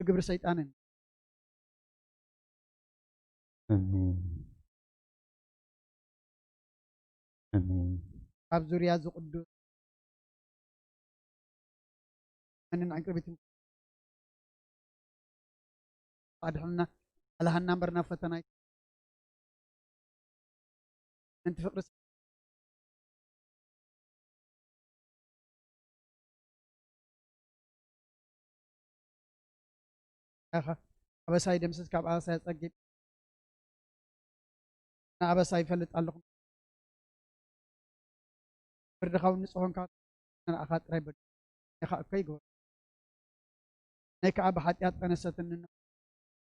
ግብሪ ሰይጣንን አሜን አሜን ኣብ ዙርያ ዝቅዱስ መንን ዕንቅርቢትን ኣድሕና ኣላሃና እምበርና ፈተና እንቲ ፍቅሪ ኣበሳይ ደምስስ ካብ ኣበሳይ ፀጊብ ንኣበሳ ይፈልጥ ኣለኹ ፍርድኻው ንፅሆንካ ንኣኻ ጥራይ በድ ኢኻ እኮ ይግበር ናይ ከዓ ብሓጢኣት ጠነሰትን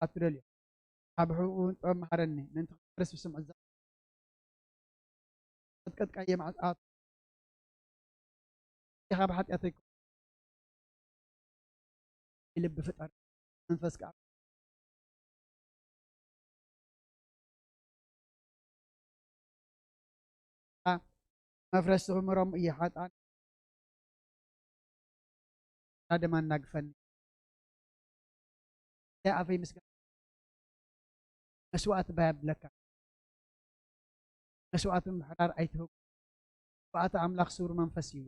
ኣትደልዮ ኣብ ሕቁኡ ጥበብ መሃረኒ ምእንቲ ክርስቶስ ብስምዕ ቀጥቀየ ማዓት ኢኻ ብሓጢኣት ኣይኮ ልቢ ፍጠር መንፈስ ከዓ መፍረስ ምሮም እየ ሓጣን ድማ እናግፈኒ ኣፈይ ምስጋ መስዋዕት ባያብለካ መስዋዕት ምሕራር ኣይትህቡ ባእታ ኣምላኽ ስውር መንፈስ እዩ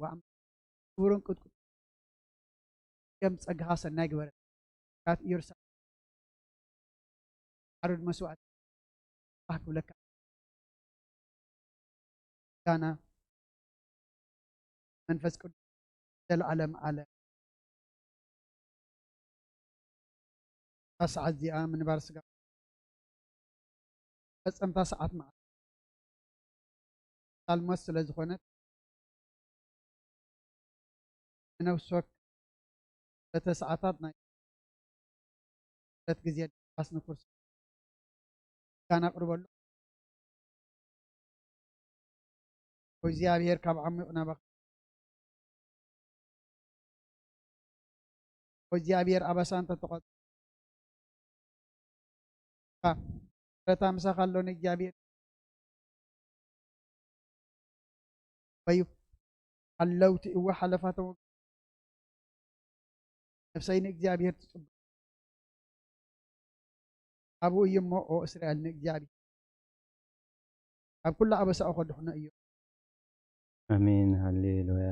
ስውርን ቅጥቅጥ ከም ፀግኻ ሰናይ ግበረ ካት ኢየሩሳሌም ዓሩድ መስዋዕት ክብለካ ጋና መንፈስ ቅዱስ ዘለዓለም ዓለም ሰዓት እዚኣ ምንባር ስጋ ፈፀምታ ሰዓት መዓልቲ ሳልሞስ ስለ ዝኾነት ነፍሶክ በተ ሰዓታት ናይ በት ግዜ ኣስኒ ኩርሲ ጋና ቅርበሉ እግዚኣብሔር ካብ ዓሚቕ ናባኽ እግዚኣብሔር ኣበሳ እንተተቆጥ ረታ ምሳኻ ኣሎ ንእግዚኣብሔር በዩ ሓለውቲ እዋ ሓለፋቶም ነፍሰይ ንእግዚኣብሔር ትፅቡቅ ኣብኡ እዩ እሞ እስራኤል ንእግዚኣብሔር ኣብ ኩሉ ኣበሳኡ ከድሕኖ እዩ አሜን ሃሌሉያ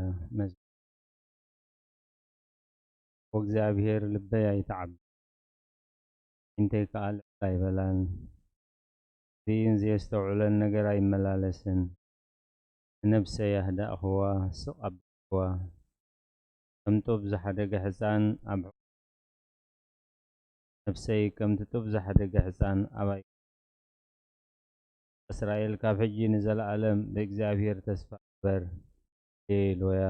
ወእግዚአብሔር ልበይ አይተዓብ እንተይ ከኣል ኣይበላን ዚን ዘየስተውዕለን ነገር ኣይመላለስን ነብሰይ ኣህዳእኽዋ ስቕ ኣቢልዋ ከም ጡብ ዝሓደገ ሕፃን ኣብ ነብሰይ ከምቲ ጡብ ዝሓደገ ሕፃን ኣባይ እስራኤል ካብ ሕጂ ንዘለዓለም ብእግዚአብሔር ተስፋ ግበር ሃሌሉያ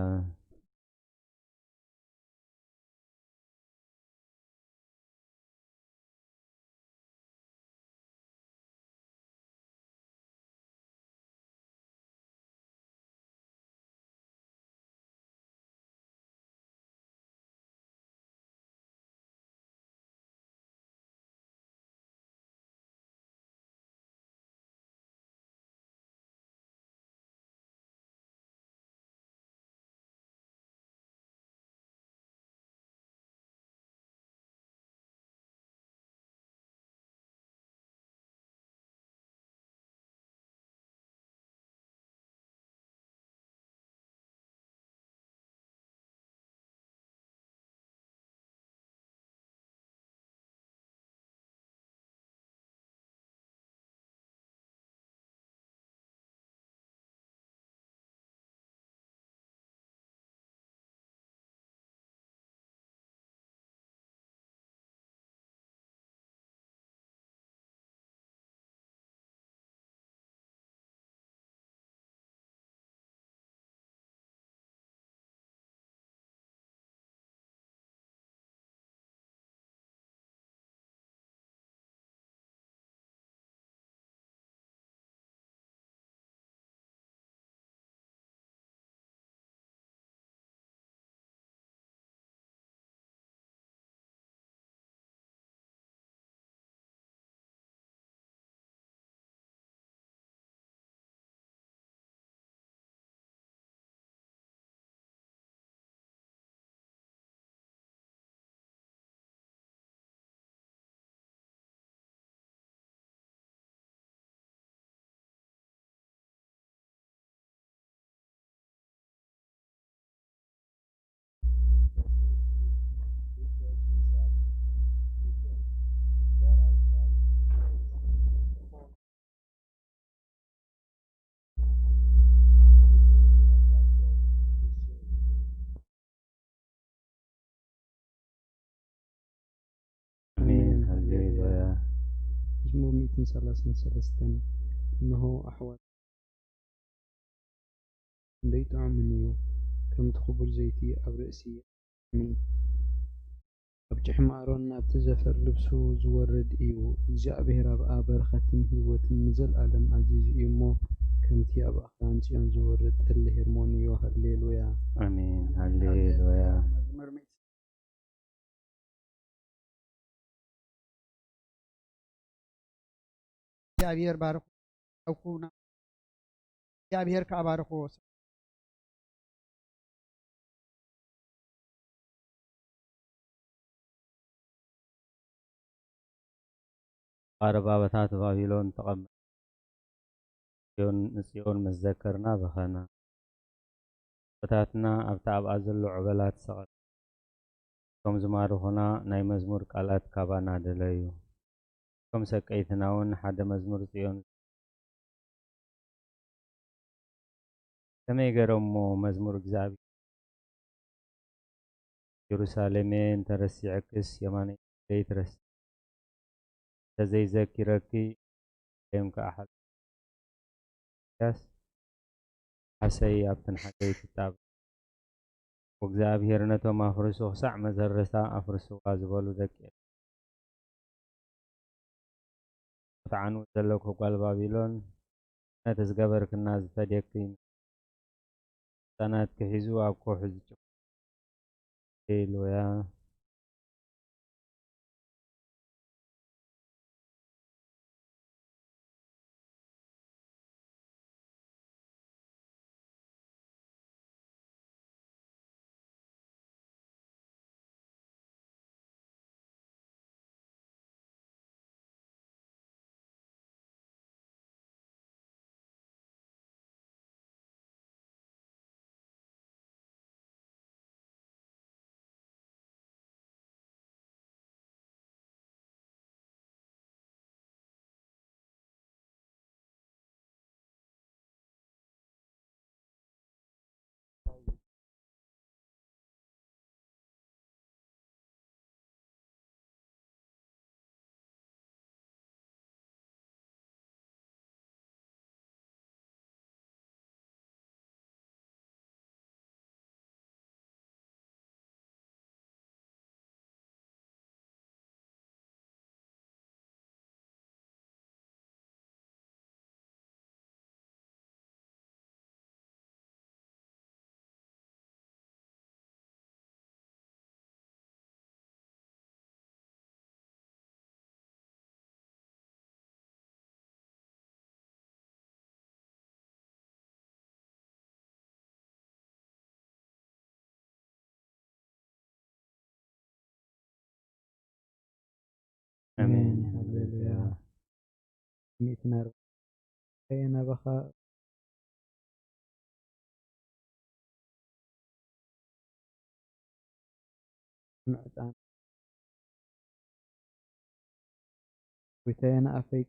33 إنه أحوال ليطعم منه كم تخبر زيتي أو رأسي أبجح مأرون أبتزفر لبسو زورد إيو እግዚአብሔር أبقى برختن هيوتن نزل آدم عزيز إيمو كمتي أبقى خانتيان زورد اللي هرموني وهللويا آمين هللويا መዝሙር ምዕት እግዚአብሔር ባርኩ አውኩና እግዚአብሔር ከአባርኩ أربابتات بابلون تقبل نسيون مذكرنا بخنا بتاتنا أبتعب أزل عبلات سقط كم زمارو هنا ناي مزمور قالات كابانا دليو كم سكيتناون حد مزمور سيون كم يقرمو مزمور جزابي يروسالمين ترسي عكس يماني ترسي تزي ذكركي يوم كأحد ياس حسي أبتن حكي كتاب وእግዚአብሔር ነቶም ኣፍርሱ ክሳዕ መዘረታ ኣፍርሱዋ ዝበሉ ደቂ ተዓኑ ዘለኩ ጓል ባቢሎን ነቲ ዝገበርክና ዝፈድየኪ ህፃናት ክሒዙ ኣብ ኮውሒ ዝጭ ሃሌሉያ آمين هللويا مئتنا أنا بخا معتان وتانا أفيك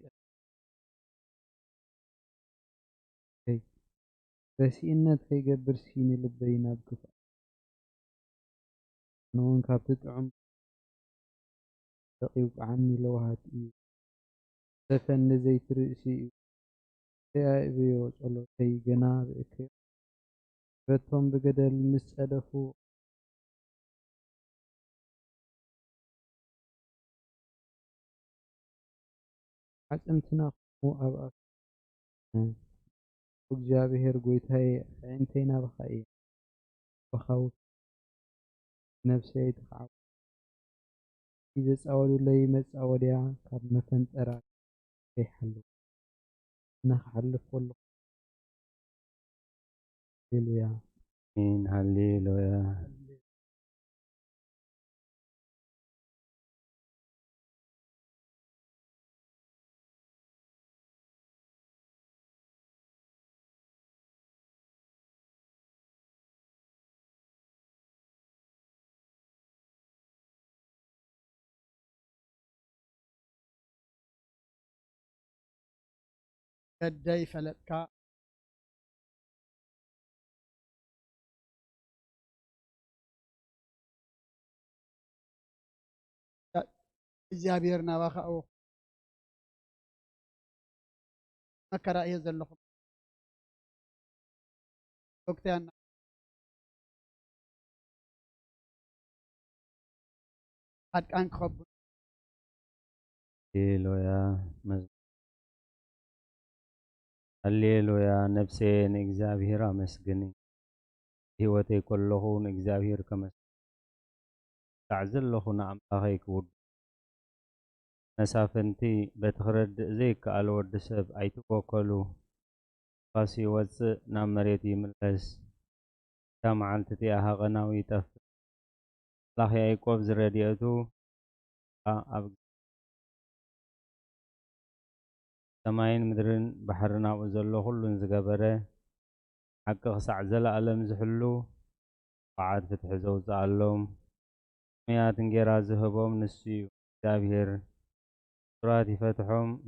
رسينا تيجبر سيني لبينا بكفا نون كابتت عم تقيب عني لو هاتي دفن زيت رأسي يا إبيو صلو تي جناب إكي رتهم بقدر مسألفو عزمتنا مو أبقى وجابهر قويت هاي عينتينا بخاي بخوف نفسي تخعب إذا سأولوا لي مسأوليا كاب مثلا ترى يحلو نحلف والله هللويا آمين هللويا ገዳይ ፈለጥካ እግዚአብሔር ናባኻ مكرا إيه زلهم وقتنا قد كان خب هللويا هللويا نفسي نእግዚአብሔር أمسجني هوتي كله نእግዚአብሔር كمسجن تعزل له نعمتك كود مسافنتي بتخرد زي كأل ود سب أيتوكلو قاسي وز نام مريتي ملس كم عالتتي أها غناوي تف الله يعقوب زرديتو أب سماين مدرن بحرنا وزلو كلن زجبره حق خسع زل ألم زحلو قعد فتح زوز علوم ميات نجرا زهبهم نسيو زابير سراتي فتحهم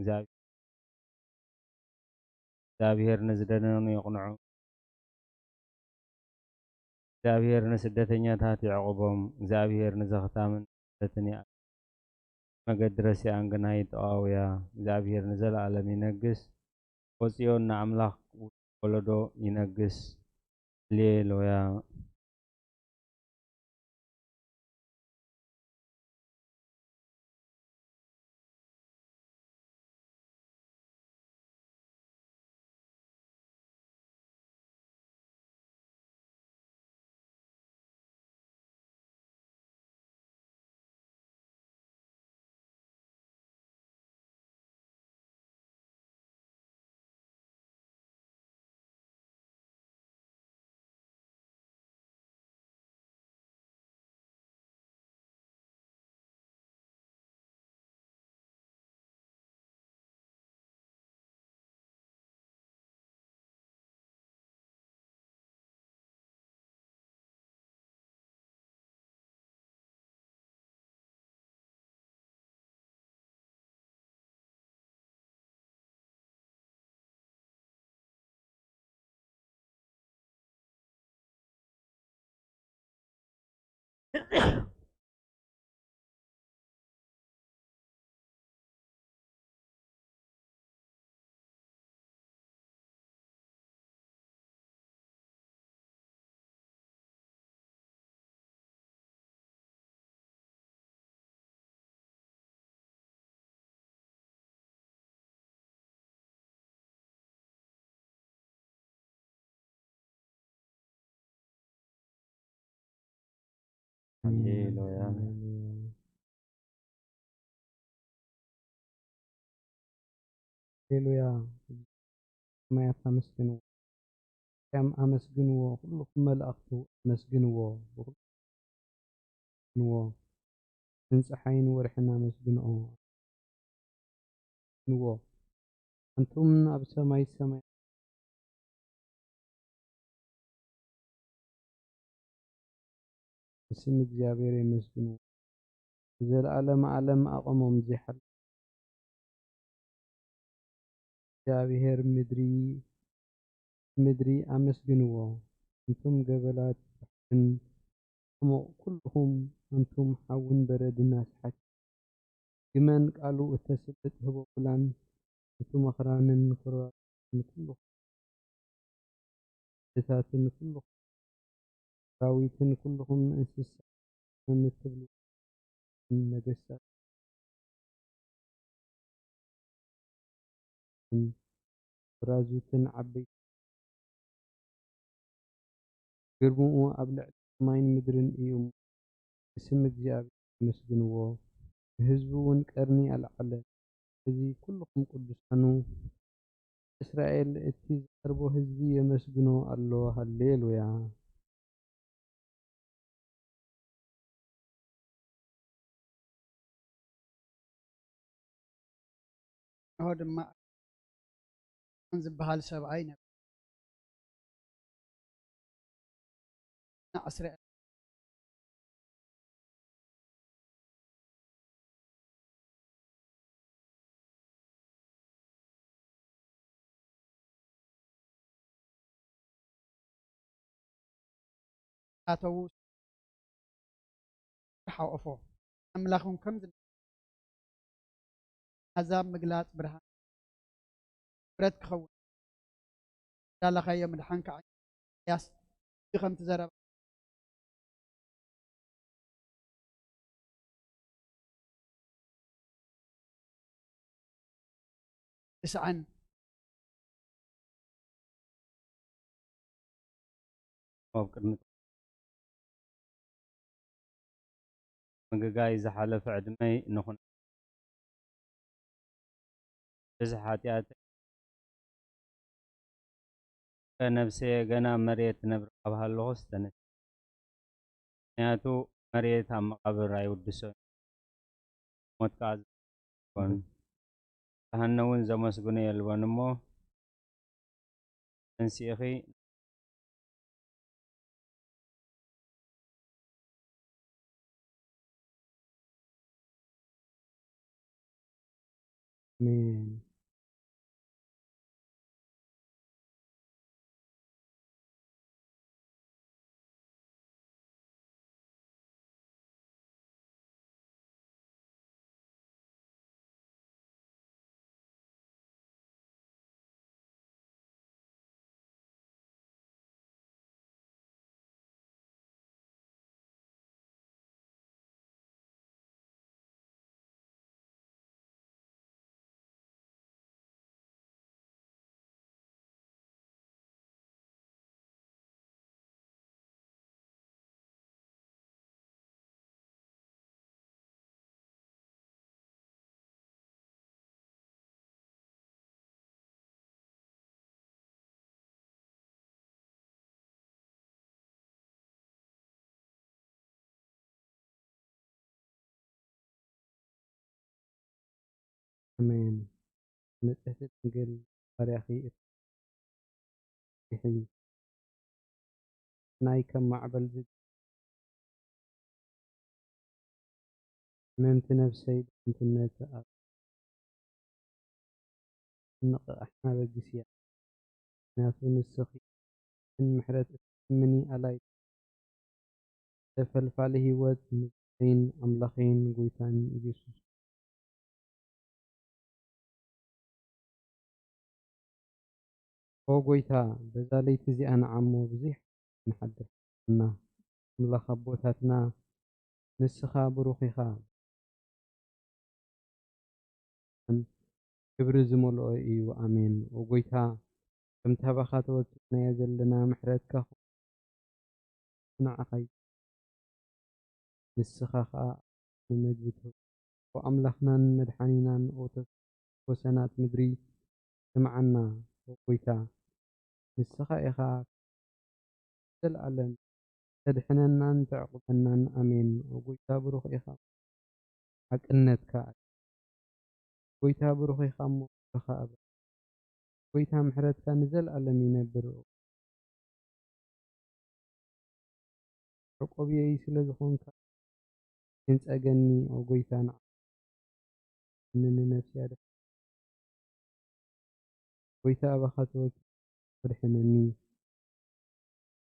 زابير نزدنون يقنعون زابير نسدتنيا تاتي عقبهم زابير نزختامن دتني مقدرسي أنقنايت أويا زابير نزل على ينقس وصيون أملاك ولدو ينقس ليلويا هللويا هللويا ما يتمسكنوا كم أمسكنوا كلكم ملأخته أمسكنوا وكلكم ننصحين ورحنا مسكنوا نوا أنتم أب سماي السماء اسم እግዚአብሔር ይመስገን ዘላለም ዓለም አቆሞም ዝሐል እግዚአብሔር ምድሪ አመስግንዎ እንቱም ገበላት ኩልኩም እንቱም ሓውን በረድና ስሓት ግመን ቃሉ እተስልጥ ህቦ ፕላን እቱ መኽራንን ኩራትን ኩልኩም እታትን ኩልኩም ራዊትን ኩልኩም እንስሳ ምትብሉ ነገስታት ብራዙትን ዓበይቲ ግርምኡ ኣብ ልዕሊ ሰማይን ምድርን እዩ እስም እግዚኣብሔር ይመስግንዎ ህዝቡ እውን ቀርኒ ኣልዓለ እዚ ኩልኩም ቅዱሳኑ እስራኤል እቲ ዝቐርቦ ህዝቢ የመስግኖ ኣሎ ሃሌሉያ هو دما زبهال سبعين أسرع أتوس حوقفوا أملاكم كم عذاب مقلات برهان برات كخون يلا خيا مدحنك عن ياس في خمت زرب تسعن ኣብ ቅድሚ ምግጋይ ዝሓለፈ ዕድመይ ንኹን ብዙሕ ሓጢኣት ከነብሰየ ገና መሬት ትነብር ካብ ሃለኹስ ተነስ ምክንያቱ መሬት ኣብ መቓብር ኣይውድሶን ሞት ከዓ ዝኮን ካህነ እውን ዘመስግኖ የልቦን እሞ ተንሲእኺ አሜን አሜን ንጽሕቲ ድንግል ባርያኺ እትሕይ ናይ ከም ማዕበል መምቲ ነፍሰይ ድንትነት ኣብ ንቕሕና በጊስ እያ ምክንያቱ ንስኺ ምሕረት እትምኒ ኣላይ ተፈልፋሊ ህይወት ንዘይን ኣምላኸይን ጎይታን ኢየሱስ ኦ ጎይታ በዛ ለይቲ እዚኣ ንዓሞ ብዙሕ ንሓድርና ኣምላኽ ኣቦታትና ንስኻ ብሩኽ ኢኻ ክብሪ ዝመልኦ እዩ ኣሜን ኦ ጎይታ ከምቲ ሃባኻ ተወፅናዮ ዘለና ምሕረትካ ንዓኻ ንስኻ ከዓ ንምግቢ ትህብ ኣምላኽናን መድሓኒናን ወሰናት ምድሪ ስምዓና ጎይታ ንስኻ ኢኻ ዘለዓለም ተድሕነናን ተዕቁበናን ኣሜን ጎይታ ብሩኽ ኢኻ ሓቅነትካ ጎይታ ብሩኽ ኢኻ እሞ ብሩኻ ኣብ ጎይታ ምሕረትካ ንዘለዓለም ይነብር ዕቆብየይ ስለ ዝኾንካ ክንጸገኒ ኦ ጎይታ ንነፍስያ ጎይታ ኣባኻ ተወኪል ወድሕነኒ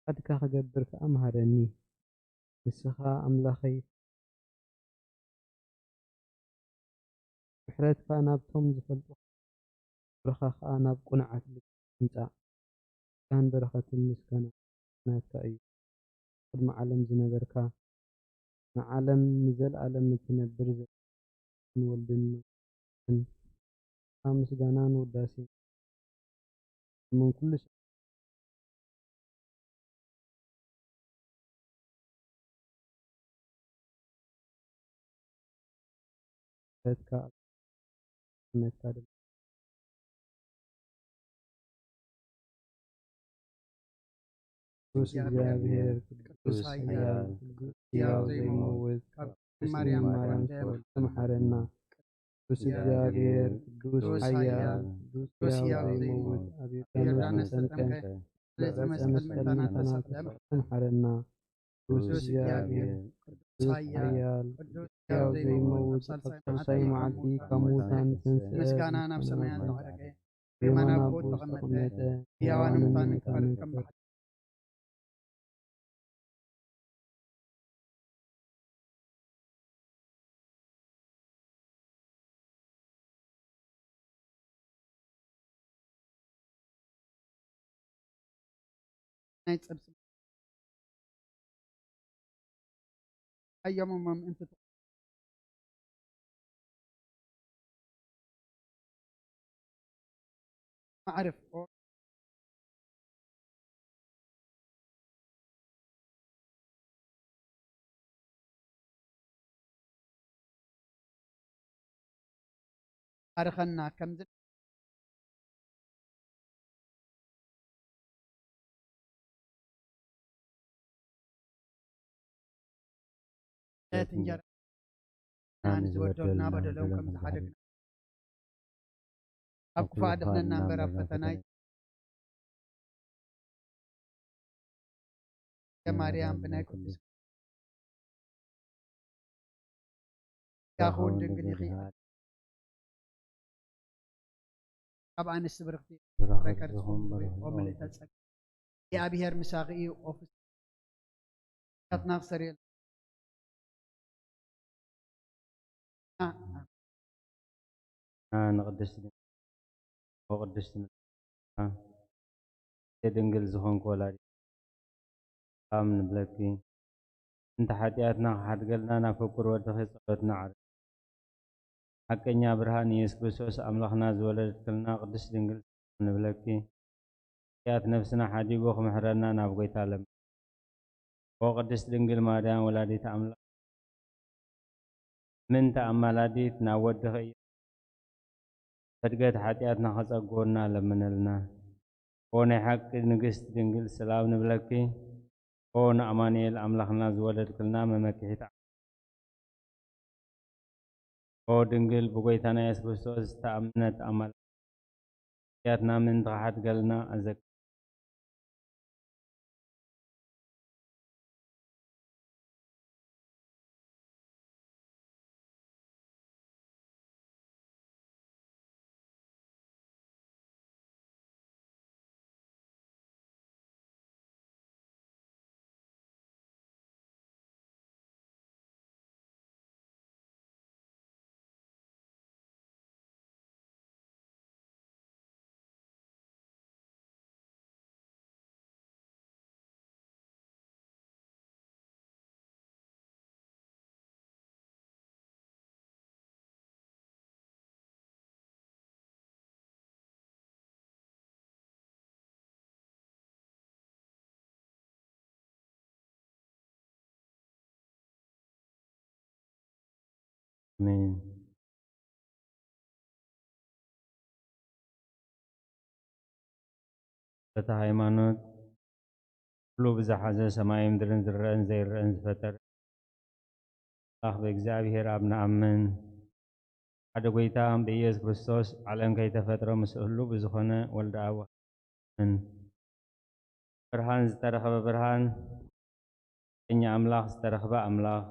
ፈቃድካ ክገብር ከዓ መሃረኒ ንስኻ ኣምላኸይ ምሕረትካ ናብቶም ዝፈልጡ ብርኻ ከዓ ናብ ቁንዓት ምምጻእ ካን በረኸትን ምስጋና ናትካ እዩ ቅድሚ ዓለም ዝነበርካ ንዓለም ንዘለዓለም እትነብር ንወልድን ምስጋናን ውዳሴን من كل شيء نتكلم ቅዱስ እግዚአብሔር ቅዱስ ኃያል ሕያው ዘይመውት ማርያም ተወልደ መሐረና ቅዱስ እግዚአብሔር ቅዱስ ኃያል ቅዱስ ሕያው ዘይመውት ኣብ ዮርዳኖስ ተጠምቀ ለዕፀ መስቀል መታናት መሐረና ቅዱስ እግዚአብሔር ቅዱስ ኃያል ቅዱስ ሕያው ዘይመውት ኣብ ሳልሳይ መዓልቲ ካብ ሙታን ተንሥአ ምስጋና ናብ ሰማያት ዘዕረገ ብየማነ ኣቦ ተቐመጠ ሕያዋንን ሙታንን ክፈርድ ከም ናይ ፀብፂ أيامهم أنت ما أعرف أرخنا كم زل تنجر نحن زودلنا بدلهم كم تحرقنا أبقى فادفنا النمبر أفتناي يا مريم بناي كنت يا أخون دنقلي خي طبعا السبرقتي ركرت ومن التسك يا أبي هر مساقي أوفيس كتنا سريل نقدس وقدس دنقل زخون كولاري آمن بلكي انت حتياتنا حد قلنا نفكر ودخل صلتنا عرب حكينا برهان يسوع كريستوس أملاخنا زولد كلنا قدس دنقل نبلكي حيات نفسنا حدي بوخ محرنا نبغي تعلم وقدس دنقل مريم ولادي تعمل من تأملاتي تناود دخي فدقت حتياتنا خاصة قولنا لمنلنا وني حق نقست دنقل سلام نبلكي ون أمانيل أملاخنا زولد كلنا ممكي تعمل او دنقل بقيتنا يسوع كريستوس تأمنت أمل حياتنا من تحت قلنا أزك آمين بتا ሃይማኖት كله بزحزة سماي مدرن زرن زي الرن فتر أخ بإግዚአብሔር አብ نأمن ሓደ ጎይታ በኢየሱስ ክርስቶስ ዓለም ከይተፈጥሮ ምስ ሁሉ ብዝኾነ ወልደ አብ ምን ብርሃን ዝተረኸበ ብርሃን እኛ አምላኽ ዝተረኸበ አምላኽ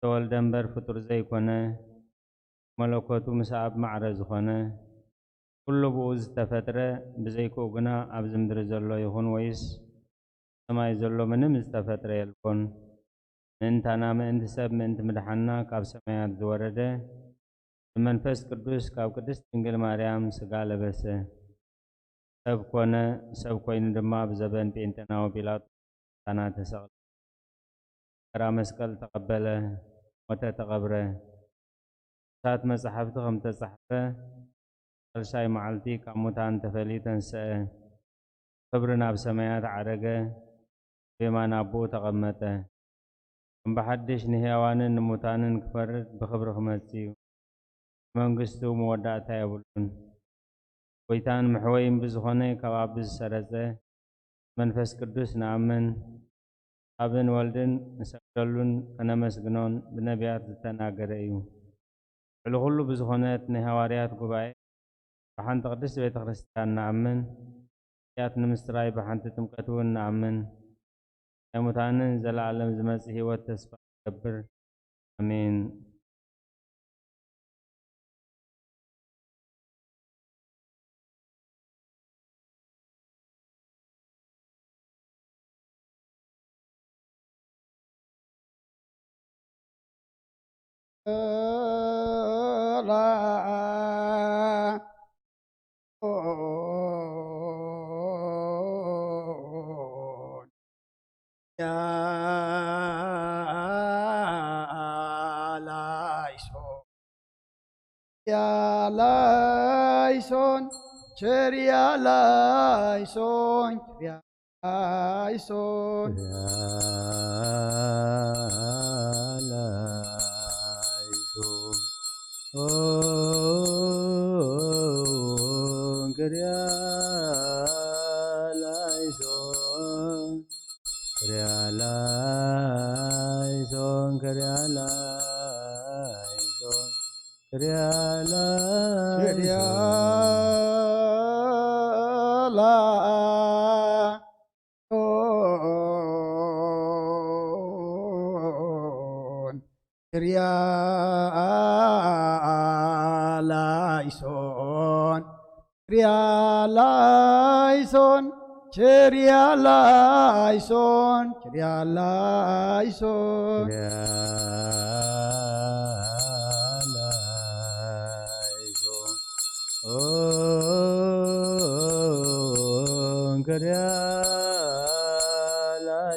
ተወልደ እምበር ፍጡር ዘይኮነ መለኮቱ ምስ አብ ማዕረ ዝኾነ ኩሉ ብኡ ዝተፈጥረ ብዘይክኡ ግና ኣብዚ ምድሪ ዘሎ ይኹን ወይስ ሰማይ ዘሎ ምንም ዝተፈጥረ የልቦን ምእንታና ምእንቲ ሰብ ምእንቲ ምድሓና ካብ ሰማያት ዝወረደ ብመንፈስ ቅዱስ ካብ ቅድስት ድንግል ማርያም ስጋ ለበሰ ሰብ ኮነ ሰብ ኮይኑ ድማ ብዘበን ጴንጤናዊ ጲላጦስ ታና ተሰቕለ ከራ መስቀል ተቐበለ ሞተ ተቐብረ እሳት መጻሕፍቲ ከም ተጻሕፈ ሳልሳይ መዓልቲ ካብ ሙታን ተፈልዩ ተንስአ ክብሪ ናብ ሰማያት ዓረገ ብየማን አቦኡ ተቐመጠ ከም ብሓድሽ ንህያዋንን ንሙታንን ክፈርድ ብክብሪ ክመጽእ እዩ መንግስቱ መወዳእታ የብሉን ጎይታን ምሕወይን ብዝኾነ ካብ አብ ዝሰረጸ መንፈስ ቅዱስ ንኣምን አብን ወልድን ንሰግደሉን ከነመስግኖን ብነቢያት ዝተናገረ እዩ ዕሉ ኩሉ ብዝኾነት ናይ ሃዋርያት ጉባኤ ብሓንቲ ቅድስት ቤተ ክርስቲያን ንኣምን ሕያት ንምስራይ ብሓንቲ ጥምቀት እውን ንኣምን ናይ ሙታንን ዘለዓለም ዝመጽእ ህይወት ተስፋ ንገብር አሜን لا يا لايسون يا لايسون شر يا لايسون يا لايسون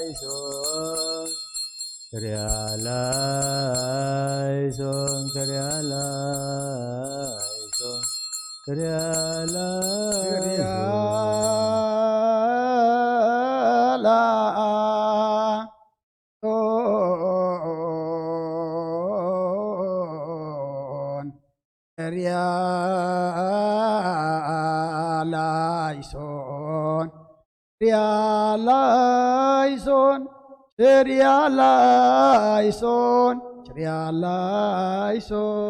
Realizon, realizon, realizon, realizon, realizon, realizon, realizon.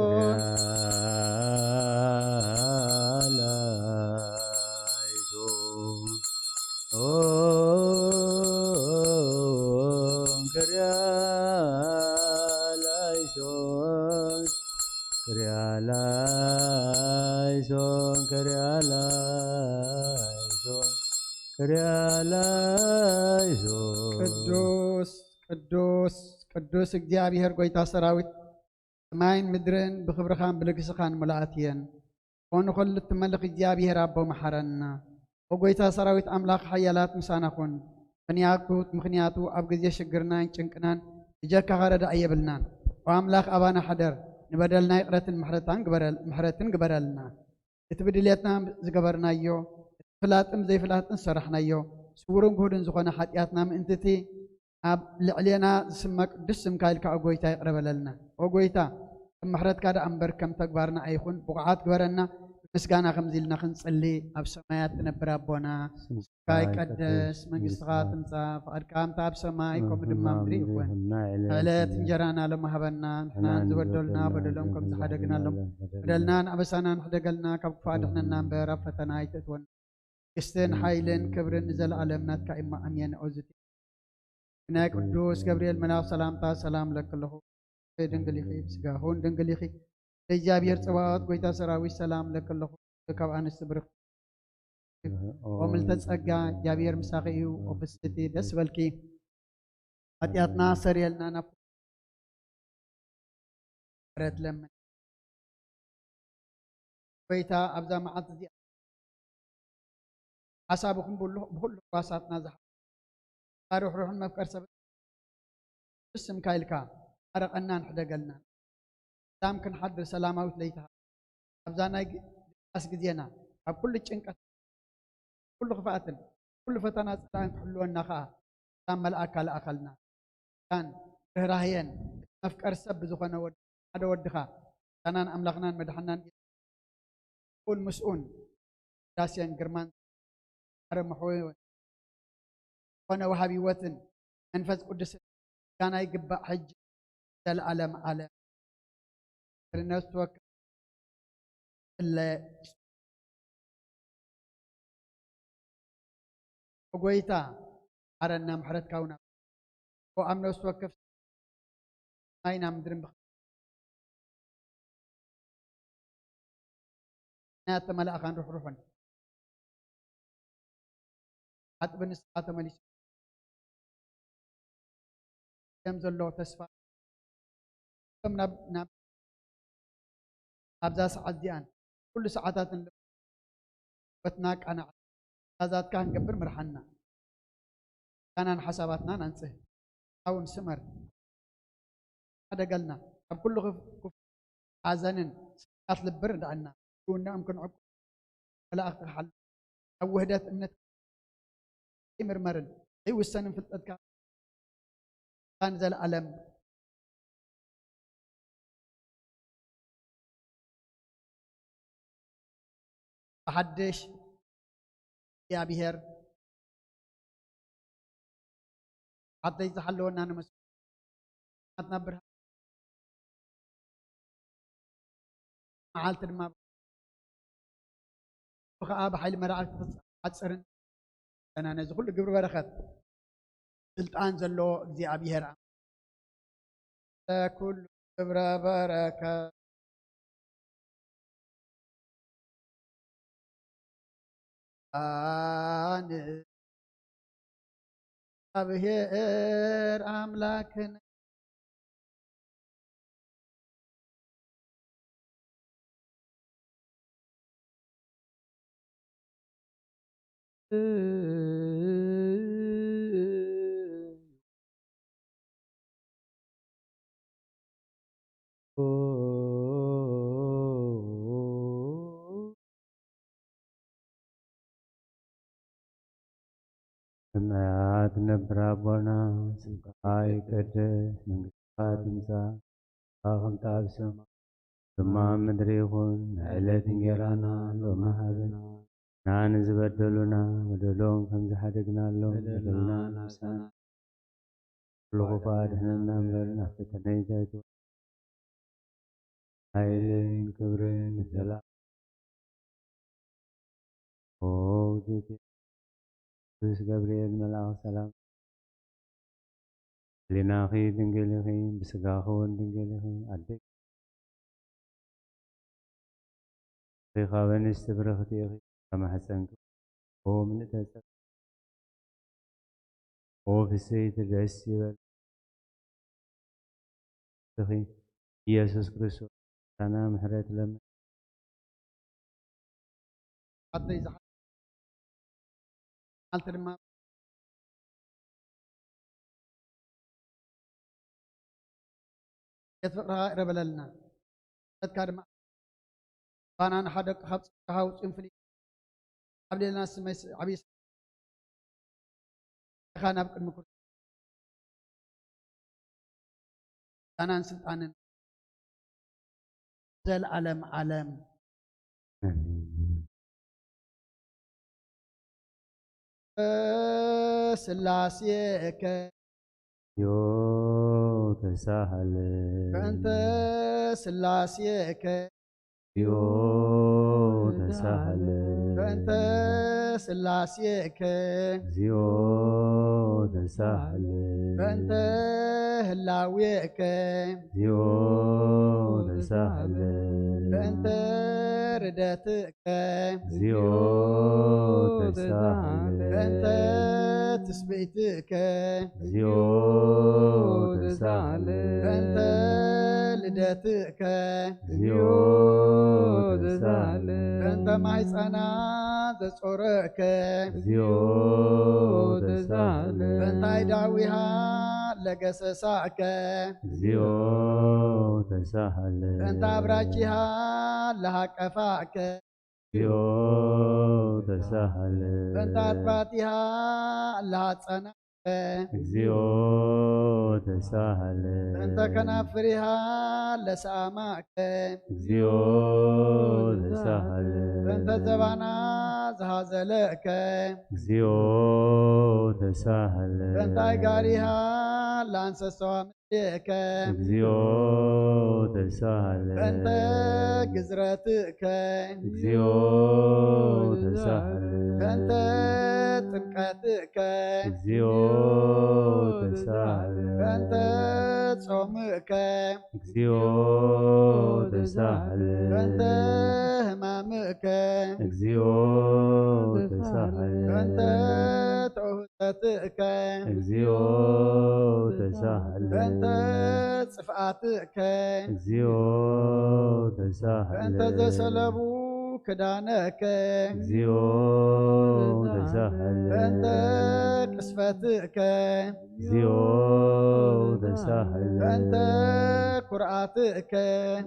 ቅዱስ ቅዱስ ቅዱስ እግዚአብሔር ጎይታ ሰራዊት ሰማይን ምድርን ብክብርኻን ብልግስኻን ሙላአት እየን ኮኑ ኩሉ እትመልኽ እግዚአብሔር አቦ መሐረና ወጎይታ ሰራዊት አምላክ ሓያላት ምሳና ኩን ምክንያቱ ኣብ ግዜ ሽግርናን ጭንቅናን እጀካ ኸረዳ እየብልናን ወአምላክ አባና ሓደር ንበደልና ይቕረትን ምሕረትን ግበረልና እቲ ብድልየትና ዝገበርናዮ ፍላጥን ዘይፍላጥን ዝሰራሕናዮ ስውርን ጉህድን ዝኾነ ሓጢኣትና ምእንትቲ ኣብ ልዕልና ዝስመ ቅዱስ ስምካ ኢልካ ጎይታ ይቕረበለልና ወጎይታ ምሕረትካ ዳ እምበር ከም ተግባርና ኣይኹን ብቑዓት ግበረና ምስጋና ከምዚ ኢልና ክንጽሊ ኣብ ሰማያት ትነብር ኣቦና ስምካ ይቀደስ መንግስትኻ ትምጻእ ፈቃድካ ከምታ ኣብ ሰማይ ከምኡ ድማ ምድሪ ይኹን ዕለት እንጀራና ሎሚ ሃበና ንሕና ዝበደሉና በደሎም ከም ዝሓደግናሎም በደልናን ኣበሳናን ሕደገልና ካብ ክፉእ ኣድሕነና እምበር ኣብ ፈተና ኣይተእትወና መንግስትን ሓይልን ክብርን ንዘለኣለም ናትካ ኢማ ኣምየን ኦዝቲ ናይ ቅዱስ ገብርኤል መልኣክ ሰላምታ ሰላም ለክለኹ ድንግል ኢኺ ስጋኹን ድንግል ኢኺ እግዚአብሔር ጽባኦት ጎይታ ሰራዊት ሰላም ለክለኹ ካብ ኣንስቲ ብርክ ወምልተ ጸጋ እግዚአብሔር ምሳኺ እዩ ኦፍስቲ ደስ በልኪ ኃጢአትና ሰሪየልና ናብ ረት ለምን ጎይታ ኣብዛ መዓልቲ እዚኣ ሓሳብኩም ብኩሉ ኳሳትና ሩሕሩሕን መፍቀር ሰብ እስም ካይልካ ኣረቐና ንሕደገልና ሰላም ክንሓድር ሰላማዊት ለይታ ኣብዛ ናይ ቃስ ግዜና ኣብ ኩሉ ጭንቀት ኩሉ ክፍኣትን ኩሉ ፈተና ፀላእን ክሕልወና ከዓ ሳም መልኣካ ለኣኸልና ካን ርህራህየን መፍቀር ሰብ ዝኾነ ሓደ ወድኻ ታናን ኣምላኽናን መድሓናን ኩል ምስኡን ዳስየን ግርማን ኣረመሕወ ኮነ ወሃብ ህይወትን መንፈስ ቅዱስን ጋና ይግባእ ሕጂ ዘለዓለም ዓለም ክርነት ተወከ ጎይታ ዓረና ምሕረትካውና ወኣምነስ ተወከፍ ማይና ምድርን ናተ መላእኻን ሩሕሩሕን ዓጥቢ ንስሓ ተመሊሱ ከም ዘሎ ተስፋ ከም ናብ ኣብዛ ሰዓት እዚኣን ኩሉ ሰዓታትን በትና ቃናዕ ታዛትካ ክንገብር ምርሓና كان حساباتنا ننسى أو نسمر هذا قالنا طب كل كف عزنن أطلب برد عنا كنا ممكن عقب ولا أخذ حل أو وحدات إنك مرمرن أي والسنة في الأذكار كان ذا الألم أحدش يا بهر حتى يتحلون أنا مسؤول أتنبر معالت ما بقى بحيل مرعك تصرن أنا نزخل قبر بركات سلطان زلو زي أبيهر كل قبر بركة أنا أبيهر أملاكنا سمعت نبرابنا سمعي كدس من قادم سا أخم تابسم ثم مدريخون علة جرانا لما هذا نان زبدلنا ودلون كم زحدقنا لهم بدلنا نفسنا الغفار هنا مرنا فتنيتك هايلين كبرين سلا وجدي بس جبريل ملاك سلام لنا خي دنجلي بس جاهون دنجلي أديك في خاون استبرختي كما حسنك هو من تسب هو في السيد الرسول تخي يسوع كريستوس أنا محرت لما حتى إذا حالت ما يتفرها ربل لنا أذكر ما فأنا نحدق خبز هاوس إنفلي قبل الناس ما عبيس خان أبقى المكر أنا نسلت عن زل علم علم سلاسيك يو تسهل فأنت سلاسيك يو تسهل فأنت سلاسيك زيو تسهل فأنت هلاويك زيو تسهل فأنت ردتك زيو تسهل فأنت تسبيتك زيو تسهل فأنت لدتك زيو تسهل فأنت معي أنا تصورك زيو تسهل فأنت يداويها لقسساك زيو تسهل فأنت أبراجها لها كفاك زيو تسهل فأنت أتباتها لها تصنعك زيو تسهل فأنت كنافرها لسامك زيو تسهل فأنت زبانا زهازلك زيو تسهل فأنت قاريها لانس صوامك زيو تسهل فأنت قزرتك زيو تسهل فأنت تنقاتك زيو تسهل فأنت صومك زيو تسهل فأنت همامك زيو تسهل فأنت تعهدتك زيو تسهل فأنت صفاتك زيو تسهل فأنت ذا سلبو كدانك እግዚኦ ተሳሃለ بنت قسفتك እግዚኦ ተሳሃለ بنت كرعاتك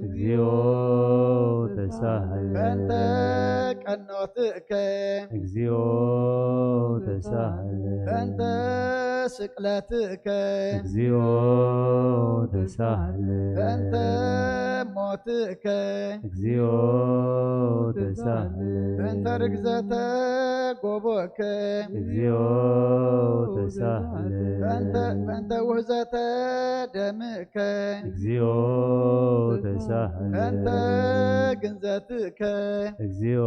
እግዚኦ ተሳሃለ بنت قنوتك እግዚኦ ተሳሃለ بنت سقلتك እግዚኦ ተሳሃለ بنت موتك እግዚኦ ተሳሃለ بنت رجزة قبوك እግዚኦ ተሳሃለ بنت وهزة دمك እግዚኦ ተሳሃለ بنت جنزتك እግዚኦ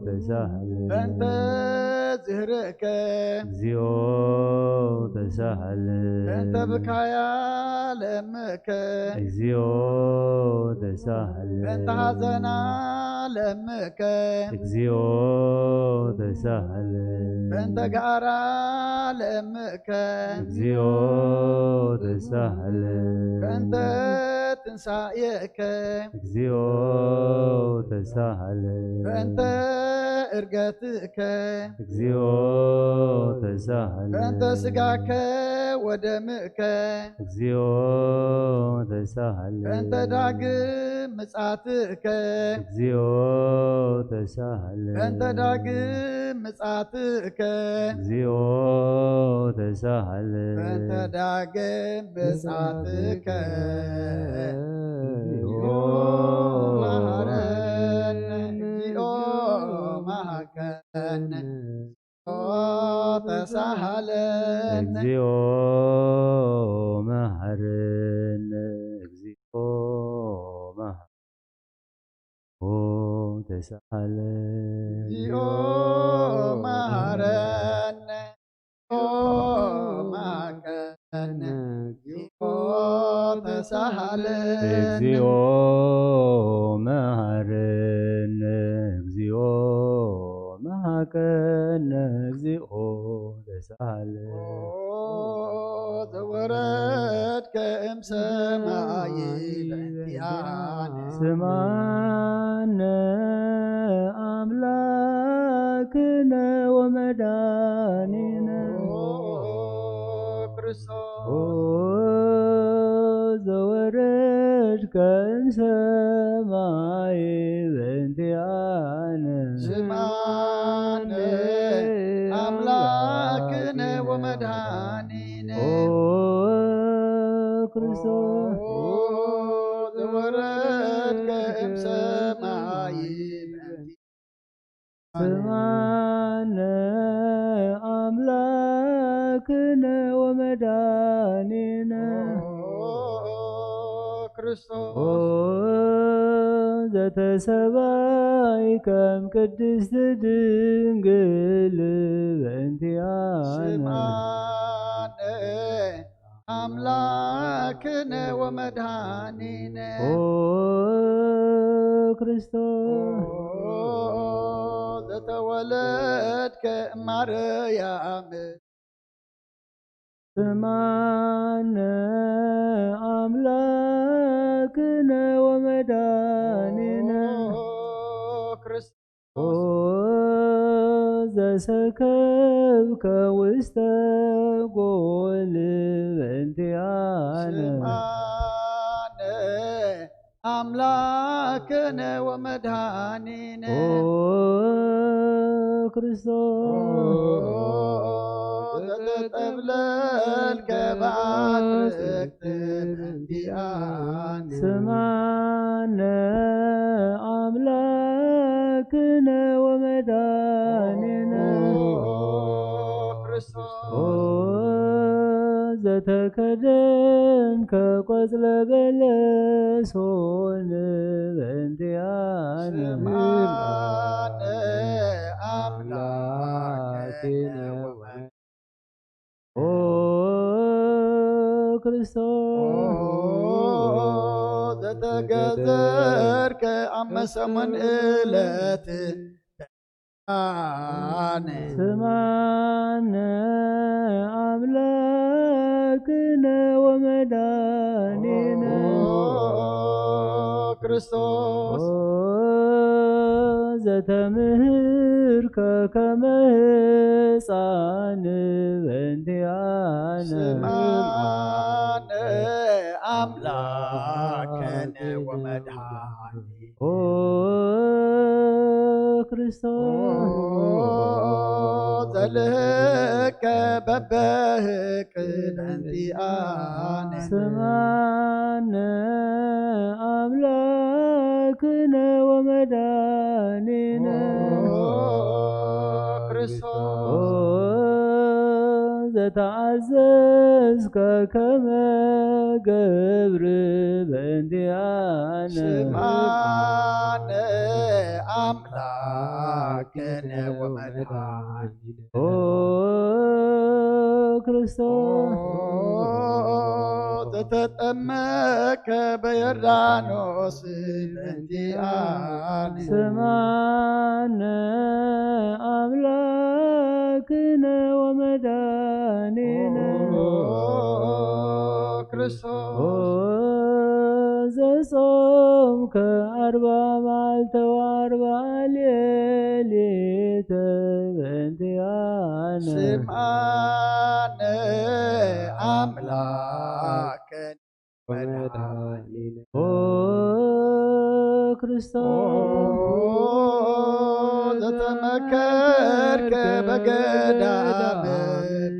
ተሳሃለ بنت زهرك እግዚኦ ተሳሃለ بنت بكايا لمك እግዚኦ ተሳሃለ بنت حزنا لمك እግዚኦ ተሳሃለ بنت قارا لمك እግዚኦ ተሳሃለ بنت تنسايك እግዚኦ ተሳሃለ بنت ارقتك እግዚኦ ተሳሃለ بنت سقاك ودمك እግዚኦ ተሳሃለ بنت داقم مصاتك እግዚኦ ተሳሃለ بنت داقم مصاتك እግዚኦ ተሳሃለ بنت داقم مصاتك እግዚኦ مهرن እግዚኦ مهكن تسهلن እግዚኦ መሐረነ እግዚኦ ተሳሃለ እግዚኦ መሐረነ መሐከነ እግዚኦ ተሳሃለነ እግዚኦ መሐረነ እግዚኦ መሐከነ እግዚኦ ተሳሃለ ዘወረድ ከእምሰማይ በእንቲአነ ስማነ አምላክነ ወመድኃኒነ ክርስቶስ ዘወረድ ከእምሰማይ በእንቲአነ ስማነ አምላክነ ወመድኃኒነ ክርስቶስ ዘወረድ ከእምሰማይ ስማነ አምላክነ ወመድኃኒነ ክርስቶስ ዘተሰባይከም ቅድስት ድንግል በእንቲአነ ስማነ አምላክነ ወመድኃኒነ ክርስቶስ ዘተወለድከ እማርያም ስማነ አምላክነ ወመድኃኒነ ክርስቶስ ዘሰከብከ ውስተ ጎል በእንቲአነ ስማነ አምላክነ ወመድኃኒነ ክርስቶስ ዘተጠብለልከ በአትርክት በእንቲአነ ስማነ አምላክነ ወመድኃኒነ ክርስቶስ ዘተከደንከ ቆጽለ በለሶን በእንቲአነ ስማነ አምላክነ ክርስቶስ ዘተገዘርከ አመሰሙን ዕለት ስማነ አምላክነ ወመድኃኒነ ክርስቶስ ዘተምህርከ ከመ ሕፃን በእንቲአነ ስምዓነ አምላከነ ወመድኃኒነ ኦ ክርስቶስ ዘልህከ በበህቅ በእንቲአነ ስምዓነ አምላክነ ወመድኃኒነ ክርስቶስ ዘተአዘዝከ ከመ ገብር በእንቲአነ ስምዓነ አምላክነ ወመድኃኒነ ኦ ክርስቶስ ዘተጠመከ በዮርዳኖስ በእንቲአነ ስምዓነ አምላክነ ወመድኃኒነ ክርስቶስ ዘጾምከ 40 መዓልተ ወ40 ሌሊተ በእንቲአነ ስምዓነ አምላክነ ወመድኃኒነ ኦ ክርስቶስ ዘተመከርከ በገዳም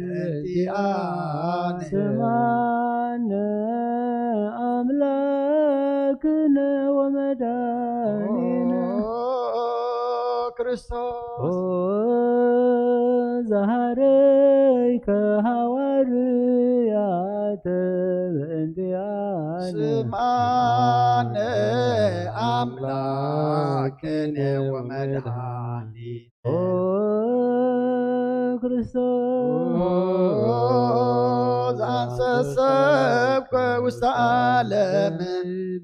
በእንቲአነ ስምዓነ አምላክነ ወመድኃኒነ ክርስቶስ ዘሃረይከ ሐዋርያተ በእንቲአነ ስምዓነ አምላክነ ወመድኃኒነ ኦ ክርስቶስ ዘአንሰሰብከ ውስተ ዓለም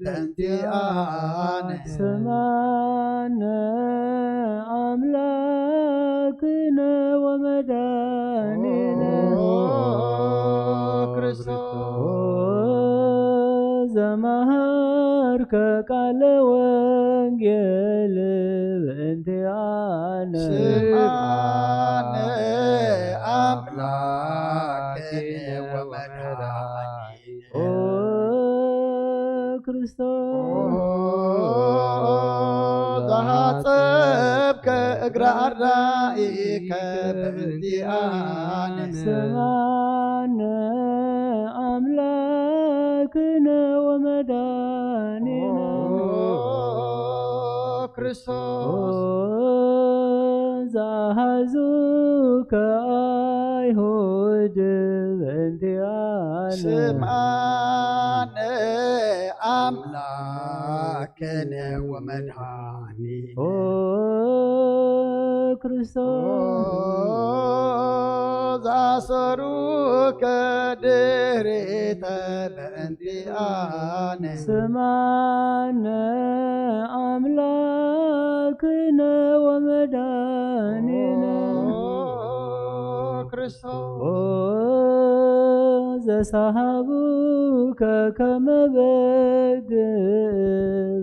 በእንቲአነ ስምዓነ አምላክነ ወመድኃኒነ ክርስቶስ ዘመሃርከ ቃለ ወንጌል በእንቲአነ ስምዓነ አምላክነ ወመድኃኒነ ኦ ክርስቶስ ዘሐጸብከ እግረ አርዳኢከ በእንቲአነ ስምዓነ አምላክነ ወመድኃኒነ ክርስቶስ ዘአሐዙከ አይሁድ በእንቲአነ ስምዓነ አምላክነ ወመድኃኒነ ኦ ክርስቶስ ዘአሰሩከ ድኅሬተ በእንቲአነ ስምዓነ አምላክነ ወመድኃኒነ ክርስቶስ ዘሰሃቡከ ከመ በግ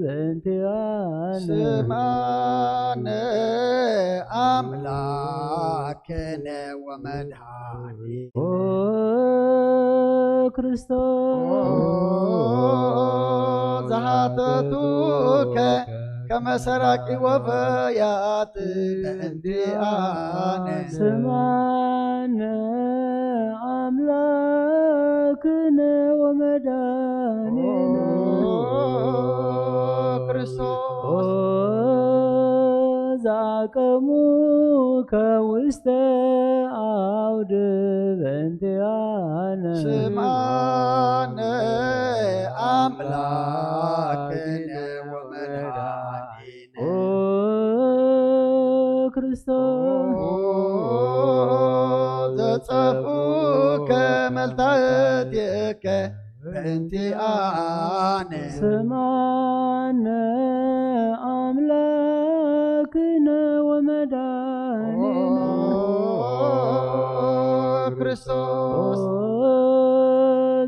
በእንቲአነ ስምዓነ አምላክነ ወመድኃኒነ ኦ ክርስቶስ ዘሐተቱከ ከመ ሰራቂ ወፈያት በእንቲአነ ስምዓነ አምላክነ ወመድኃኒነ ክርስቶስ ዘአቀሙከ ውስተ አውድ በእንቲአነ ስምዓነ አምላክነ ወመድኃኒነ ኦ ክርስቶስ ዘጸፍኡከ መልታእትከ በእንቲአነ ስምዓነ አምላክነ ወመድኃኒነ ክርስቶስ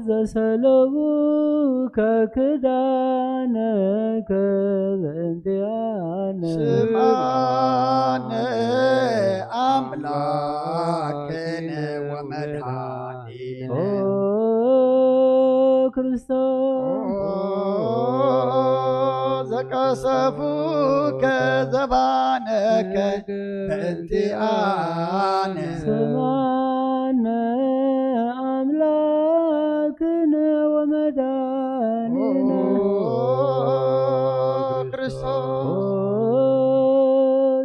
ዘሰለቡከ ክዳነከ በእንቲአነ ስምዓነ አምላክነ ወመድኃኒነ ኦ ክርስቶስ ዘቀሰፉከ ዘባነከ በእንቲአነ ስምዓነ አምላክነ ወመድኃኒነ ክርስቶስ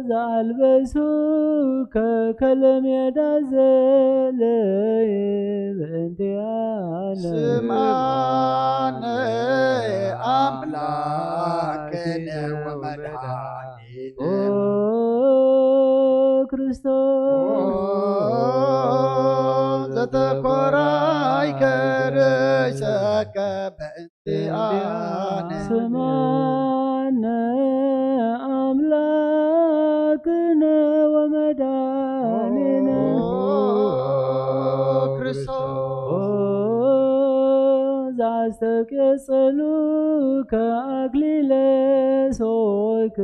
ዘአልበሱከ ከለሜዳ ዘለየ በእንቲአነ ስምዓነ አምላክነ ወመድኃኒነ ኦ ክርስቶስ ዘተኮራይከ ርእሰከ በእንቲአነ ስምዓነ አምላክነ ወመድኃኒነ ክርስቶስ ዘአስተቄጸሉከ አክሊለ ሦክ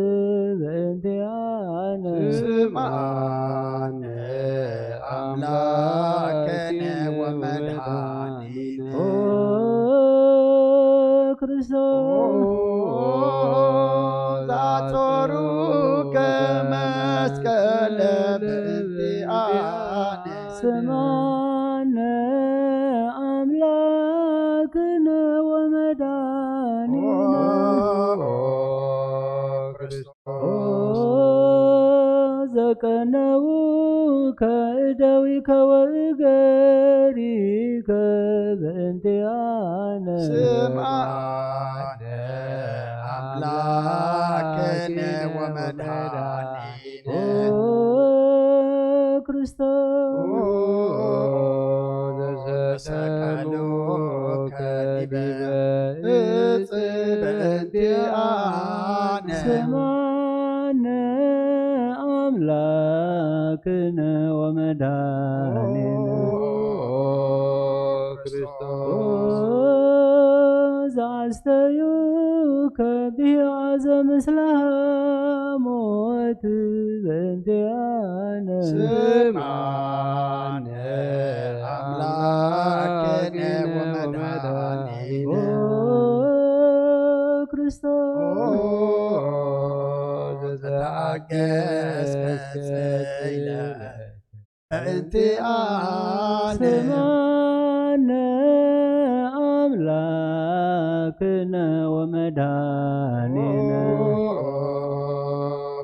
በእንቲአነ ስምዓነ አምላክነ ወመድኃኒነ ኦ ክርስቶስ ዘአጾሩከ መስቀለ በእንቲአነ ስምዓነ አምላክነ ወመድኃኒነ ዘቀነውከ እደዊከ ወእገሪከ በእንቲአነ ስምዓነ አምላክነ ወመድኃኒነ ኦ ክርስቶስ ዘሰቀሉከ ዲበ ዕፅ በእንቲአነ ስምዓነ አምላክነ ወመድኃኒነ ዘአስተዩከ ቢዐዘ ምስለ ሞት በእንቲአነ ስምዓነ አምላክነ ወመድኃኒነ ክርስቶስ ዘተአገሥከ ጸይለ በእንቲአነ ስምዓነ አምላክነ ወመድኃኒነ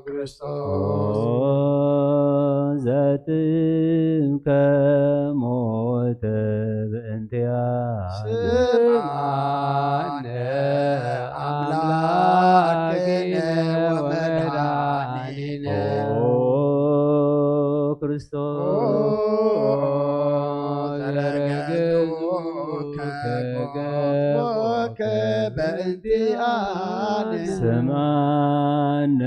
ክርስቶስ ዘጥምከ ሞተ በእንቲአነ ስምዓነ አምላክነ ወመድኃኒነ ክርስቶስ ዘረገዱከ በእንቲአነ ስምዓነ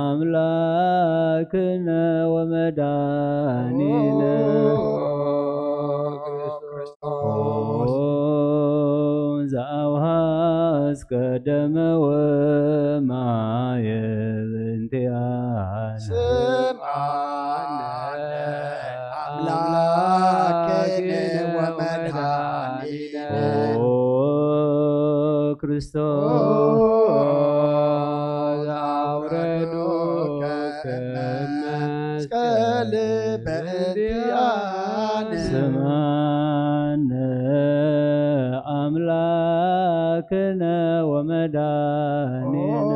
አምላክነ ወመድኃኒነ ዘአውሃዝከ ደመ ወማየ በእንቲአነ ስምዓነ አምላክነ ወመድኃኒነ ክርስቶስ አውረዱከ መስቀል በእንቲአነ ስምዓነ አምላክነ ወመድኃኒነ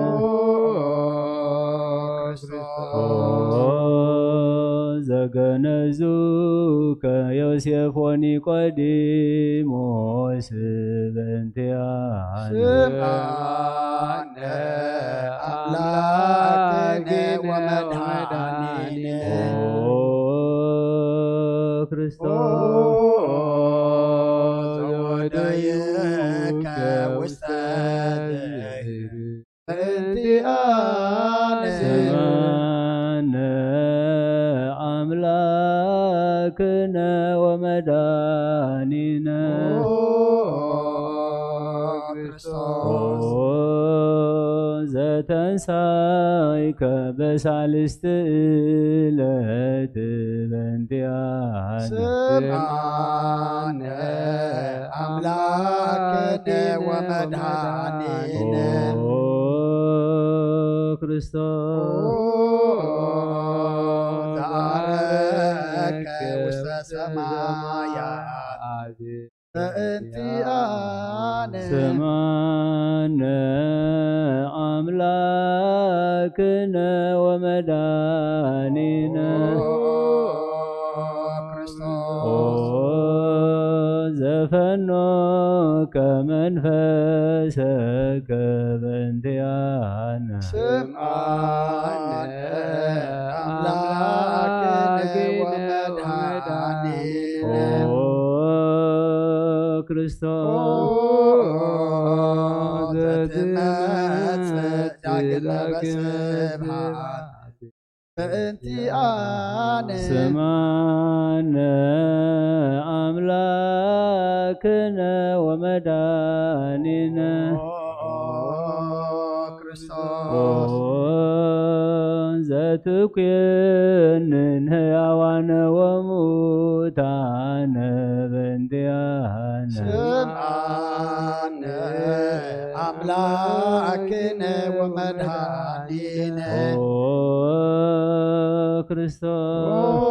ዘገነዙከ ዮሴፍ ወኒቆዲሞስ በእንቲአነ ስምዓነ አምላክነ ወመድኃኒነ ክርስቶስ ዘወደየከ ውስተ ደይር በእንቲአነ ስምዓነ አምላክነ ومداننا ክርስቶስ ዘተንሳይከ በሳልስት ዕለት በእንቲአነ ስምዓነ አምላክነ ወመድኃኒነ ክርስቶስ ዘአረከ ውስተ ሰማያት በእንቲአነ ስምዓነ አምላክነ ወመድኃኒነ ክርስቶስ ዘፈኖከ መንፈሰከ በእንቲአነ ስምዓነ አምላክነ ወመድኃኒነ ክርስቶስ ዘትመጽእ ዳግመ በስብሐት በእንቲአነ ስምዓነ አምላክነ ወመድኃኒነ ክርስቶስ ዘትኩንን ሕያዋነ ወሙታነ በእንቲአነ ስምዓነ አምላክነ ወመድኃኒነ ክርስቶስ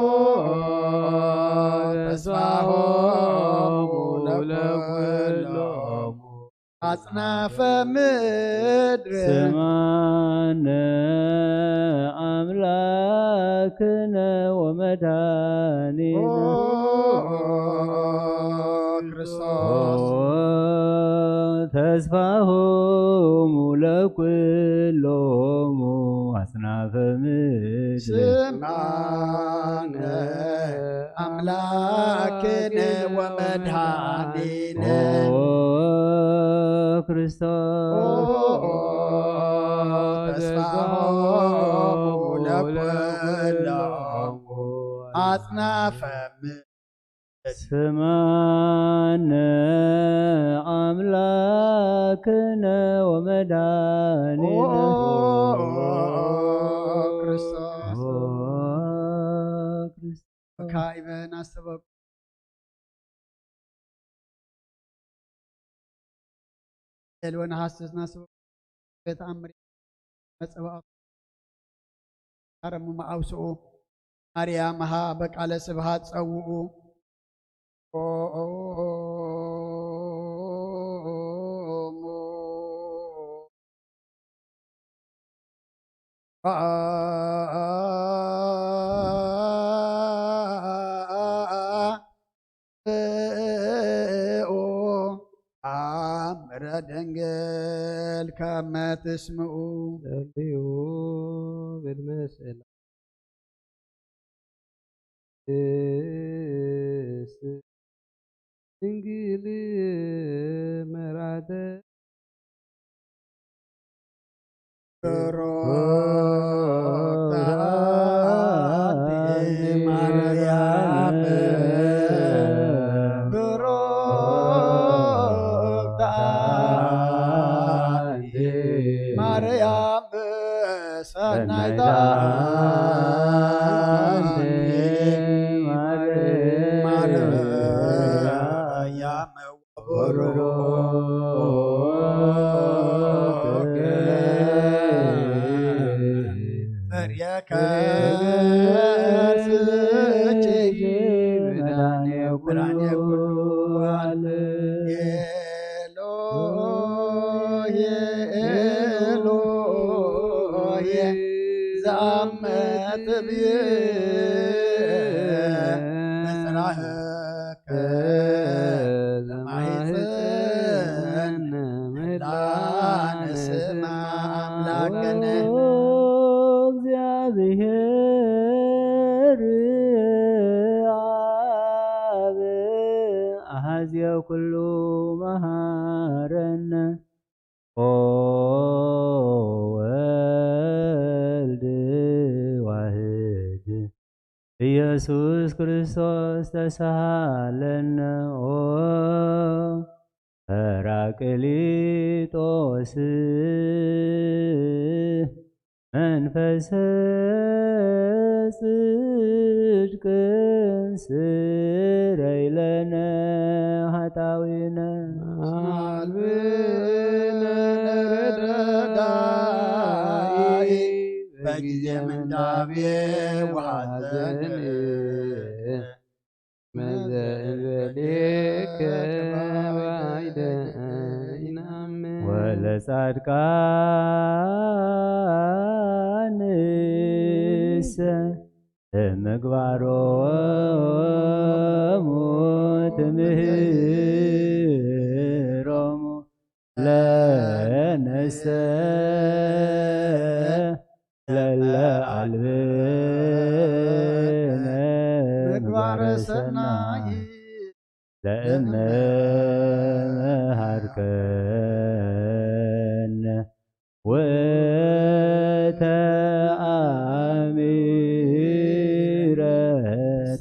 ተስፋሆሙ ለኵሎሙ አጽናፈ ምድር ስምዓነ አምላክነ ወመድኃኒነ ክርስቶስ ተስፋሆሙ ለኵሎሙ አጽናፈ ምድር ስምዓነ አምላክነ ወመድኃኒነ ክርስቶስ ተስፋሆሙ ለኵሎሙ አጽናፈ ምድር ስምዓነ አምላክነ ወመድኃኒነ ክርስቶስ ካይበን አስተበቁ ኤልወን ሐሰስና ሰበቁ በተአምር መጽባእ አረሙ ማአውስኡ ማርያም ሀ በቃለ ስብሐት ጸውኡ አምረ ድንግል ከመ ትስምዑ ጸልዩ ብልመስእላ ድንግል መራተ ማርያም ማርያም ሰናይታ ማርያም ወብሮ ፍሬከርስኪ ብርሃነ ኩሉ ዓለም ኤሎሄ ኤሎሄ ዘአመትብየ በጽራህከ ዘማኅፀነ ላነ ስማ አምላክነ እግዚአብሔር አብ አኀዝየ ኩሉ መሐረነ ወልድ ዋሕድ ኢየሱስ ኢየሱስ ክርስቶስ ተሳሃለነ ኦ ጰራቅሊጦስ መንፈሰ ጽድቅ ስረይ ለነ ኃጣውኢነ አልብነ ረዳኢ በጊዜ ምንዳቤ ወሐዘን መዘእንበሌከ ባይደ ይናምን ወለጻድቃንሰ ምግባሮሙ ትምህሮሙ ለነሰ ለለ አልብነ ምግባረ ሰናይ ለእመ መሃርከነ ወተአሚረ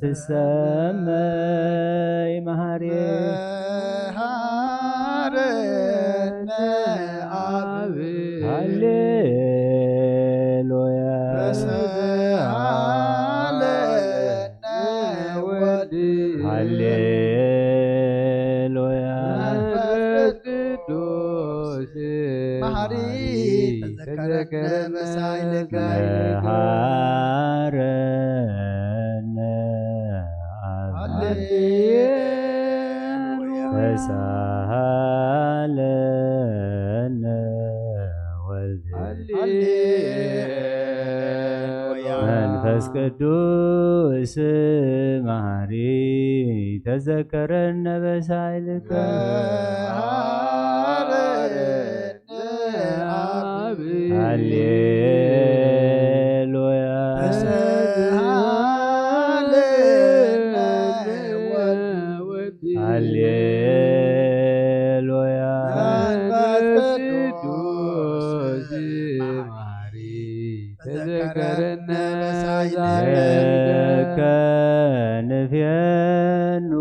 ትሰመይ መሃርየ መሃረነ አብ ሃሌሉያ ተሳሃለነ ወልድ ሃሌሉያ መንፈስ ቅዱስ መሐሪ ተዘከረነ በሳይልከ መሃረነ አብ ሃሌሉያ ተሳሃለነ ወልድ ሃሌሉያ መንፈስ ቅዱስ መሐሪ ተዘከረነ በሳይልከ መሃረነ አብ ሃሌሉያ ተሳሃለነ ወልድ ሃሌሉያ መንፈስ ቅዱስ ማሪ ተዘከረነ ለከ ንፍየኑ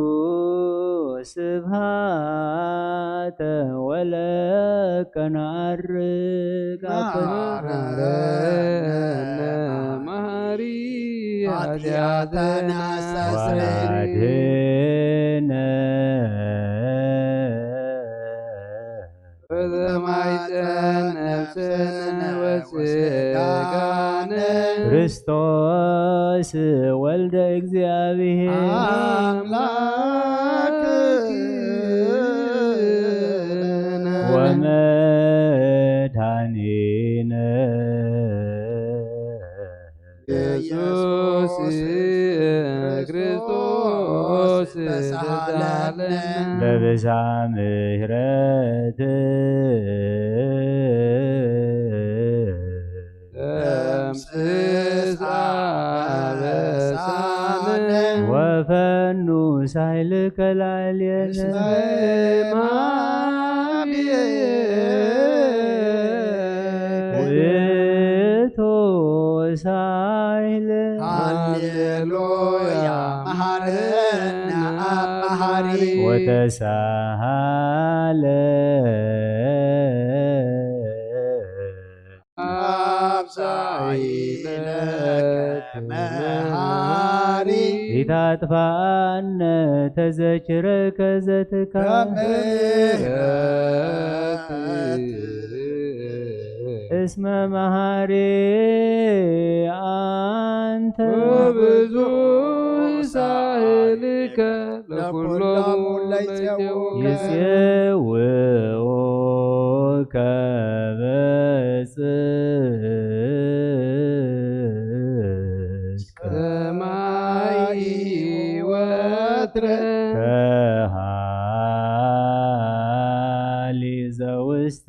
ስብሃተ ወለከ ነዐርግ ማረነ ማሪ ኃጢአተነ አስተስርይ ዋድህነ በዘማይፀን ነፍስነ ወሥጋነ ክርስቶስ ወልደ እግዚአብሔር አምላክነ ወመድኃኒነ ኢየሱስ ክርስቶስ ተሳሃለነ በብዛ ምሕረት ደምስስ አበሳነ ወፈኑ ሳይልከ ላዕሌነ ውእቱ ሳይል ሃሌሉያ መሐረነ አብ መሐሪ ወተሳሃለ አብሳይለከ መሐሪ ኢታጥፋነ ተዘክረከ ዘትካል በምህረት እስመ መሐሪ አንተ ወብዙ ሳህልከ ለኩሎሙ ለይፄውከ ይፄውከ በጽድቅ ሰማይ ወትረ ከሃሊ ዘውስተ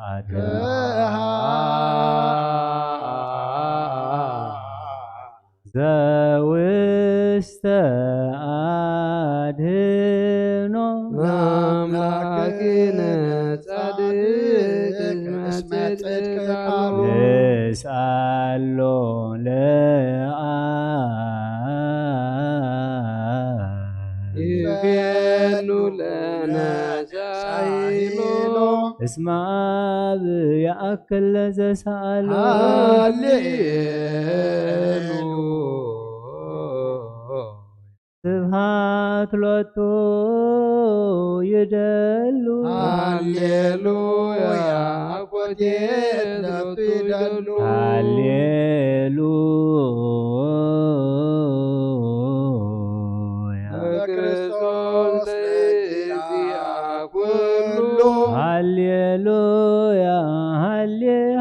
አድኅኖ ዘውስተ አድኅኖ ለአምላክነ ጻድቅ እስመ ጽድቅ ንስአሎ ለአምላክነ لنا سائل اسمع بيأكل زسأل سبحات لوتو يدلو هاليلويا أبوتي لوتو يدلو هاليلويا كريستوس ليدي أكلو هاليلويا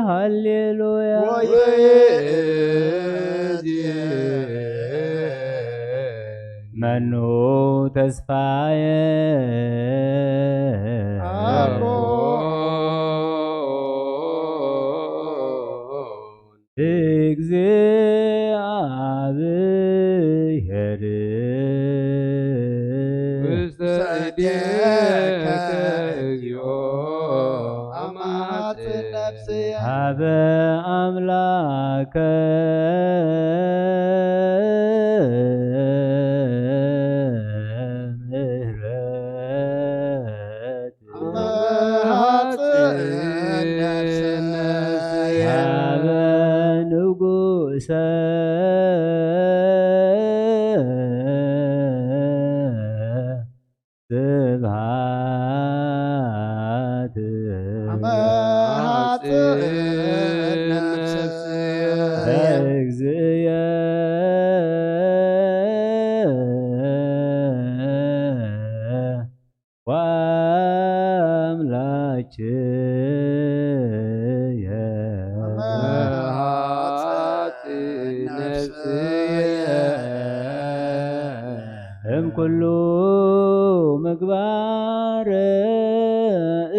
هاليلويا منو تسفايه እግዚአብሔር ውስተ እዴከ እግዚኦ አማጽን ነፍስየ ሀበ አምላከ እምኩሉ ምግባር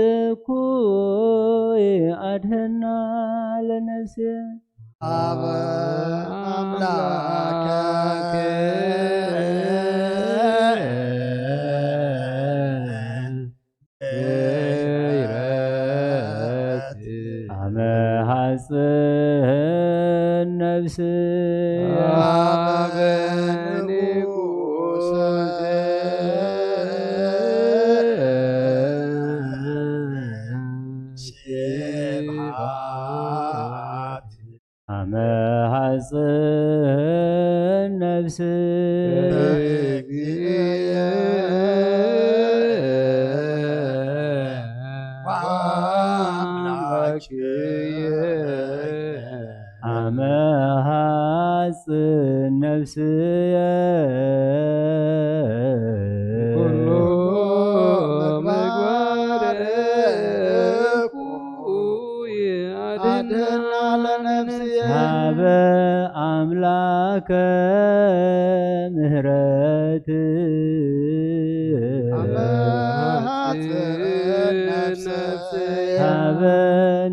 እኩይ አድህና ለነፍሴ ሀበ አምላከ አመ ሐጽን ነፍስ አመ ሐጽን ነፍስ አመ ሐጽን ነፍስየ ኩሉ ምግባር እኩይ አድህና ለነፍስየ ሀበ አምላከ ምህረት ሀበ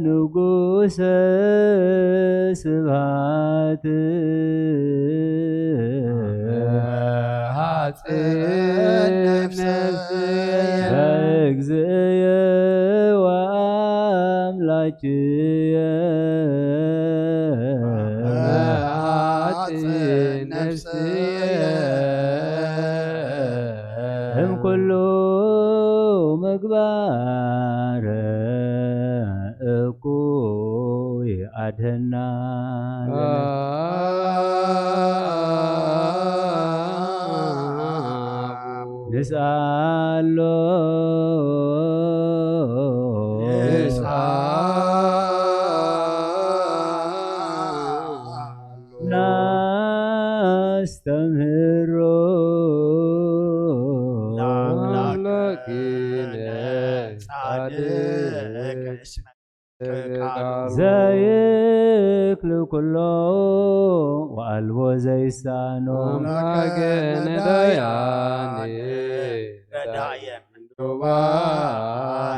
ንጉሰ ስብሐት በእግዚእየ ወአምላክየ እምኩሉ ምግባር እኩይ አድህና ንስአሎ ናስተምህሮ ዘይክል ኩሎ ወአልቦ ዘይሳኖ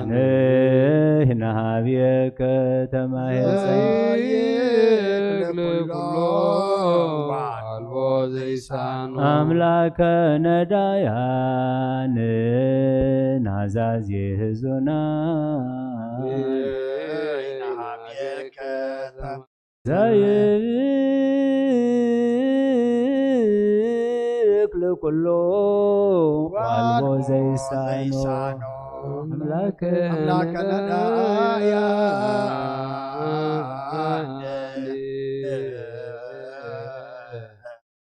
ንሕና ኀቤከ ተማኅፀን አምላከ ነዳያን ናዛዜ ሕዙናን ዘይክል ኩሉ ዋልቦ ዘይሳኖ አምላከ ነዳያ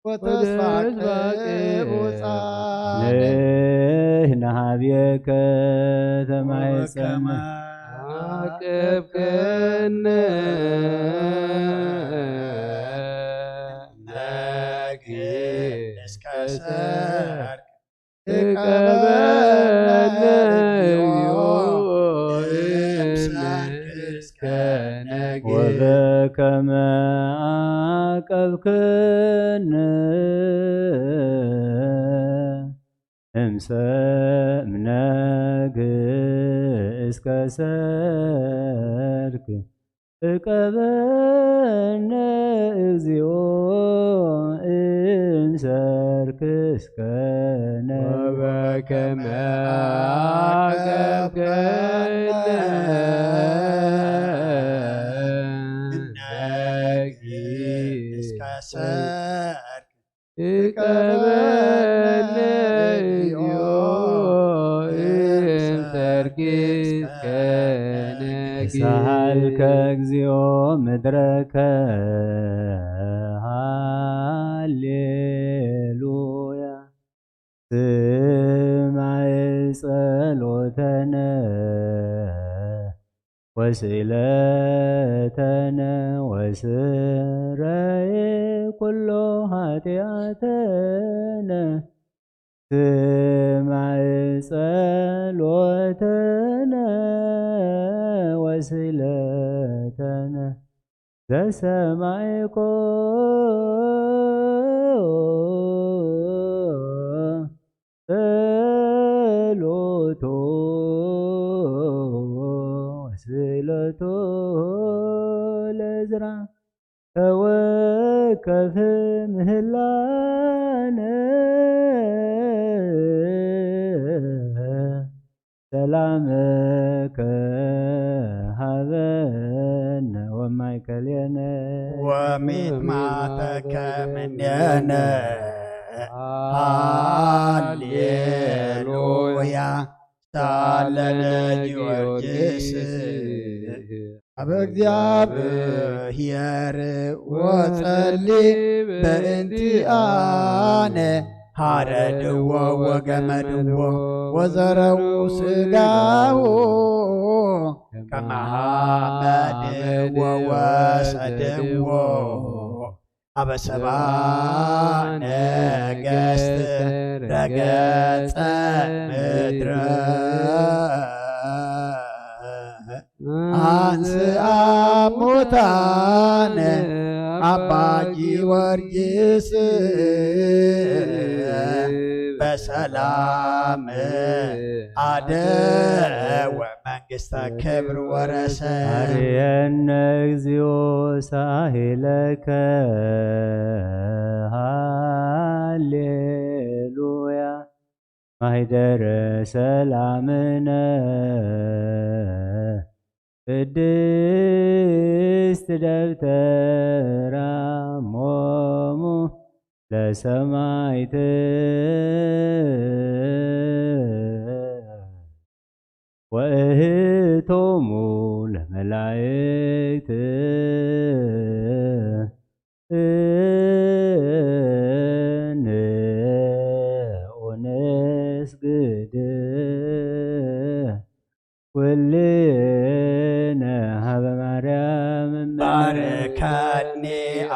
ወተስፋ ቅቡፃን ንሕና ኀቤከ ተማይጸነ አቅብከነ እስከ ሰርክ ተቀበለ እስከ ነግ ወበከመ አቀብክነ እምነግ እስከ ሰርክ እቀበነ እግዚኦ እምሰርክ እስከ ወበከመ አቀብከነ እስከ ሰርክ እቀበነ እግዚኦ እምሰርክ እስከ ነግ ሳልከ እግዚኦ ምድረከ ሃሌሉያ ስማዕ ጸሎተነ ወስእለተነ ወስረይ ኩሎ ኃጢአተነ ስማዕ ጸሎተነ ወስእለተነ ዘሰማዕኮ ጸሎቶ ወስእለቶ ለዕዝራ ተወከፍ ምህላነ ሰላምከ ሀበነ ወማእከሌነ ወሚጥማተከ እምኔነ ሃሌሉያ ሳለነ ጊዮርጊስ አበ እግዚአብሔር ወጸሊ በእንቲአነ ሐረድዎ ወገመድዎ ወዘረው ስጋው ከመሐመድዎ ወሰድዎ አበ ሰብአ ነገሥት ረገጸ ምድረ አንሥአ ሙታነ አባ ጊዮርጊስ በሰላም አደወ መንግሥተ ክብር ወረሰ አርየነ እግዚኦ ሳሂለከ ሃሌሉያ ማኅደረ ሰላምነ ቅድስት ደብተራ ሞሙ ለሰማዕት ወእህቶሙ ለመላእክት እንስግድ ኩልነ ሀበ ማርያም ባርከኒ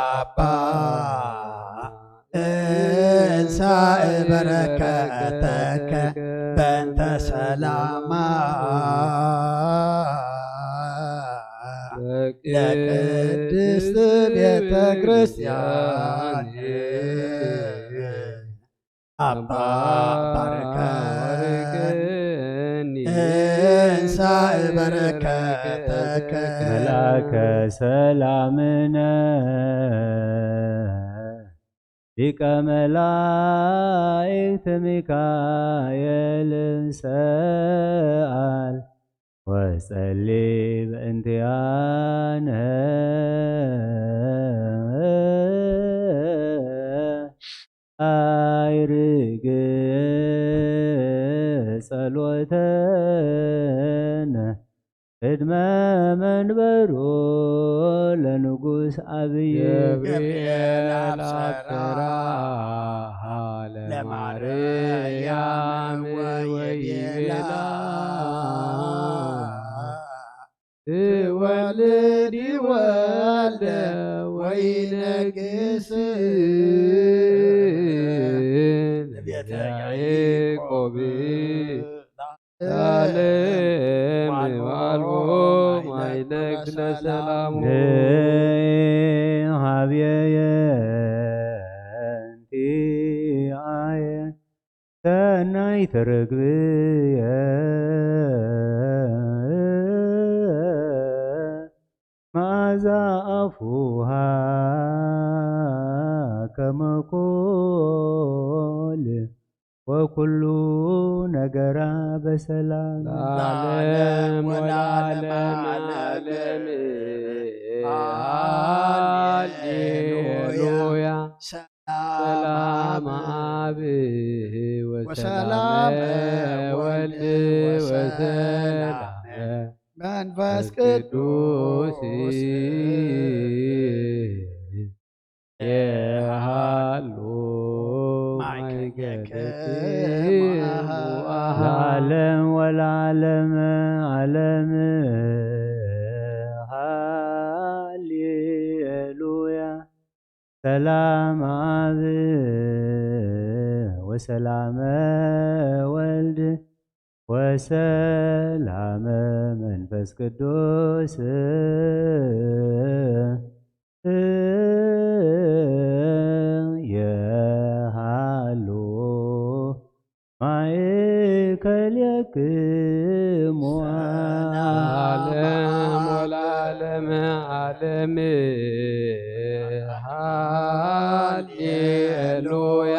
አባ እንሳእ በረከተከ በእንተ ሰላማ ለቅድስት ቤተ ክርስቲያን አባ ባርከኒ እንሳእ በረከተከ መላከ ሰላምነ ሊቀ መላእክት ሚካኤል ሰአል ወጸሊ በእንቲአነ ማይርግ ጸሎተነ ቅድመ መንበሮ ለንጉሥ አብይ ገብርኤል አብሰራ ለማርያም ወይቤላ ትወልድ ወልደ ወይነግስ ለቤተ ያዕቆብ ዓለም አልቦ ማይነግስ ለሰላሙ ሀብየየ እንቲአየ ሰናይተ ርግብየ መዓዛ አፉሃ ከመ ኮል ወኩሉ ነገራ በሰላም ለዓለም ወለዓለም ዓለም ሃሌሉያ ሰላም አብ ወሰላም ወልድ ወሰላም መንፈስ ቅዱስ የሃሉ ለዓለም ወለዓለም ዓለም ሃሌሉያ ሰላም አብ ወሰላመ ወልድ ወሰላመ መንፈስ ቅዱስ የሃሎ ማእከልክሙ ዓለም ወለዓለም ዓለም ሃሌሉያ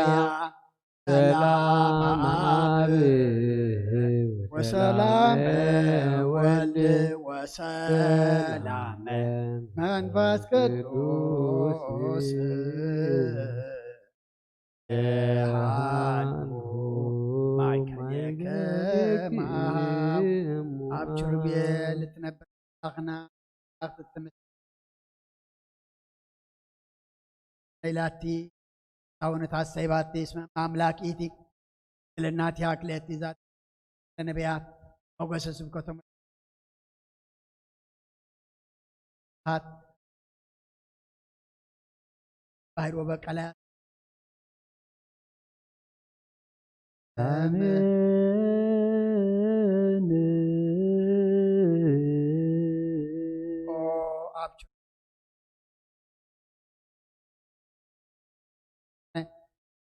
ሰላም አብ ወሰላም ወልድ ወሰላም መንፈስ ቅዱስ የሃሉ ማእከልክሙ ኣብ ኪሩቤል እትነብር ኣኽና ኢላቲ አውነት አሰይባቴ እስመ አምላኪቲ ለናቲ አክለቲ ዛት ነቢያት ሞገሰ ስብከቶም ሀት ባህር ወበቀላ አሜን ኦ አብቹ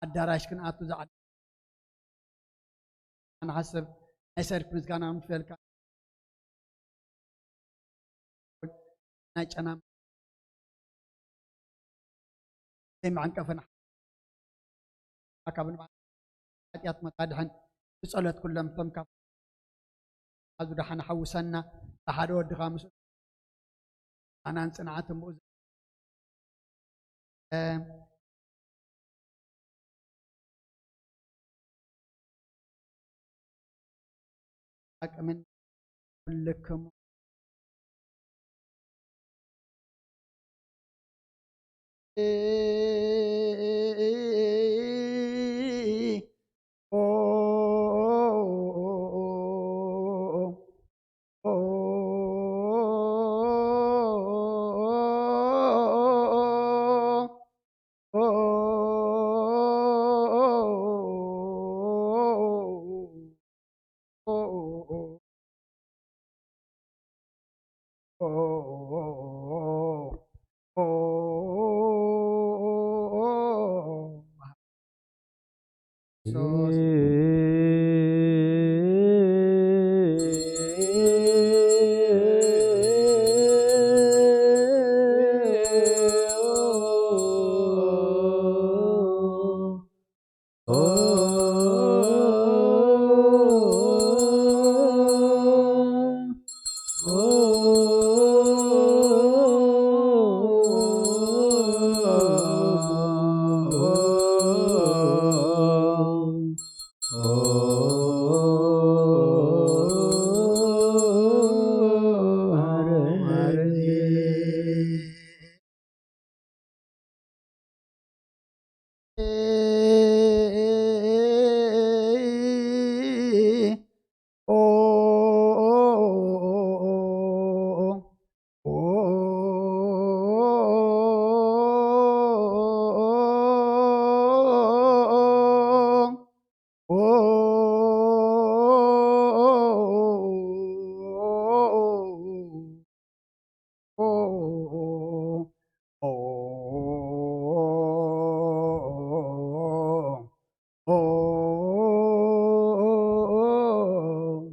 አዳራሽ ግን አቱ ዛዕድ አና ሐሰብ አይሰርክ ምስጋና ምፈልካ ናይ ጨና ማንቀፈና አካብን ኃጢአት መቃድሕን ብጸሎት ኩሎም ተምካ አዙ ደሓና ሓውሰና ተሓደ ወድኻ ምስ ኣናን ጽንዓት እምኡ አቅምን ኩልክሙ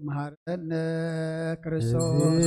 መሐረነ ክርስቶስ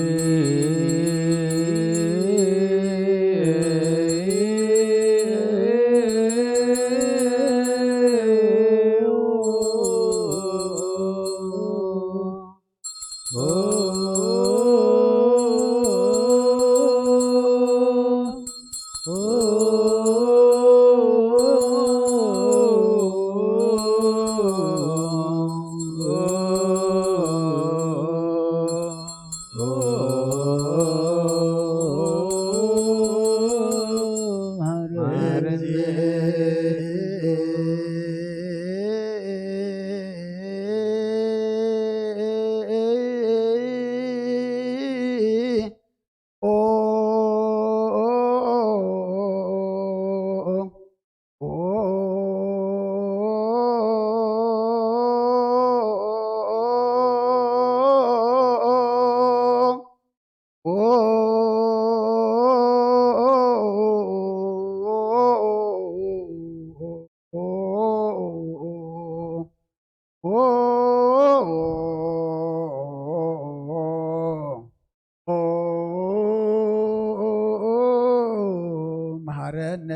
መሐረነ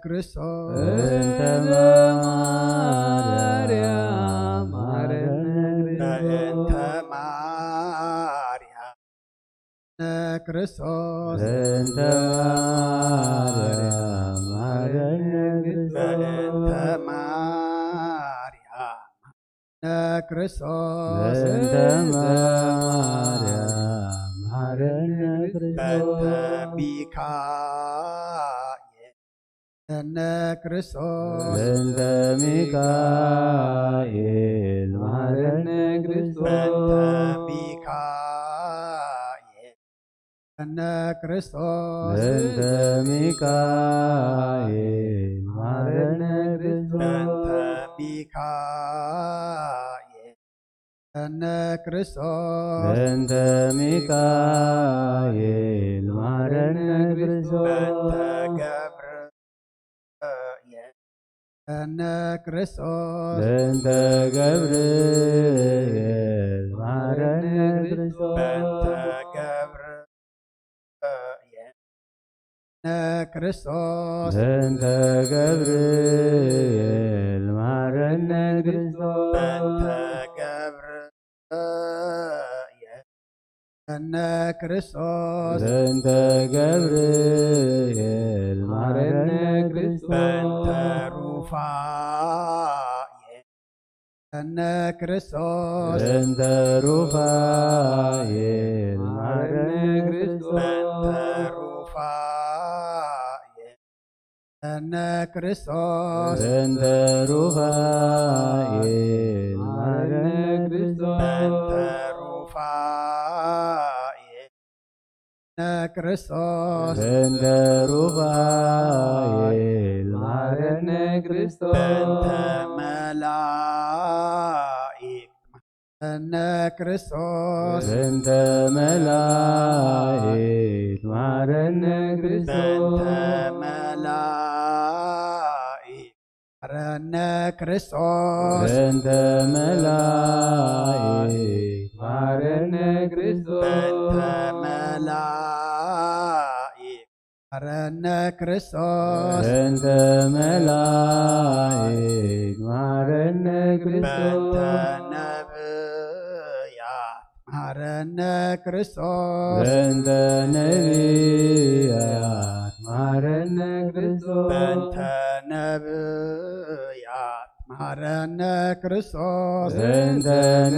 ክርስቶስ እንተ ማርያም በእንተ ማርያም ክርስቶስ እንተ ማርያም በእንተ ማርያም ክርስቶስ እንተ ማርያም በእንተ ሚካኤል እነ ክርስቶስ እንተ ሚካኤል መሐረነ ክርስቶስ በእንተ ሚካኤል እነ ክርስቶስ እንተ ሚካኤል መሐረነ በእንተ ክርስቶስ ሚካኤል እነ ክርስቶስ እንተ ሚካኤል መሐረነ ክርስቶስ በእንተ ገብርኤል እነ ክርስቶስ እንተ ገብርኤል መሐረነ ክርስቶስ በእንተ ገብርኤል እነ ክርስቶስ እንተ ገብርኤል መሐረነ ክርስቶስ በእንተ ገብርኤል እነ ክርስቶስ እንተ ገብርኤል መሐረነ ክርስቶስ በእንተ ሩፋኤል እነ ክርስቶስ እንተ ሩፋኤል መሐረነ ክርስቶስ በእንተ ሩፋኤል እነ ክርስቶስ እንተ ሩፋኤል መሐረነ ክርስቶስ በእንተ ሩፋኤል እነ ክርስቶስ እንተ ሩፋኤል መሐረነ ክርስቶስ በእንተ መላእክት እነ ክርስቶስ በእንተ መላእክት መሐረነ ክርስቶስ መሐረነ ክርስቶስ በእንተ መላእክት መሐረነ ክርስቶስ መሐረነ ክርስቶስ በእንተ መላእክት መሐረነ ክርስቶስ መሐረነ ክርስቶስ በእንተ ነቢያት መሐረነ ክርስቶስ በእንተ ነቢያት መሐረነ ክርስቶስ በእንተ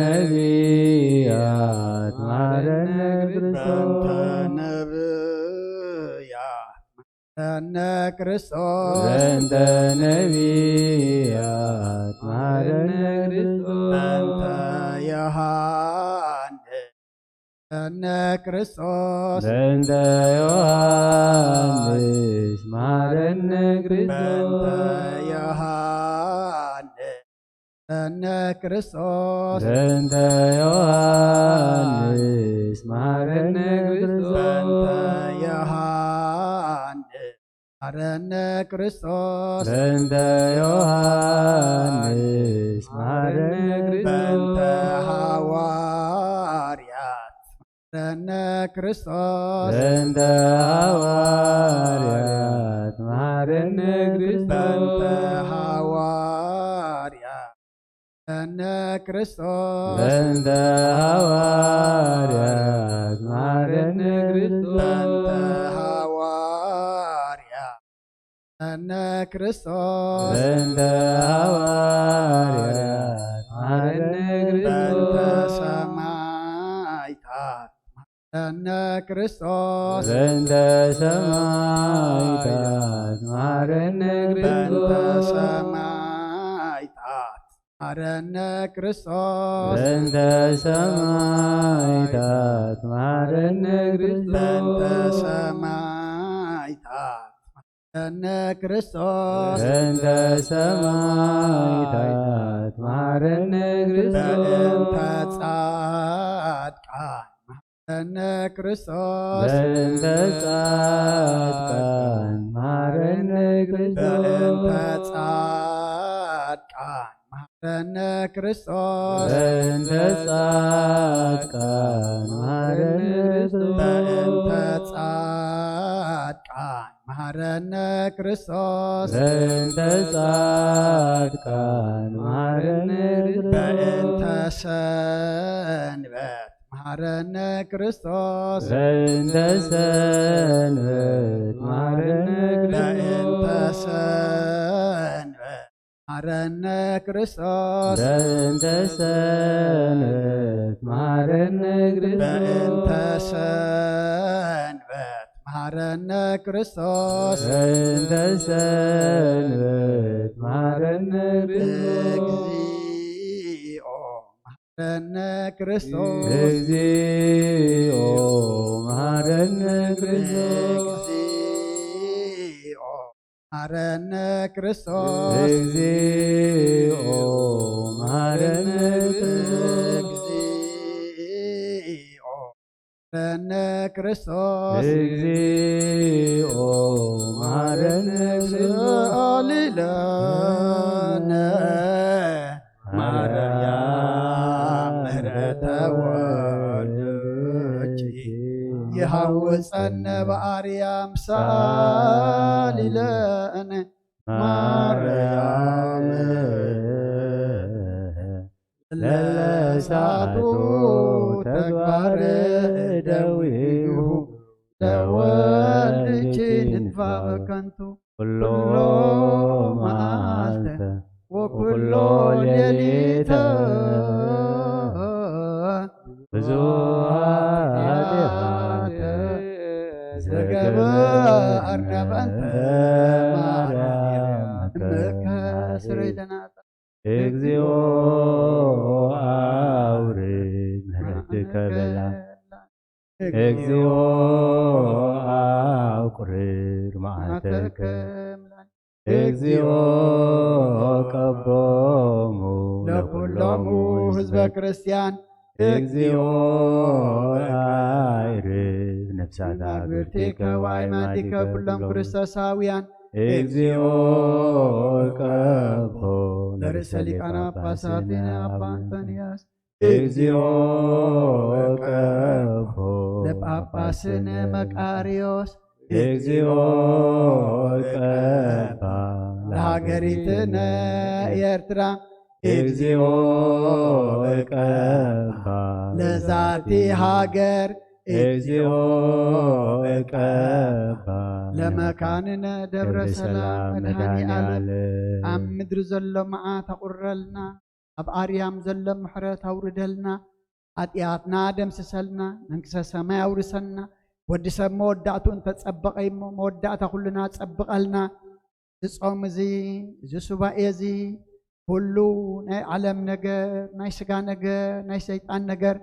ነቢያት መሐረነ ክርስቶስ መሐረነ ክርስቶስ በእንተ ነቢያት መሐረነ ክርስቶስ በእንተ ዮሐንስ ክርስቶስ በእንተ ዮሐንስ መሐረነ ክርስቶስ ክርስቶስ በእንተ ዮሐንስ መሐረነ ክርስቶስ መሐረነ ክርስቶስ በእንተ ዮሐንስ መሐረነ በእንተ ክርስቶስ ሐዋርያት መሐረነ ክርስቶስ በእንተ ሐዋርያት መሐረነ በእንተ ክርስቶስ ሐዋርያት መሐረነ ክርስቶስ በእንተ ሐዋርያት መሐረነ ክርስቶስ መሐረነ ክርስቶስ በእንተ ሐዋርያት መሐረነ በእንተ ክርስቶስ ሰማዕታት መሐረነ ክርስቶስ በእንተ ሰማዕታት መሐረነ በእንተ ክርስቶስ ሰማዕታት መሐረነ ክርስቶስ በእንተ ሰማዕታት መሐረነ በእንተ ክርስቶስ ሰማዕታት መሐረነ ክርስቶስ በእንተ ሰማዕታት መሐረነ በእንተ ክርስቶስ ጻድቃን መሐረነ ክርስቶስ በእንተ ጻድቃን መሐረነ በእንተ ክርስቶስ ጻድቃን መሐረነ ክርስቶስ በእንተ ጻድቃን መሐረነ በእንተ ክርስቶስ ጻድቃን መሐረነ ክርስቶስ በእንተ ጻድቃን መሐረነ በእንተ ክርስቶስ ሰንበት መሐረነ ክርስቶስ በእንተ ሰንበት መሐረነ በእንተ ክርስቶስ ሰንበት መሐረነ ክርስቶስ በእንተ ሰንበት መሐረነ በእንተ ክርስቶስ ሰንበት መሐረነ ክርስቶስ በእንተ ሰንበት መሐረነ ክርስቶስ እግዚኦ መሐረነ ክርስቶስ እግዚኦ መሐረነ ክርስቶስ እግዚኦ መሐረነ ክርስቶስ እግዚኦ መሐረነ ክርስቶስ እግዚኦ መሐረነ ክርስቶስ እግዚኦ መሐረነ ክርስቶስ ሊለነ ማርያም ምህረተ ወልድኪ ይሐውፀነ በአርያም ሳሊለነ ማርያም ለሳቱ ተግባረ እደዊሁ ለወልድኪ ንጥፋ በከንቱ ኩሎ መዓልተ ወኩሎ ሌሊተ ብዙኃት ኃጢአተ ዘገበርነ በእንተ ማርያም እምከ ስረይተናጠ እግዚኦ አውርድ ምሕረትከ በላዕነ እግዚኦ አቁርር መዓተከ እግዚኦ ቀቦሙ ለኩሎሙ ህዝበ ክርስቲያን እግዚኦ አይርፍ ነፍሳት አግብርቲከ ወአእማዲከ ኩሎም ክርስቶሳውያን እግዚኦ ቀቦ ለርእሰ ሊቃነ ጳጳሳት አባ አንቶንዮስ እግዚኦ ቀቦ ለጳጳስነ መቃርዮስ እግዚኦ ቀባ ለሀገሪትነ ኤርትራ እግዚኦ ቀባ ለዛቲ ሀገር እግዚኦ ቀባ ለመካንነ ደብረ ሰላም መድኃኔዓለም ኣብ መድኃኔዓለም ምድሪ ዘሎ መዓት ኣቁረልና ኣብ ኣርያም ዘሎ ምሕረት ኣውርደልና ኃጢአትና ደምስሰልና መንግሥተ ሰማይ ኣውርሰልና ወዲ ሰብ መወዳእቱ እንተጸበቀ እሞ መወዳእታ ኩልና ጸብቀልና ዝጾም እዚ ሱባኤ እዚ ሁሉ ናይ ዓለም ነገር ናይ ስጋ ነገር ናይ ሰይጣን ነገር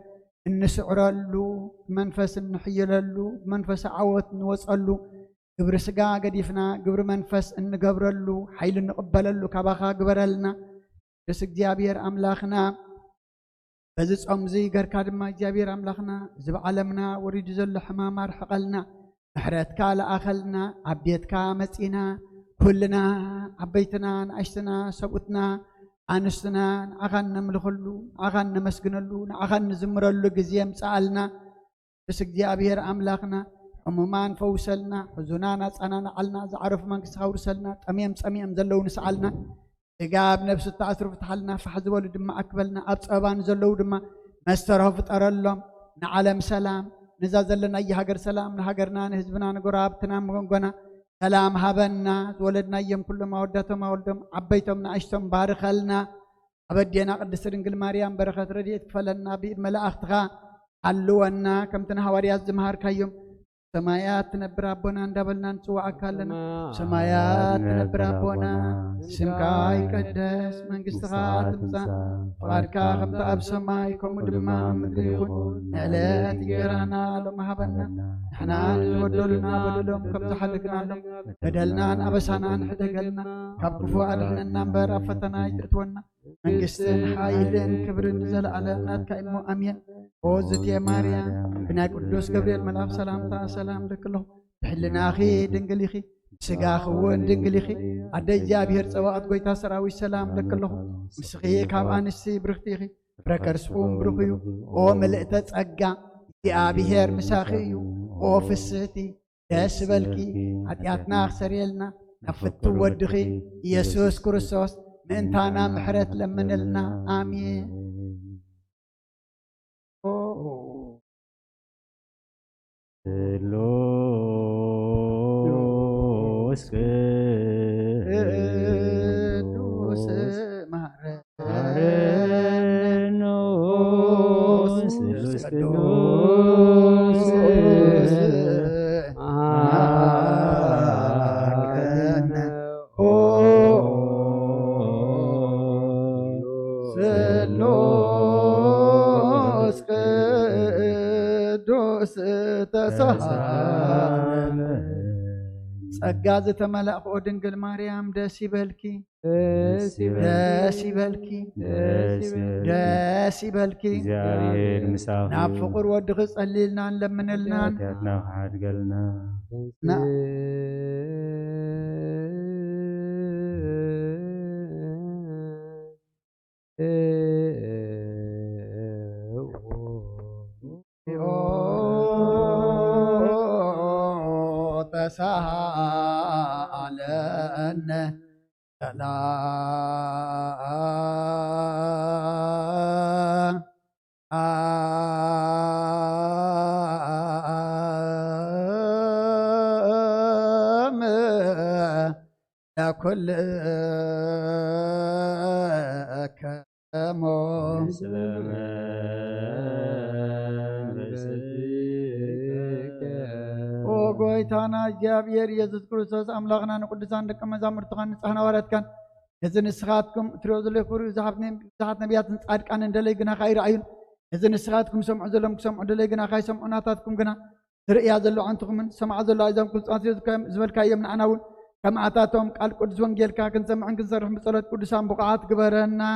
እንስዕረሉ መንፈስ እንሕይለሉ መንፈስ ዓወት እንወጸሉ ግብሪ ስጋ ገዲፍና ግብሪ መንፈስ እንገብረሉ ኃይል እንቅበለሉ ካባኻ ግበረልና ደስ እግዚአብሔር አምላኽና በዚ ጾም እዚ ገርካ ድማ እግዚአብሔር አምላኽና እዚ ብዓለምና ወሪዱ ዘሎ ሕማም አርሕቀልና ምሕረትካ ለኣኸልና ኣብ ቤትካ መጺና ኩልና ዓበይትና ንኣሽትና ሰብኡትና ኣንስትና ንዓኻ ነምልኸሉ ንዓኻ ነመስግነሉ ንዓኻ ንዝምረሉ ግዜ ምጻኣልና ደስ እግዚአብሔር አምላኽና ሕሙማን ፈውሰልና ሕዙናን ኣጸናንዓልና ዝዓረፉ መንግሥትኻ ውርሰልና ጠምየም ጸሚኦም ዘለዉ ንስዓልና እጋብ ነፍሲ ተኣስሩ ፍትሓልና ፋሕ ዝበሉ ድማ ኣክበልና ኣብ ጸባን ዘለዉ ድማ መስተርሆ ፍጠረሎም ንዓለም ሰላም ነዛ ዘለና የሃገር ሰላም ንሃገርና ንህዝብና ንጎራብትና መጎንጎና ሰላም ሃበና ዝወለድናዮም ኩሎም ኣወዳቶም ኣወልዶም ዓበይቶም ንኣሽቶም ባርኸልና ኣበዴና ቅድስቲ ድንግል ማርያም በረኸት ረድኤት ክፈለና ብኢድ መላእኽትኻ ሓልወና ከምቲ ንሃዋርያት ዝመሃርካዮም ሰማያት ትነብር አቦና እንዳበልና እንጽዋዕካ ኣለና ሰማያት ትነብር አቦና ስምካ ይቀደስ መንግሥትኻ ትምጻእ ፈቃድካ ከምቲ ኣብ ሰማይ ከምኡ ድማ ምድሪ ይኹን ንዕለት እንጀራና ሎሚ ሃበና ንሕና ንዝበደሉና በደሎም ከም ዝሓልግናሎም በደልናን ኣበሳናን ሕደገልና ካብ ክፉእ ኣድሕነና እምበር ኣብ ፈተና ይእትወና መንግሥትን ሓይልን ክብርን ዘለዓለም ናትካ እሞ ኣሜን ኦ ዝትየ ማርያም ብናይ ቅዱስ ገብርኤል መልአክ ሰላምታ ሰላም ለክለኹ ብሕልናኺ ድንግል ኢኺ ስጋኺ እውን ድንግል ኢኺ ኣደ እግዚአብሔር ፀባኦት ጎይታ ሰራዊት ሰላም ለክለኹ ምስኺ ካብ ኣንስቲ ብርክቲ ኢኺ ፍረከርስኡም ብሩኽ እዩ ኦ ምልእተ ጸጋ እግዚአብሔር ምሳኺ እዩ ኦ ፍስሕቲ ደስ በልኪ ኃጢአትና ክሰርየልና ናብ ፍቱ ወድኺ ኢየሱስ ክርስቶስ ምእንታና ምሕረት ለምንልና አሜን ስሉስ ቅዱስ ማረን ስሉስ ቅዱስ ስሉስ ቅዱስ ተሳሃለ ጸጋ ዝተመላእኽኦ ድንግል ማርያም ደስ ይበልኪ ደስ ይበልኪ ደስ ይበልኪ እግዚአብሔር ምሳኺ ናብ ፍቁር ወድኺ ጸሊልና ንለምንልናን ኃጢአትና ሓድገልና ተሳሃለነ ሰላም ለኩልከሞ ኦ ጎይታና እግዚአብሔር ኢየሱስ ክርስቶስ አምላኽና ንቅዱሳን ደቀ መዛሙርትኻ ንጽሕና ወረትካን እዚ ንስኻትኩም እትሪኦ ዘሎ ክብሪ ብዙሓት ነቢያትን ጻድቃንን ደለይ ግና ካይረኣዩን እዚ ንስኻትኩም ሰምዑ ዘሎም ክሰምዑ ደለይ ግና ካይሰምዑ ናታትኩም ግና ትርእያ ዘሎ ዓንትኹምን ሰምዓ ዘሎ ኣዛብኩም ዝብልካዮም ንዓና እውን كمعتاتهم قال قدس وانجيل كاكن سمعن كنسرح بصلاة قدسان بقعات قبرنا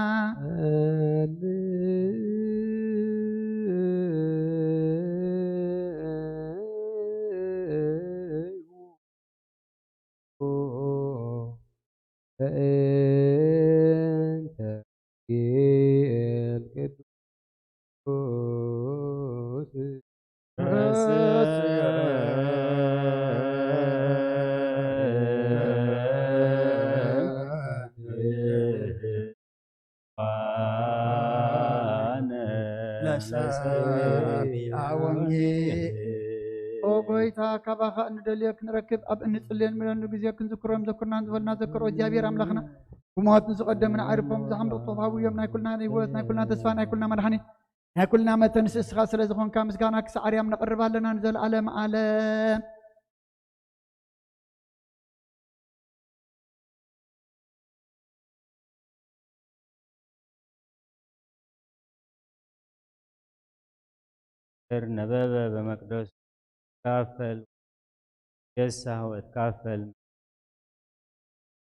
فأنت القدوس او بيتا كباخا ندليك نركب اب نصلين من غزي كنذكرهم ذكرنا نزلنا ذكر اجابير املاخنا وموت نسقدمنا عرفهم زحم بطوفاو يومنا كلنا نيوت كلنا تسفانا كلنا مدحني كلنا متنس اسخا سلازخون كامسغانا كسعريام نقرب لنا نزل عالم عالم نبابة بمقدس كافل يسع وتكافل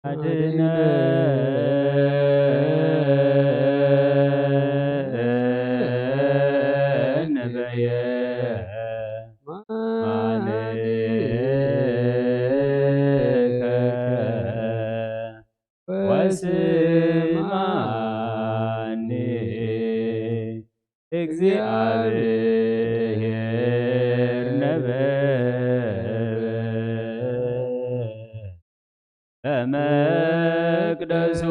أدنى نبيا مالك وسمعني እግዚአብሔር ነበበ በመቅደሱ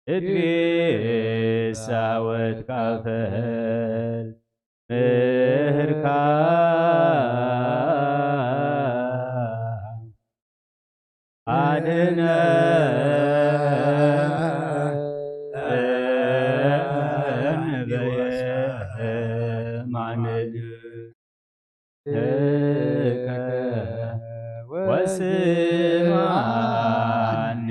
እትቤሳ ወትካፈል ምህርካ አድነ ወስማኒ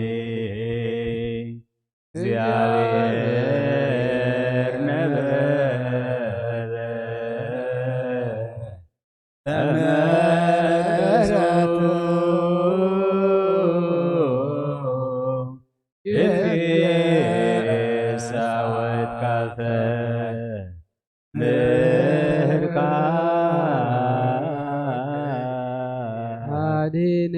እግዚአብሔር ነበበ በመቅደሱ እትቤሳ ወትካፈል ምህርካ አድነ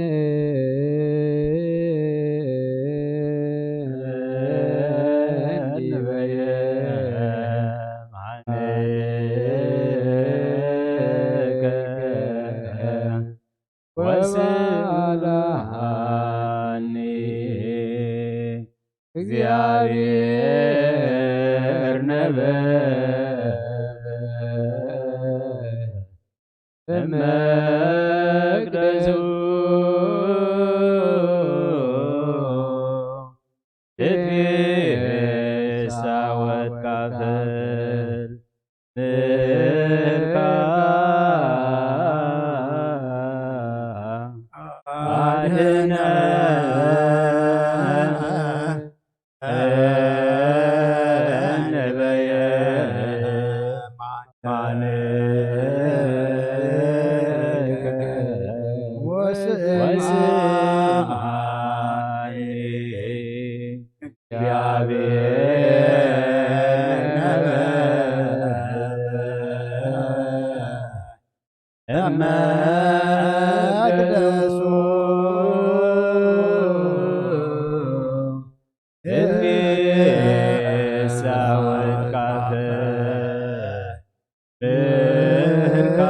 ወስማኒ እግዚአብሔር ነበበ በመቅደሱ እትቤሳ ወትካፈል ምህርካ አድነ ነበየ ወስማኒ እግዚአብሔር ነበበ በመቅደሱ እትቤሳ ወትካፈል ምህርካ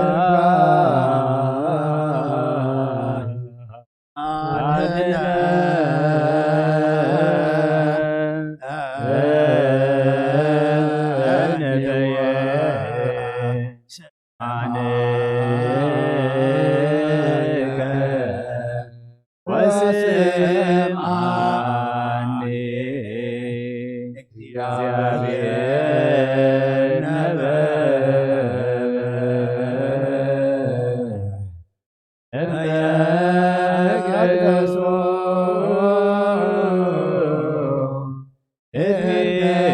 አድነ ነበየ ማንከ ወስማኒ እግዚአብሔር ነበበ በመቅደሱ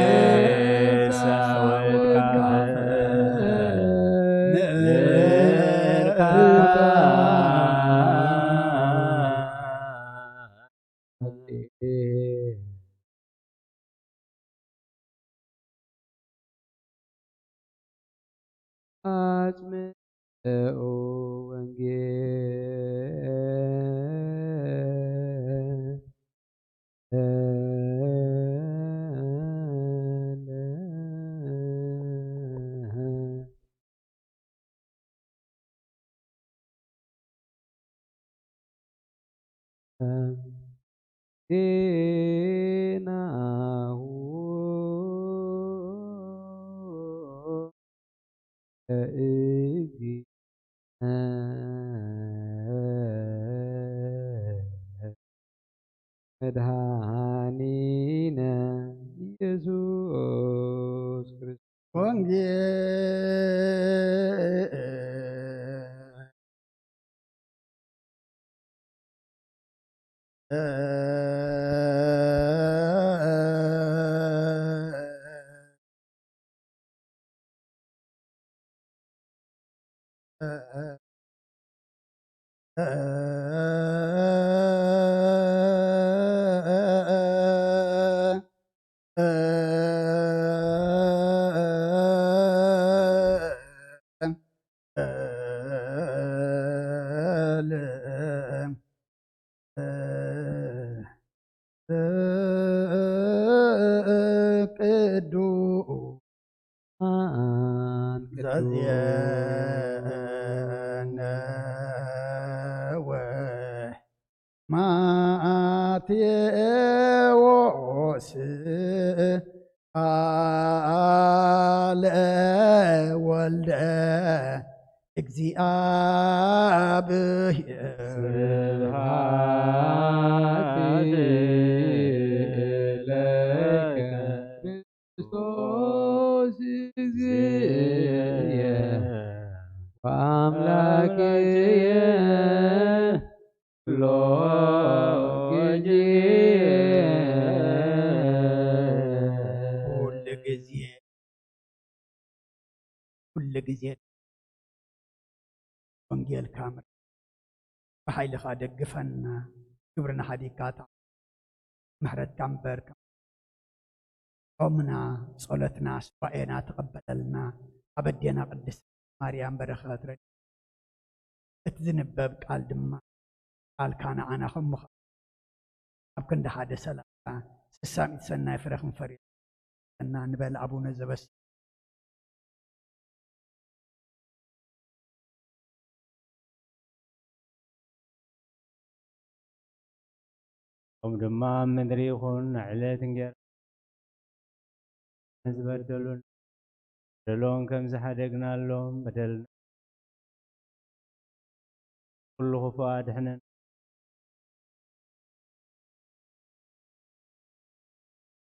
እትቤሳ ወትካፈል አጽምዑ መድኃኒነ ኢየሱስ ክርስቶስ ማቴዎስ ቃለ ወልደ እግዚአብሔር ስብሐት ለከ ክርስቶስ እግዚእየ ወአምላክየ ኩሎ ጊዜ ወንጌል ካምር በኃይልኻ ደግፈና ግብርና ሐዲቃታ ምሕረት ካምበርካ ጾምና ጸሎትና ስባኤና ተቀበለልና አበዴና ቅድስት ማርያም በረኸት ረድ እትዝንበብ ቃል ድማ ቃል ካና አና ኸምኻ ኣብ ክንዲ ሓደ ሰላምታ ስሳሚት ሰናይ ፍረ ክንፈሪ እና ንበል አቡነ ዘበስ ኦም ድማ ምድሪ ይኹን ዕለት እንጀራ ዝበደሉን በደሎም ከም ዝሓደግናሎም በደልና ኩሉ ክፉእ ኣድሕነን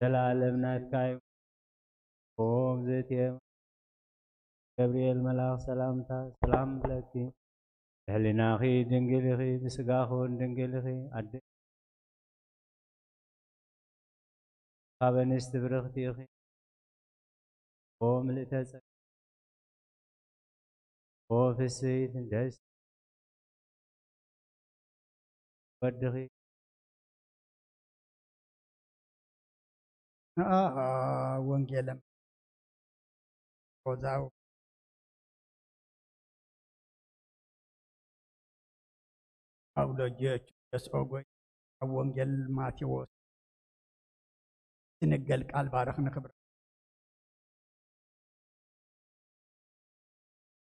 ዘላለም ናትካ ኦም ዘእትየ ገብርኤል መልአክ ሰላምታ ሰላም ብለኪ ብሕሊናኺ ድንግል ኢኺ ብስጋኺ እውን ድንግል ኢኺ ኣደ ካብ እንስቲ ብርኽቲ ኢኺ ኦ ምልእተ ጸጋ ኦ ፍስሕት ደስ ወድኺ ወንጌለም ሮዛው አውሎጆች ደስኦጎይ ወንጌል ማቴዎስ ትንገል ቃል ባረኽ ንክብር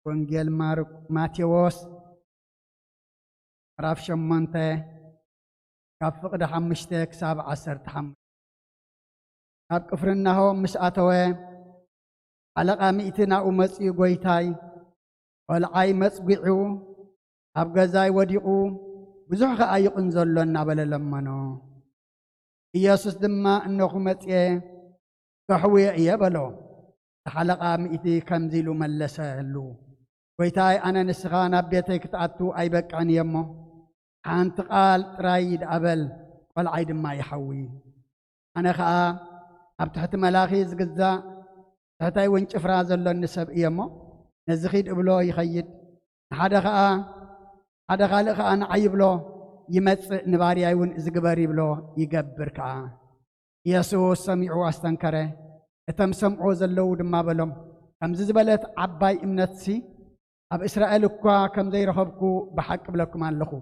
ወንጌል ማቴዎስ ምዕራፍ 8 ካብ ፍቅዲ 5 ክሳብ 15 ኣብ ቅፍርናሆም ምስ ኣተወ ኣለቃ ሚእቲ ናብኡ መጺኡ ጎይታይ ቆልዓይ መጽጉዑ ኣብ ገዛይ ወዲቑ ብዙሕ ከዓ ይቕን ዘሎ እናበለለመኖ ኢየሱስ ድማ እነኹ መጽአ ከሕውየ እየ በሎ ሓለቓ ሚእቲ ከምዚ ኢሉ መለሰሉ ጎይታይ ኣነ ንስኻ ናብ ቤተይ ክትኣቱ ኣይበቃን እየ እሞ ሓንቲ ቃል ጥራይ ይድኣበል ቆልዓይ ድማ ይሓዊ ኣነ ከዓ ኣብ ትሕቲ መላኺ ዝግዛእ ትሕታይ ወንጭፍራ ዘሎኒ ሰብ እየ እሞ ነዚ ኺድ እብሎ ይኸይድ ሓደ ካልእ ከዓ ንዓይ ብሎ ይመጽእ ንባርያይ እውን ዝግበር ይብሎ ይገብር ከዓ ኢየሱስ ሰሚዑ ኣስተንከረ እቶም ሰምዖ ዘለዉ ድማ በሎም كم زبلت عباي إمنتسي أب إسرائيل كوا كم زي رخبكو بحق بلكم عن لخو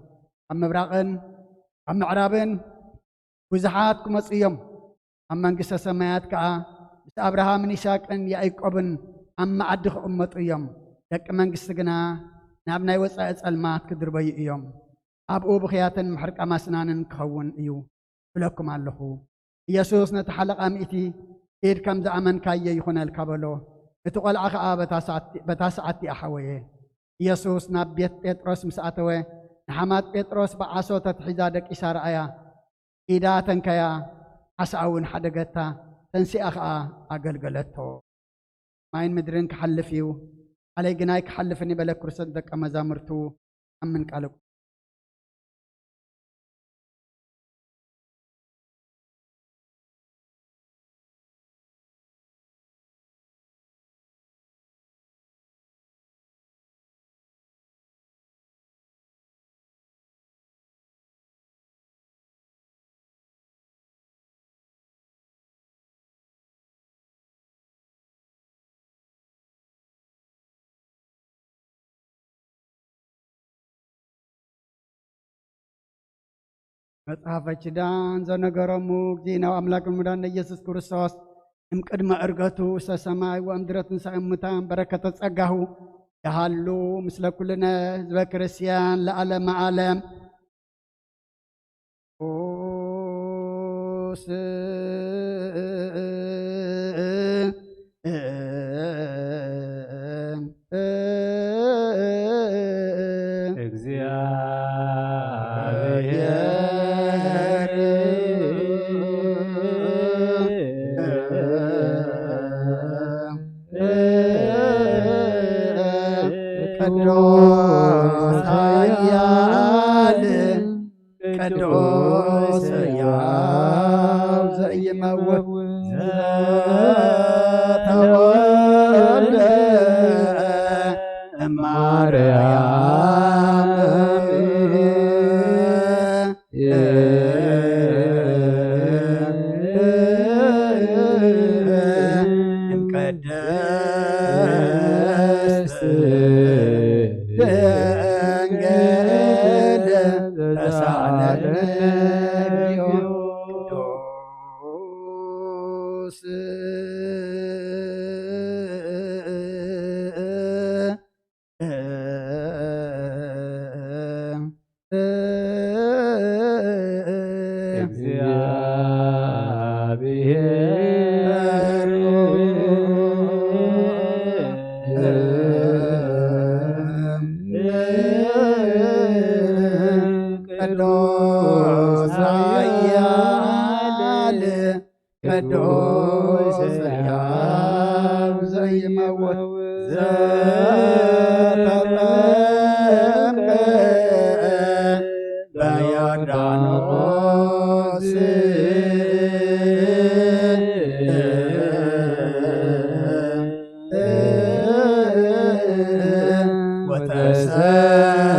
أم براغن أم معرابن وزحاتكم أصيام أم منقصة سمايات كا بس أبراهام نيساك أن يأيقبن أم عدخ أمت أيام لك منقصة جنا نابنا يوسع المات كدربي أيام أبو بخياتن محرك أماسنان كون أيو بلكم عن لخو يسوس نتحلق أمئتي إير كم زعمن كاي يخون الكابلو نتقول عخاء بتاسعتي أحويه يسوس نبيت بيتروس مساعتوه نحمات بيتروس بعصو تتحزادك إشارة آيا إذا تنكيا عسعون حدقتا تنسي أخاء أقلقلتو ماين مدرين كحلفيو علي قناي كحلفني بلا كرسدك أما زامرتو أمن قالك መጽሐፈ ኪዳን ዘነገሮሙ ጊዜናው አምላክ ሙዳን ኢየሱስ ክርስቶስ እምቅድመ ዕርገቱ እስተ ሰማይ ወእምድረ ትንሣኤ እሙታን በረከተ ጸጋሁ ያሃሉ ምስለ ኩልነ ህዝበ ክርስቲያን ለዓለመ ዓለም ቅዱስ ሕያው ዘኢይመውት ዘተወልደ እማርያም እምቅድስት ድንግል ተሳለነ ቅዱስ ሕያው ዘኢይመውት ዘተጠምቀ በዮርዳኖስ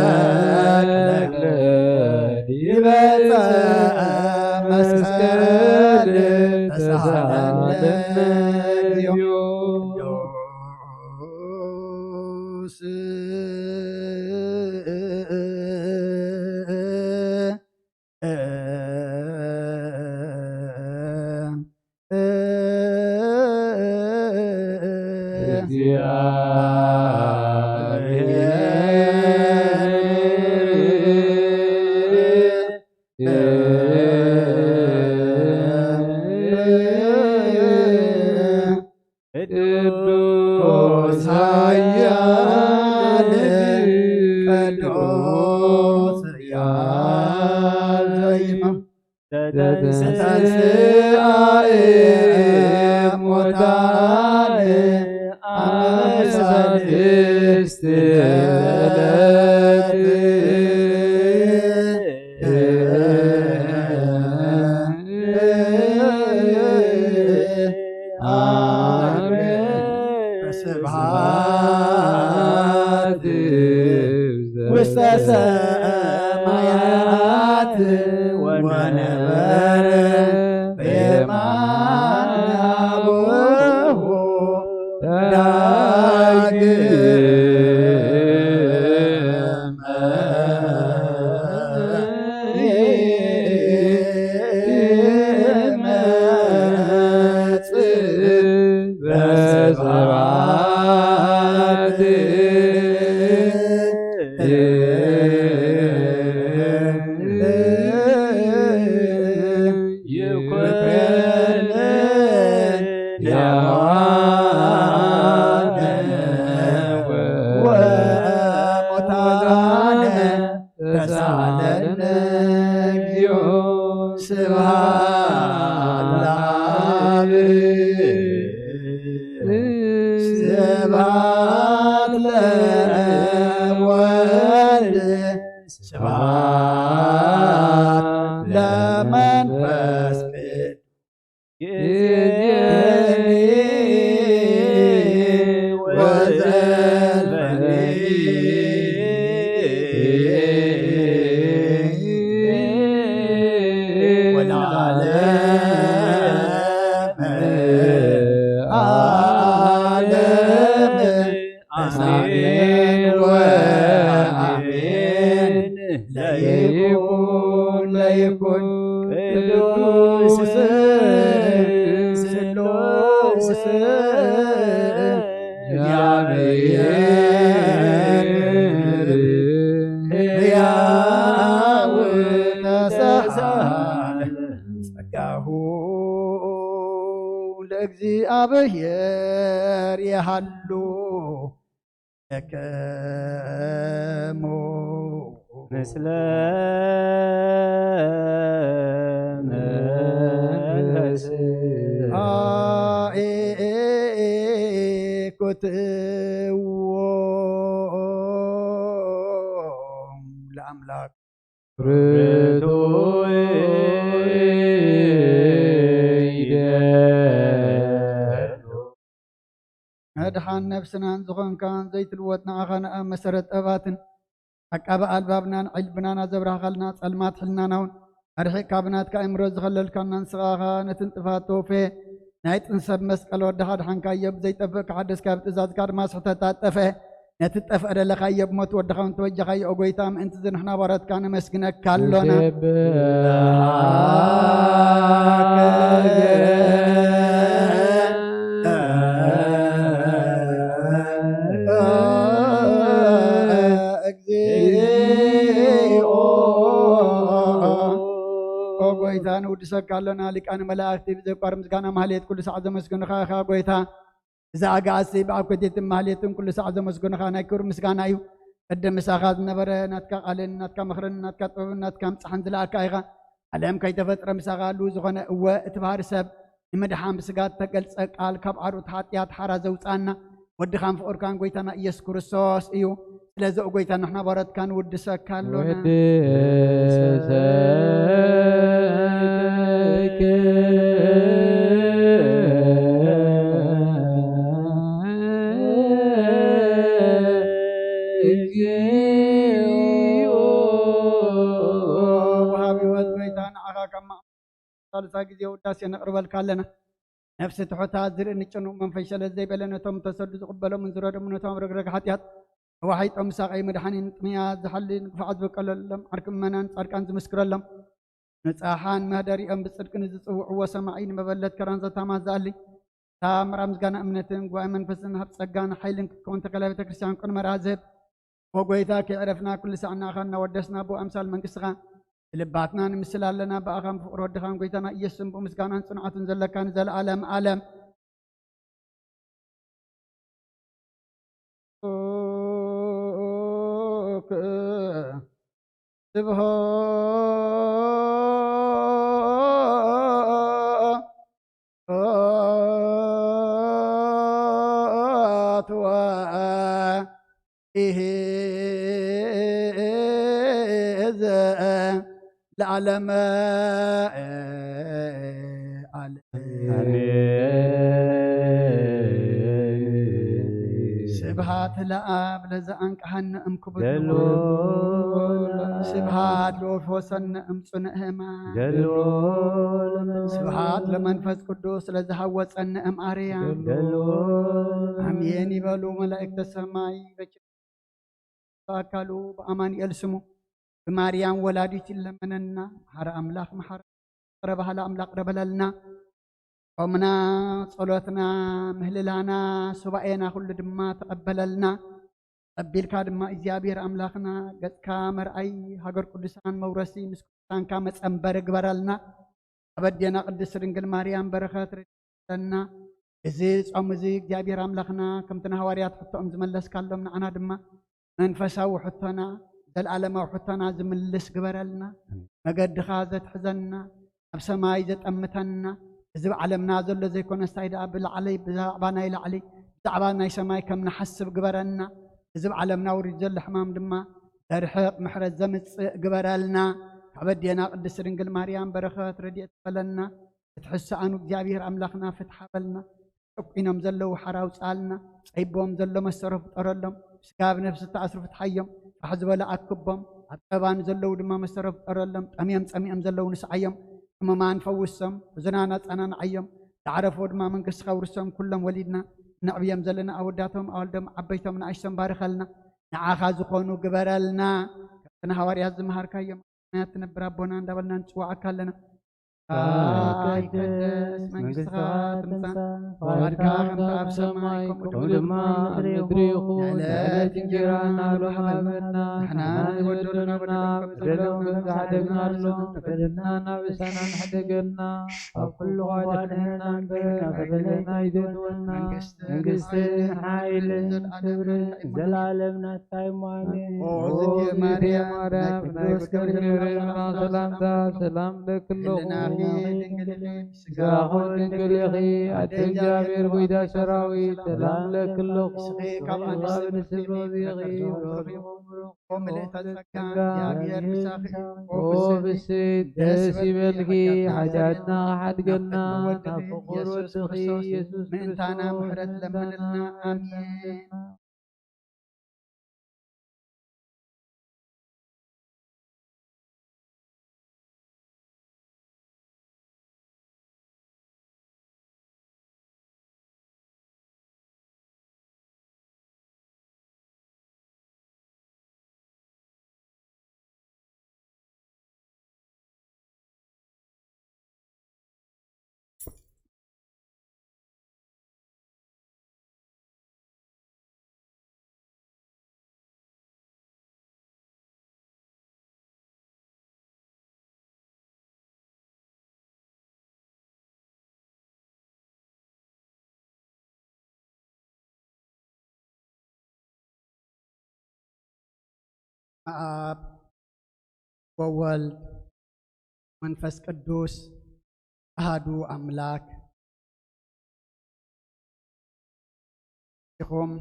ወተሰቅለ ዲበ መስቀል ተሳሃለነ እግዚኦ ቅዱስ ቅዱስ ኃያል ቅዱስ ሕያው ዘኢይመውት ተንሥአ እሙታን አመ ሰልስት ዕለት ስብሐት ውስተ ሰማያት ወነበረ በየማነ አቡሁ ለእግዚአብሔር የሃሉ ደከሙ ምስለ መንፈስ ኮትዎ ለአምላክ መድሓን ነፍስናን ዝኾንካን ዘይትልወጥ ንኣኻን ኣብ መሰረት ጠባትን ዓቃቢ ኣልባብናን ዕልብናን ዘብራኻልና ጸልማት ሕልናናውን ኣርሒቕካ ብናትካ እምሮ ዝኸለልካና ንስኻኻ ነቲ ጥፋት ተወፌ ናይ ጥንሰብ መስቀል ወድኻ ድሓንካዮ ብዘይጠፍእ ክሓደስካ ብትእዛዝካ ድማ ስሕተት ጠፈ ነቲ ጠፍአ ደለኻዮ ብሞት ወድኻ እውን ተወጀኻዮ ኦ ጎይታ ምእንቲ ዝንሕና ባረትካ ነመስግነካ ኣሎና ጎይታ ንውድሰካ ኣለና ሊቃነ መላእክቲ ብዘቋር ምስጋና ማህሌት ኩሉ ሰዓት ዘመስግኑኻ ኢኻ ጎይታ እዛ ኣጋኣሲ ብኣብ ኮቴትን ማህሌትን ኩሉ ሰዓት ዘመስግኑኻ ናይ ክብሪ ምስጋና እዩ ቅድም ምሳኻ ዝነበረ ናትካ ቃልን ናትካ ምኽርን ናትካ ጥበብን ናትካ ምፅሓን ዝለኣካ ኢኻ ዓለም ከይተፈጥረ ምሳኻ ኣሉ ዝኾነ እወ እቲ ባህሪ ሰብ ንምድሓን ብስጋ ተገልፀ ቃል ካብ ዓሩት ሓጢኣት ሓራ ዘውፃና ወድኻን ፍቑርካን ጎይታና ኢየሱስ ክርስቶስ እዩ ስለዚ ጎይታ ንሕና ባረትካ ንውድሰካ ኣሎና ثالثا ጊዜ ውዳሴ ነቕርበልካ ኣለና ነፍሲ ትሑታት ዝርኢ ንጭኑቕ መንፈስ ሸለዝ ዘይበለ ነቶም ተሰዱ ዝቕበሎም እንዝረዶም ነቶም ረግረግ ሓጢኣት ተዋሒጦም ሳቐይ መድሓኒን ጥምያት ዝሓልን ክፍዓት ዝበቀለሎም ዓርኪ ምእመናን ጻድቃን ዝምስክረሎም ንጻሓን መህደሪኦም ብጽድቂ ንዝጽውዕዎ ሰማዒ ንመበለት ከራን ዘታማት ዝኣሊ እታ ምዕራብ ምስጋና እምነትን ጉባኤ መንፈስን ሃብ ጸጋን ሓይልን ክትከውን ተከላይ ቤተ ክርስቲያን ቅን መርዓ ዝህብ ወጎይታ ከዕረፍና ኩሉ ሰዓት ናኻ እናወደስና ብኡ ኣምሳል መንግስትኻ ልባትና ንምስል ኣለና ብኣኻን ፍቕሪ ወድኻን ጎይታና ኢየሱስን ብምስጋናን ጽንዓትን ዘለካ ንዘለዓለም ዓለም ስብሖት ወኢሄዘ ለዓለመ ዓለም ስብሃት ለአብ ለዘአንቀሐነ እምክብዱ جلو ስብሃት ለወፈሰነ እምጽንዕ ሕማም جلو ስብሃት ለመንፈስ ቅዱስ ለዘሃወፀነ እምአርያም جلو አሜን ይበሉ መላእክተ ሰማይ በአካሉ በአማኑኤል ስሙ በማርያም ወላዲት ይለመነና መሐረ አምላክ መሐረ ባህላ አምላክ ረበለልና ጾምና ጸሎትና ምህልላና ሱባኤና ሁሉ ድማ ተቀበለልና ቀቢልካ ድማ እግዚአብሔር አምላክና ገጽካ መርአይ ሀገር ቅዱሳን መውረሲ ምስኩታንካ መጸንበር ግበረልና አበደና ቅድስት ድንግል ማርያም በረከት ረድኤትና እዚ ጾም እዚ እግዚአብሔር አምላክና ከምትና ሐዋርያት ሕቶኦም ዝመለስካሎም ንዓና ድማ መንፈሳዊ ሕቶና ዘለዓለማዊ ሕቶና ዝምልስ ግበረልና መገድኻ ዘትሕዘና ኣብ ሰማይ ዘጠምተና እዚ ዓለምና ዘሎ ዘይኮነ ሳይዳ ብላዕለይ ብዛዕባ ናይ ላዕሊ ብዛዕባ ናይ ሰማይ ከም ንሓስብ ግበረና እዚ ዓለምና ውሪድ ዘሎ ሕማም ድማ ዘርሕቕ ምሕረት ዘምጽእ ግበረልና ካብ ኣዴና ቅድስት ድንግል ማርያም በረኸት ረድኤት ትበለና እትሕሳኣኑ እግዚአብሔር ኣምላኽና ፍትሓበልና ጨቂኖም ዘለው ሓራው ጻልና ጸይቦም ዘሎ መሰሮ ፍጠረሎም ስጋብ ነፍሲ ተኣስሩ ፍትሓዮም ፋሕ ዝበለ ኣክቦም ኣብ ጠባን ዘለው ድማ መሰሮ ፍጠረሎም ጠምዮም ጸሚኦም ዘለው ንስዓዮም ሕሙማን ፈውሶም ሕዙናና ጸናንዓዮም ዝዓረፎ ድማ መንግስቲ ከውርሶም ኩሎም ወሊድና ንዕብዮም ዘለና ኣወዳቶም ኣወልዶም ዓበይቶም ንኣሽቶም ባርኸልና ንዓኻ ዝኾኑ ግበረልና ካብትና ሐዋርያት ዝመሃርካዮም ናት ትነብር ኣቦና እንዳበልና ንፅዋዓካ ኣለና قدس መንግስትኻ ትምጻእ ፈቃድካ ከምቲ ኣብ ሰማይ ከምኡ ድማ ኣብ ምድሪ ይኹን ዕለት እንጀራና ሃበና ንሕና ዝበደሉና በደሎም ከምዝሓደግናሎ በደልና ናብእሳና ንሕደገልና ኣብ ኩሉ ጓድሕና እምበር ናብ በደለና ይዘንወና መንግስትን ሓይልን ክብርን ዘላለም ናትካ እሞ ኣሜን። ኦ ማርያም ቅዱስ ገብርኤል ሰላምታ ሰላም ለክለኹ ስጋኹን ድንግል ኢኺ ኣደ እግዚአብሔር ጐይታ ሰራዊት ሰላም ለክለኹ ካብ ንስብ ሮዚኺ ምልእተ ጸጋ እግዚአብሔር ምሳኺ ኦ ብስት ደስ ይበልኪ ሓጢአትና ሓድገና ናብ ፍቑር ወድኺ ኢየሱስ ምእንታና ምሕረት ለምንልና ኣሜን። አብ ወወልድ መንፈስ ቅዱስ አሐዱ አምላክ ኢኹም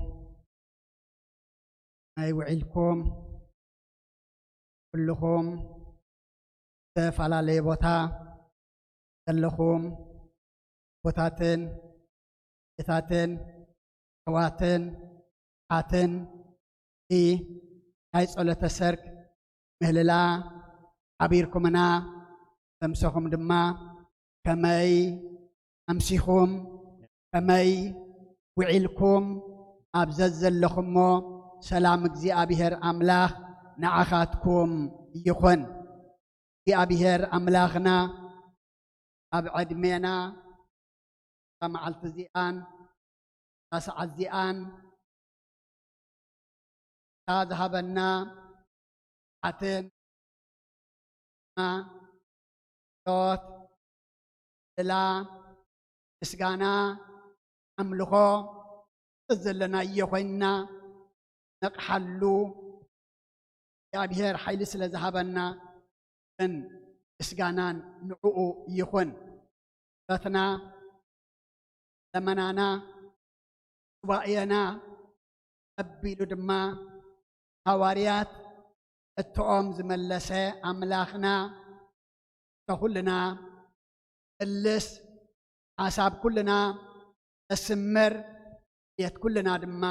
ናይ ውዒልኩም ኩልኹም ዝተፈላለየ ቦታ ዘለኹም ቦታትን እታትን ሕዋትን ሓትን ናይ ጸሎተ ሰርክ ምህልላ ዓቢርኩምና ተምሰኹም ድማ ከመይ ኣምሲኹም ከመይ ውዒልኩም ኣብ ዘለኹሞ ሰላም እግዚአብሔር ኣምላኽ ንዓኻትኩም ይኹን። እግዚአብሔር ኣምላኽና ኣብ ዕድሜና እታ መዓልቲ እዚኣን እታ ሰዓት እዚኣን ዝሃበና ዓትን ሎት ላ ምስጋና ኣምልኾ ዘለና እየኾይንና ነቕሓሉ እግዚአብሔር ሓይሊ ስለ ዝሃበና ግን ምስጋናን ንዕኡ ይኹን። ሎትና ለመናና ሱባኤና ኣቢሉ ድማ ሐዋርያት እትኦም ዝመለሰ ኣምላኽና ተኹልና እልስ ሓሳብ ኩልና እስምር የት ኩልና ድማ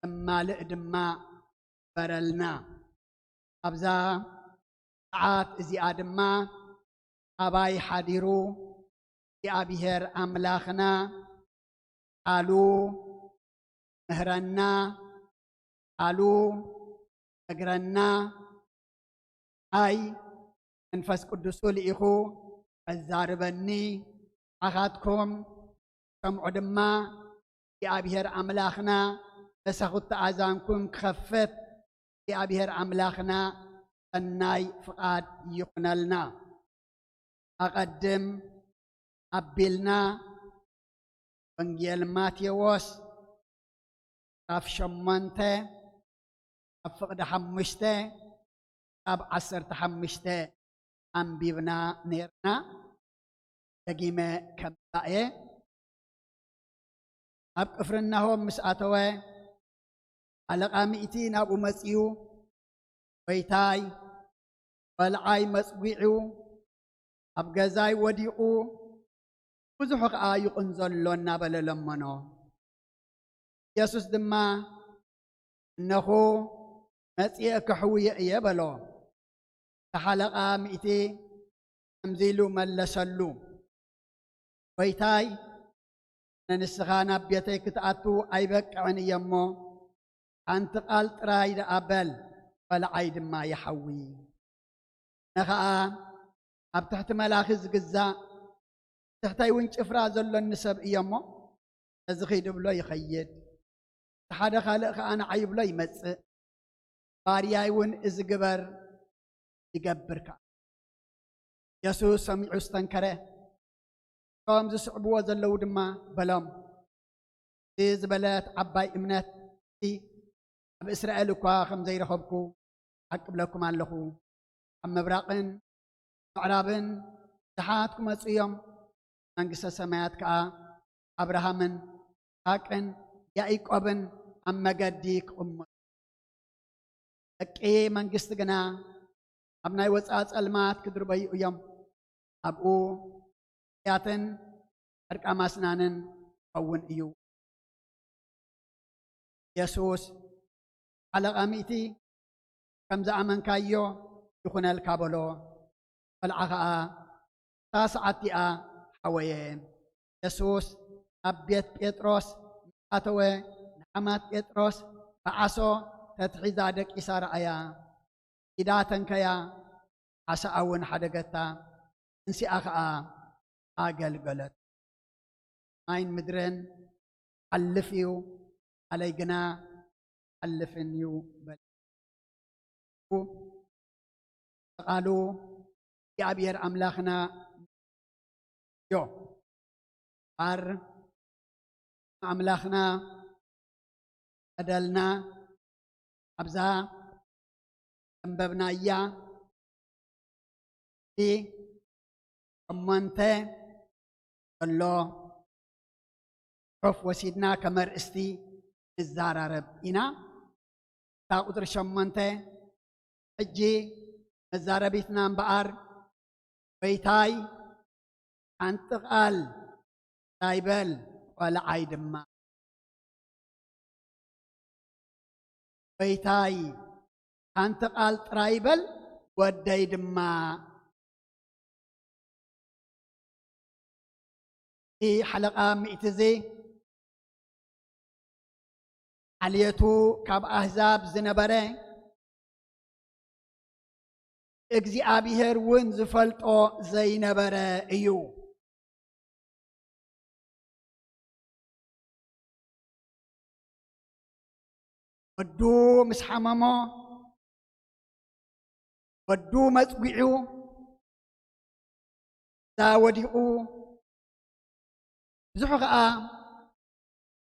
مالئ دما برلنا أبزا ساعات إزي آدما أباي حاديرو يابيهر أملاخنا قالوا مهرنا قالوا أجرنا أي منفس قدسو لإخو الزاربني أخذكم سمعوا دما يابيهر أملاخنا تسخط أذانكم كخفت يابيهر أملاخنا الناي فقاد يقنلنا أقدم أبلنا بنجيل ماتيوس أف شمانته أفقد حمشته أب عصر تحمشته أم بيبنا نيرنا تجيمة كبائة أب كفرناهم مسأتوه على قامئتين أبو مسيو بيتاي والعاي مسويعو أب جزاي وديعو بزحق آيو انزلون نابل لمنو يسوس دما نخو مسيئ كحوية يبلو تحلقا مئتي أمزيلو ملسلو ويتاي ننسخانا بيتي كتاتو أيبك عن يمو أنت قالت رايد أبل فالعيد ما يحوي نخاء أبتحت ملاخز قزا تحتاي وينش إفراز النسب إيامو أزخيد بلو يخيد تحادا خالق أنا عيب لا يمس بارياي ون إزقبر يقبرك يسوع سميع استنكره قام زسعبوا زلو دما بلام زبلات عباي إمنات بإسرائيل كوا خمزي رخبكو حق بلكم علىكم أما براقن عرابن تحاتكم أصيام منقصة سمايات كا أبراهامن هاكن يعقوبن أما قديك أكي منقصة جنا أبناء وساس المات كدربي يوم أبو ياتن أركام أسنانن أون إيو يسوس على قاميتي كم زعمن كايو يخون الكابلو العغاء تاسعتي حوين يسوس أبيت بيتروس أتوه نحمات بيتروس فعصو تتحيزادك إسار آيا إداتن كيا عسى أون حدقتا انسي أقل قلت ماين مدرن ألفيو عليقنا ألفنيو بل قالوا يا أبير أملاخنا يو أملاخنا أدلنا أبزا أنببنا إياه في أمانته الله عف وسيدنا كمرئستي الزارب إنا تاقدر شمانته حجي الزاربيتنا بقر بيتاي أنتقال تايبل ولا عيد ما بيتاي أنتقال ترايبل ودايد ما في حلقة مئتزي عليتو كاب أحزاب زنبره اجزي أبيهر ونز فلتو زي نبره ايو ودو مسحممو ودو مسقعو داوديو زحقا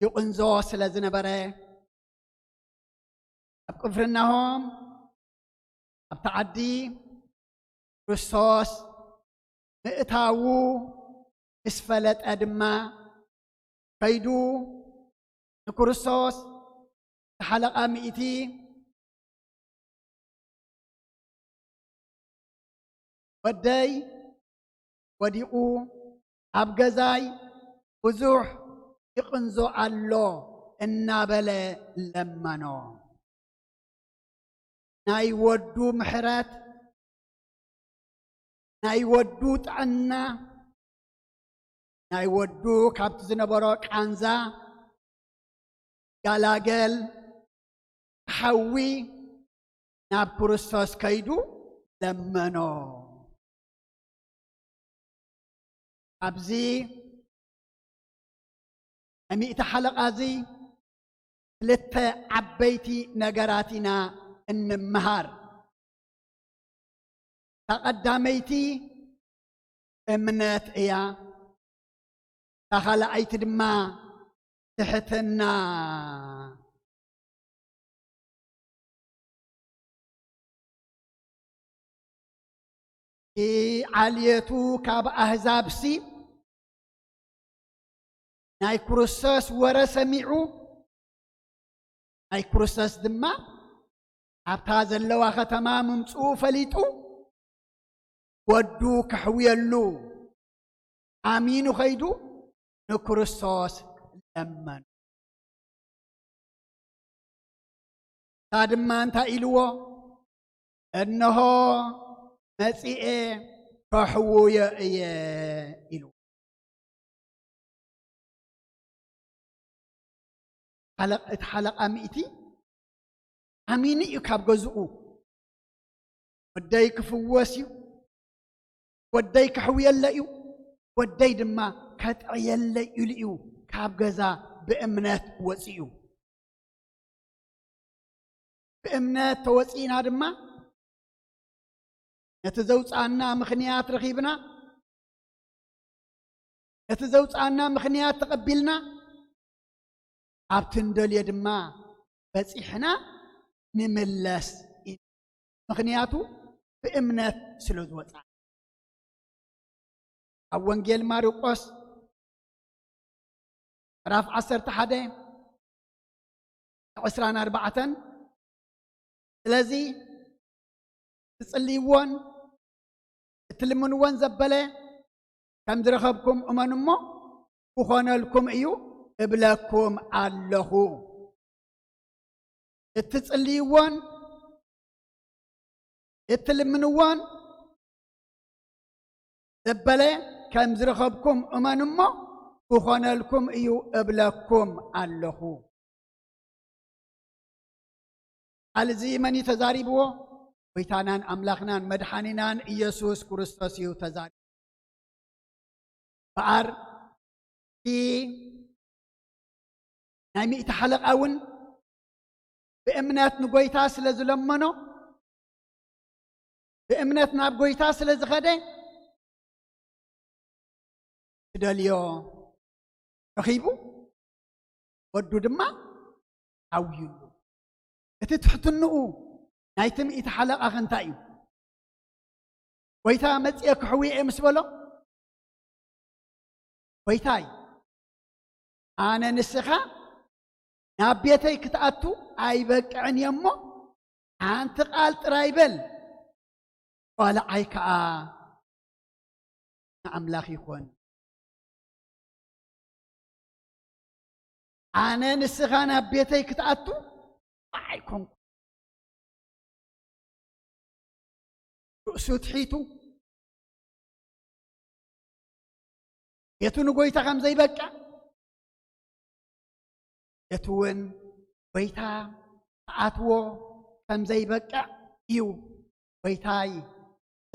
يقنزو سلازنبره أبقفرناهم أبتعدي رصاص مئتاو اسفلت أدما قيدو نكرصاص حلقة مئتي ودي وديقو أبقزاي وزوح يقنزو الله النابل لمنو ناي ودو محرات ناي ودو تعنا ناي ودو كابت زنبروك عنزا قالاقل حوي ناب كريستوس كيدو لمنو أبزي أميت حلقة زي لت عبيتي نجاراتنا النمهار تقدميتي امنات ايا تخلعيت دما تحتنا عليتو كاب احزاب سي ناي كروسس ورا سميعو ناي كروسس دما عبتا زلوا ختما ممصو فليطو ودو كحويلو امين خيدو نكروسس لمن تادما انت إلو انه مسيئ كحويا إلو حلقة مئتي أمين يكاب جزء وداي كفواسيو وداي كحويا لأيو وداي دما كتعيا لأيو كاب جزا بأمنات وسيو بأمنات توسينا دما نتزوج عنا مخنيات رخيبنا نتزوج عنا مخنيات تقبلنا عبتن دول يدما بس إحنا نملس مخنياتو بإمنات سلوز وطع أوانجيل مارقوس راف 14 لذي تصليون تلمنون زبله كم درخبكم أمانمو وخانا لكم إيو إبلاكم الله التصليون التلمنوان زبله كم درخبكم أمانمو وخانا لكم إيو إبلاكم الله الزي من يتزاربو ويتانان أملاخنان مدحانينان إيسوس كريستوس يو تزارب فأر في نايمي يتحلق أون بإمنات نقويتا سلزلمنو بإمنات نابقويتا سلزخده داليو رخيبو ودو دما عويلو اتتحتنقو نايتم يتحلق أغنتايو ويتا متيك حوي مسبلو ويتاي أنا نسخة نابيتي كتأتو أيبك عن يمو أنت قالت رايبل قال عيكا أملاخ يكون أنا نسخة نابيتي كتأتو أيكم رؤسو تحيتو يتو نقويتا خمزي بكا يتون ويتا تعاتو خمزي بكا يو ويتاي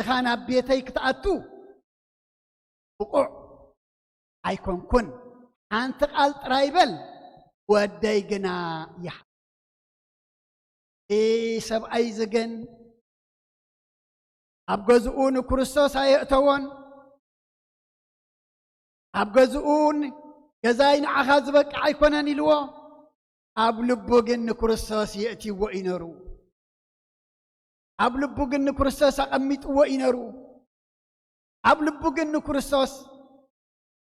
تخانا بيتي كتعاتو وقع عيكون كن أنت قالت رايبل ودايقنا يح إيه سبعي زقن أبغزؤون كريستوس هيأتون أبغزؤون جزاين عخاز بك عيكونان الوا أبلبوجن كريستوس يأتي وإنرو أبلبوجن كريستوس أميت وإنرو أبلبوجن كريستوس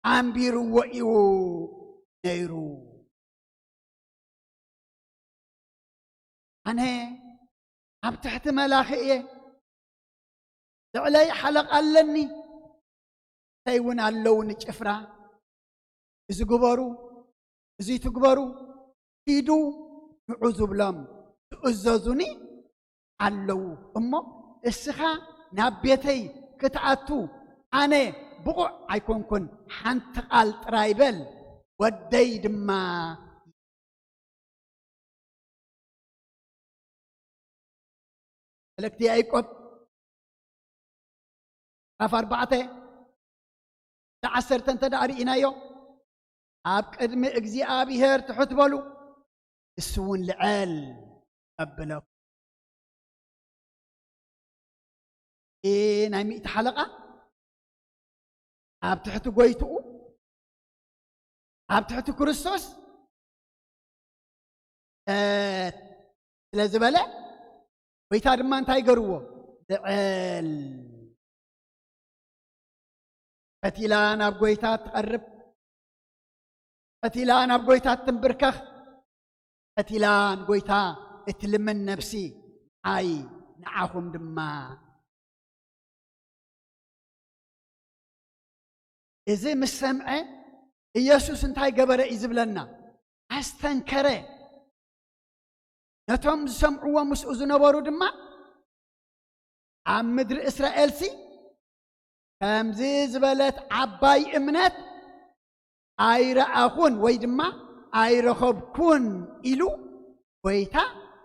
أمبيرو وإيو نيرو أنا أبتحت ملاخئة لعلي حلق ألني تيون اللون جفرا إذا قبروا إذا تقبروا ሂዱ ንዑዙ ብሎም ትእዘዙኒ ኣለዉ እሞ እስኻ ናብ ቤተይ ክትኣቱ ኣነ ብቑዕ ኣይኮንኩን ሓንቲ ቃል ጥራይ በል ወደይ ድማ መልእክቲ ያዕቆብ ምዕራፍ 4 10 ተዳሪእናዮ ኣብ ቅድሚ እግዚኣብሔር ትሑት በሉ እሱ እውን ልዕል ኣበለኩ ናይ ሚእቲ ሓለቓ ኣብ ትሕቲ ጎይትኡ ኣብ ትሕቲ ክርስቶስ ስለ ዝበለ ጎይታ ድማ እንታይ ገርዎ ልዕል ፈቲላ ናብ ጎይታ ትቐርብ ፈቲላ ናብ ጎይታ ትንብርከኽ ፈቲላ ንጎይታ እትልምን ነፍሲ ኣይ ንዓኹም ድማ እዚ ምስ ሰምዐ ኢየሱስ እንታይ ገበረ እዩ ዝብለና ኣስተንከረ ነቶም ዝሰምዕዎ ምስኡ ዝነበሩ ድማ ኣብ ምድሪ እስራኤልሲ ከምዚ ዝበለት ዓባይ እምነት ኣይረኣኹን ወይ ድማ ኣይረኸብኩን ኢሉ ጎይታ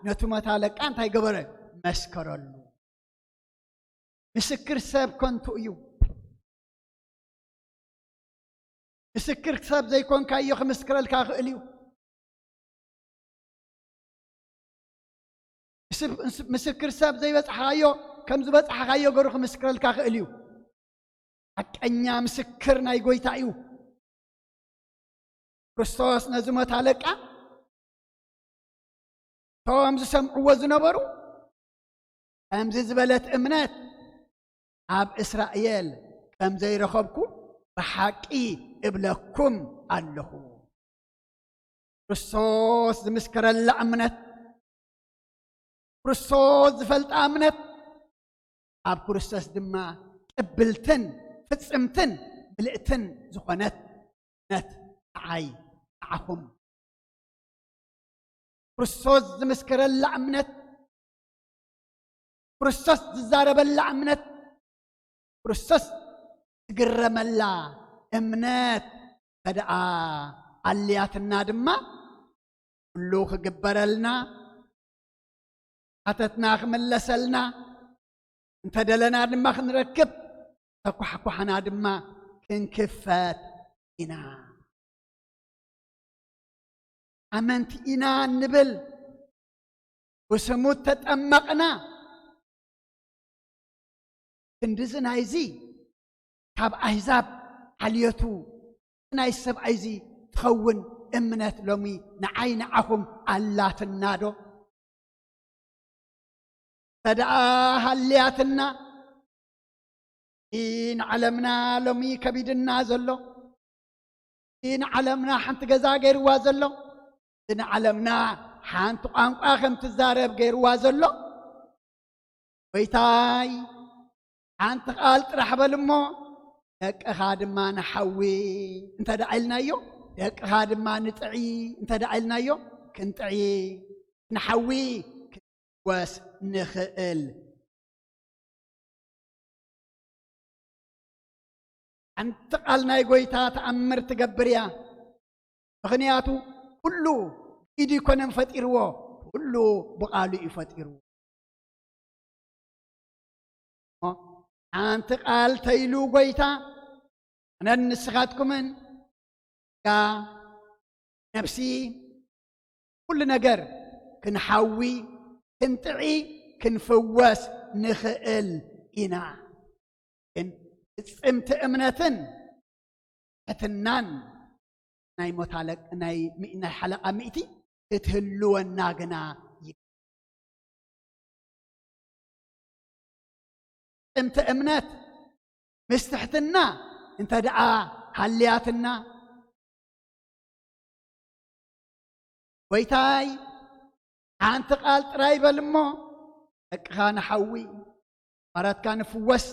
ነቱ መታለቃ እንታይ ገበረ መስከረሉ ምስክር ሰብ ኮንቱ እዩ ምስክር ሰብ ዘይኮንካዮ ክምስክረልካ ክእል እዩ ምስክር ሰብ ዘይበፅሓዮ ከም ዝበፅሓካዮ ገሩ ክምስክረልካ ክእል እዩ ሓቀኛ ምስክር ናይ ጎይታ እዩ ክርስቶስ ነዚ መታለቃ ቶም ዝሰምዕዎ ዝነበሩ ከምዚ ዝበለት እምነት ኣብ እስራኤል ከም ዘይረኸብኩ ብሓቂ እብለኩም ኣለኹ ክርስቶስ ዝምስከረላ እምነት ክርስቶስ ዝፈልጣ እምነት ኣብ ክርስቶስ ድማ ቅብልትን ፍጽምትን ብልእትን ዝኾነት እምነት ተዓይ ተዓኹም ክርስቶስ ዝምስከረላ እምነት ክርስቶስ ዝዛረበላ እምነት ክርስቶስ ዝግረመላ እምነት ተደኣ ኣልያትና ድማ ኩሉ ክግበረልና ሓተትና ክምለሰልና እንተደለና ድማ ክንረክብ ተኳሕኳሕና ድማ ክንክፈት ኢና ኣመንቲ ኢና ንብል ወስሙ ተጠመቕና ክንድዚ ናይዚ ካብ ኣሕዛብ ዓልየቱ ናይ ሰብኣይዚ ትኸውን እምነት ሎሚ ንዓይ ንዓኹም ኣላትና ዶ ተደኣ ሃልያትና ንዓለምና ሎሚ ከቢድና ዘሎ ንዓለምና ሓንቲ ገዛ ገይርዋ ዘሎ ንዓለምና ሓንቲ ቋንቋ ከም ትዛረብ ገይርዋ ዘሎ ጎይታይ ሓንቲ ቃል ጥራሕ በል እሞ ደቅኻ ድማ ንሓዊ እንተደዓኢልናዮ ደቅኻ ድማ ንጥዒ እንተደዓኢልናዮ ክንጥዒ ንሓዊ ክንወስ ንኽእል ሓንቲ ቃል ናይ ጎይታ ተኣምር ትገብር እያ ምኽንያቱ ኩሉ ኢዱ ይኮነን ፈጢርዎ ኩሉ ብቓሉ እዩ ፈጢርዎ ሓንቲ ቃል ተይሉ ጎይታ ኣነን ንስኻትኩምን ነፍሲ ኩሉ ነገር ክንሓዊ ክንጥዒ ክንፍወስ ንኽእል ኢና ፍጽምቲ እምነትን ሕትናን ናይ ሞታለቅ ናይ ሓለቓ ሚእቲ እትህልወና ግና ፍጽምቲ እምነት ምስ ትሕትና እንተ ደኣ ሃልያትና ጎይታይ ሓንቲ ቃል ጥራይ በል እሞ ደቅኻ ንሓዊ ማራትካ ንፍወስ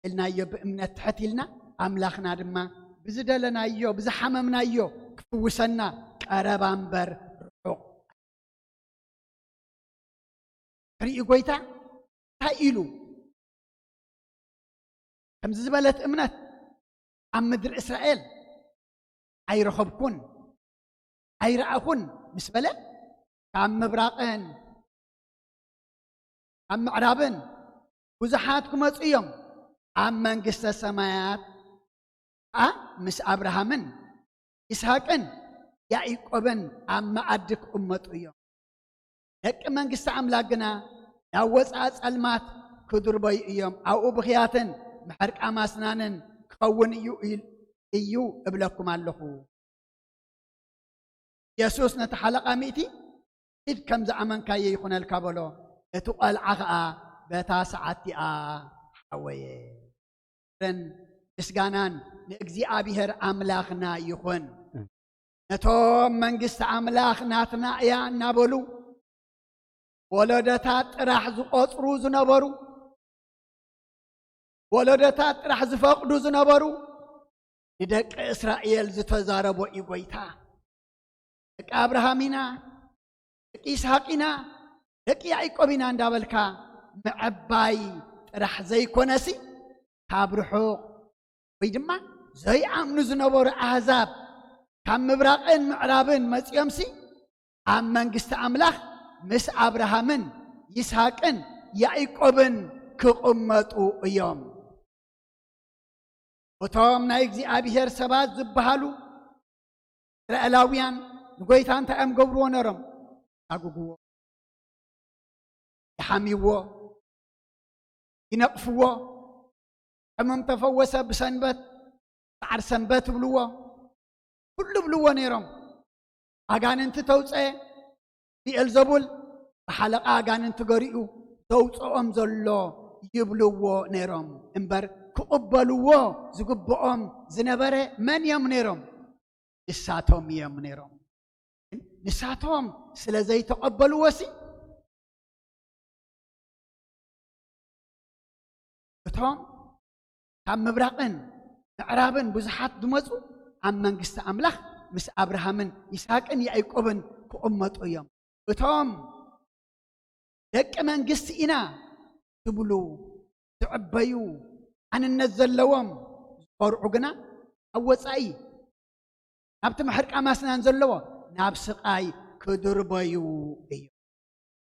ኢልናዮ ብእምነት ትሕት ኢልና ኣምላኽና ድማ ብዝደለናዮ ብዝሓመምናዮ ክፍውሰና ቀረባ እምበር ርሑቕ رئي قويتا تايلو كم زبالت امنت عم مدر اسرائيل اي رخبكن اي رأكن مسبلة عم مبراقن عم معرابن وزحاتكم اصيهم عم منقست السمايات مس ابراهامن اسحاقن يعقوبن عم معدك امطيهم دق منقست املاقنا ያወፃ ጸልማት ክድርበይ እዮም አው ብኽያትን محرق أماسنانن كون إيو إبلكم اللهو يسوس نتحلق أميتي إذ كم زعمن كاي يكون الكابلو تقال عغاء بتاسعتي حويه رن إسقانان نأجزي أبيهر أملاخنا يكون نتوم منجست أملاخنا تنايا نابلو ولدتات راح زقوط روز نبرو ولدتات راح زفقدو زنبرو يدك إسرائيل زتزاربو إيقويتا دك أبراهامينا دك إسحاقنا دك يعقوبنا اندابلكا معباي راح زي كونسي كابرحو ويدما زي عمنو زنبرو أحزاب كم مبراقين معرابين مسيامسي عم منقست أملاخ مس أبراهامن يسحاقن يعقوبن كقمتو يوم وتوم نايجزي أبيهر سبات زبهالو رألاويان نقويتان تأم قبرو نرم أقوقو يحاميوو ينقفوو حمم تفوسا بسنبت تعر سنبت بلوو كل بلوو نيرم أغان انت توسعي بيالزبول بحلق أغان انت قريئو توسعو أمزلو يبلوو نيرم انبر كقبلوه زقبهم زنبرة من يمنيرهم نساتهم يمنيرهم نساتهم سلزي تقبلوا وسي بتهم كم مبرقن عرابن بزحات دمزو عم منقست أملاخ مس أبراهامن يسحاقن يعقوبن كأمة أيام بتهم دك منقست إنا تبلو تعبيو أنا ننزل لوم قرعنا أوصاي نبت محرق أماسنا ننزل لوم نابسقاي كدربيو إيو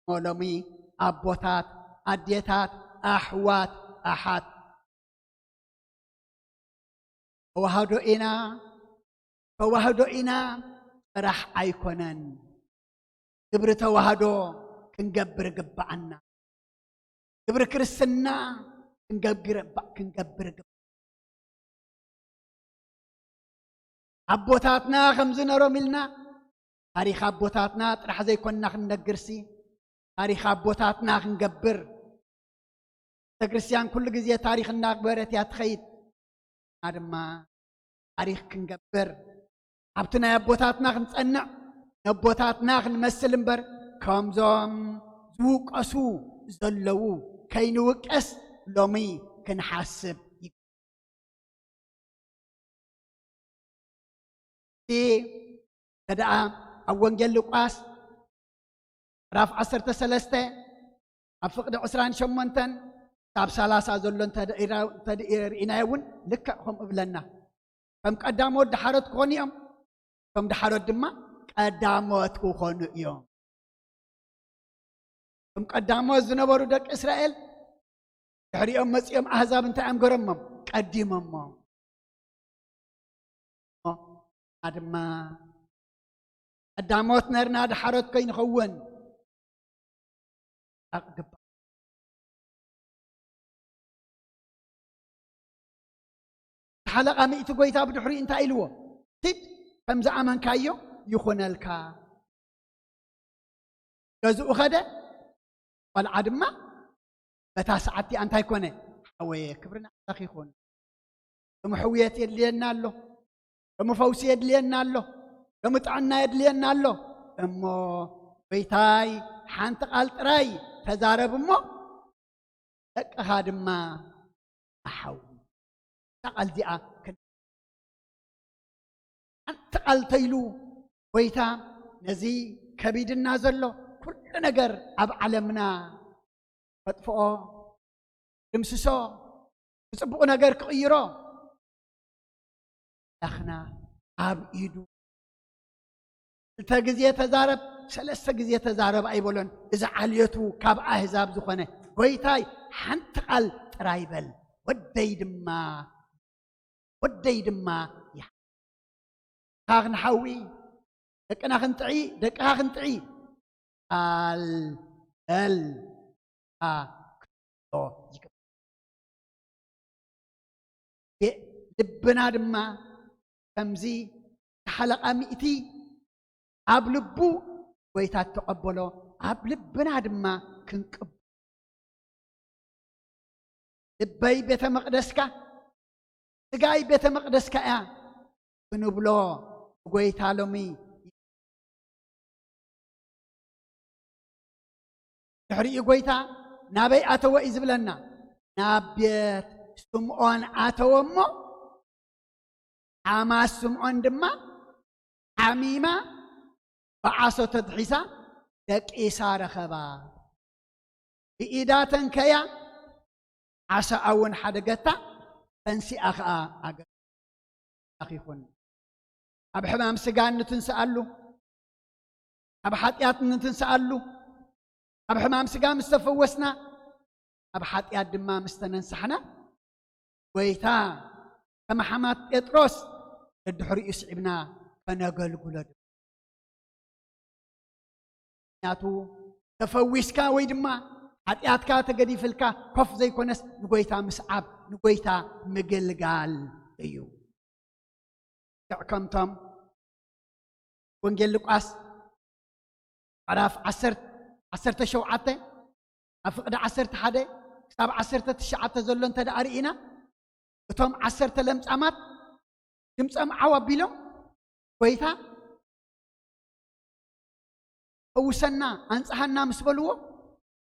مولمي أبوتات أديتات أحوات أحات وهدو إنا راح أيكونن كبرت وهدو كنقبر قبعنا كبر كرسنا كنقبر أبوتاتنا خمزنا رملنا تاريخ أبوتاتنا راح زي كنا خنقرسي تاريخ أبوتاتنا خنقبر تقرسيان كل جزية تاريخ الناقبرة يتخيد هذا ما تاريخ كنقبر أبتنا أبوتاتنا خنصنع أبوتاتنا خنمثل مبر كمزم زوق أسو زلو كينوك أس لومي كنحاسب تدعى أوانجل لقاس راف عصر تسلسته أفقد عسران شمونتن تاب سلاسة زلون تدئير إنايون لك هم أبلنا فم قدامو دحارت كونيهم فم دحارت دما قدامو تكون يوم فم قدامو زنبرو دك إسرائيل تحري مسيم أحزاب انت أم قرمم قديمم أدما قداموت نرنا دحارت كين خون أقدب حلقة مئت قويتا بدحري انت أيلوه تد فمزع من كايو يخون الكا جزء خده والعدمة بتاسعتي أنت يكونه حويه كبرنا أخي خون ومحويات يدلينا له ومفوسي يدلينا له ومتعنا يدلينا له أمو بيتاي حانت قالت راي تزارب أمو لك هادم ما أحو تقال دعا أنت قالت يلو بيتا نزي كبيد النازل له كل نجر أب علمنا ፈጥፍኦ ድምስሶ ብፅቡቕ ነገር ክቕይሮ ኣኽና ኣብ ኢዱ ክልተ ግዜ ተዛረብ ሰለስተ ግዜ ተዛረብ ኣይበሎን እዚ ዓልየቱ ካብ ኣህዛብ ዝኾነ ጎይታይ ሓንቲ ቃል ጥራይ በል ወደይ ድማ ካኽ ንሓዊ ደቅና ክንጥዒ ደቅኻ ክንጥዒ ቃል በል ልብና ድማ ከምዚ ሓለቓ ሚእቲ ኣብ ልቡ ጎይታ ተቐበሎ ኣብ ልብና ድማ ክንቅብ ልበይ ቤተ መቕደስካ ስጋይ ቤተ መቕደስካ እያ ክንብሎ ጎይታ ሎሚ ድሕሪኡ ጎይታ ናበይ ኣተወ እዩ ዝብለና ናብ ቤት ስምዖን ኣተወ እሞ ሓማስ ስምዖን ድማ ሓሚማ ብዓሶ ተድሒሳ ደቂሳ ረኸባ ብኢዳ ተንከያ ዓሳኣ እውን ሓደ ገታ ተንሲኣ ከዓ ኣኺኹን ኣብ ሕማም ስጋ እንትንስኣሉ ኣብ ሓጢኣት እንትንስኣሉ ኣብ ሕማም ስጋ ምስ ተፈወስና ኣብ ሓጢኣት ድማ ምስ ተነንሳሕና ጎይታ ከም ሓማት ጴጥሮስ ደድሕሪኡ ስዒብና ከነገልግሎ ምክንያቱ ተፈዊስካ ወይ ድማ ሓጢኣትካ ተገዲፍልካ ኮፍ ዘይኮነስ ንጎይታ ምስዓብ ንጎይታ ምግልጋል እዩ ከምቶም ወንጌል ሉቃስ ምዕራፍ 17 ኣብ ፍቕዲ 11 ክሳብ 19 ዘሎ እንተደኣ ርኢና እቶም 10 ለምጻማት ድምፆም ዓው ኣቢሎም ጎይታ ፈውሰና ኣንጽሓና ምስ በልዎ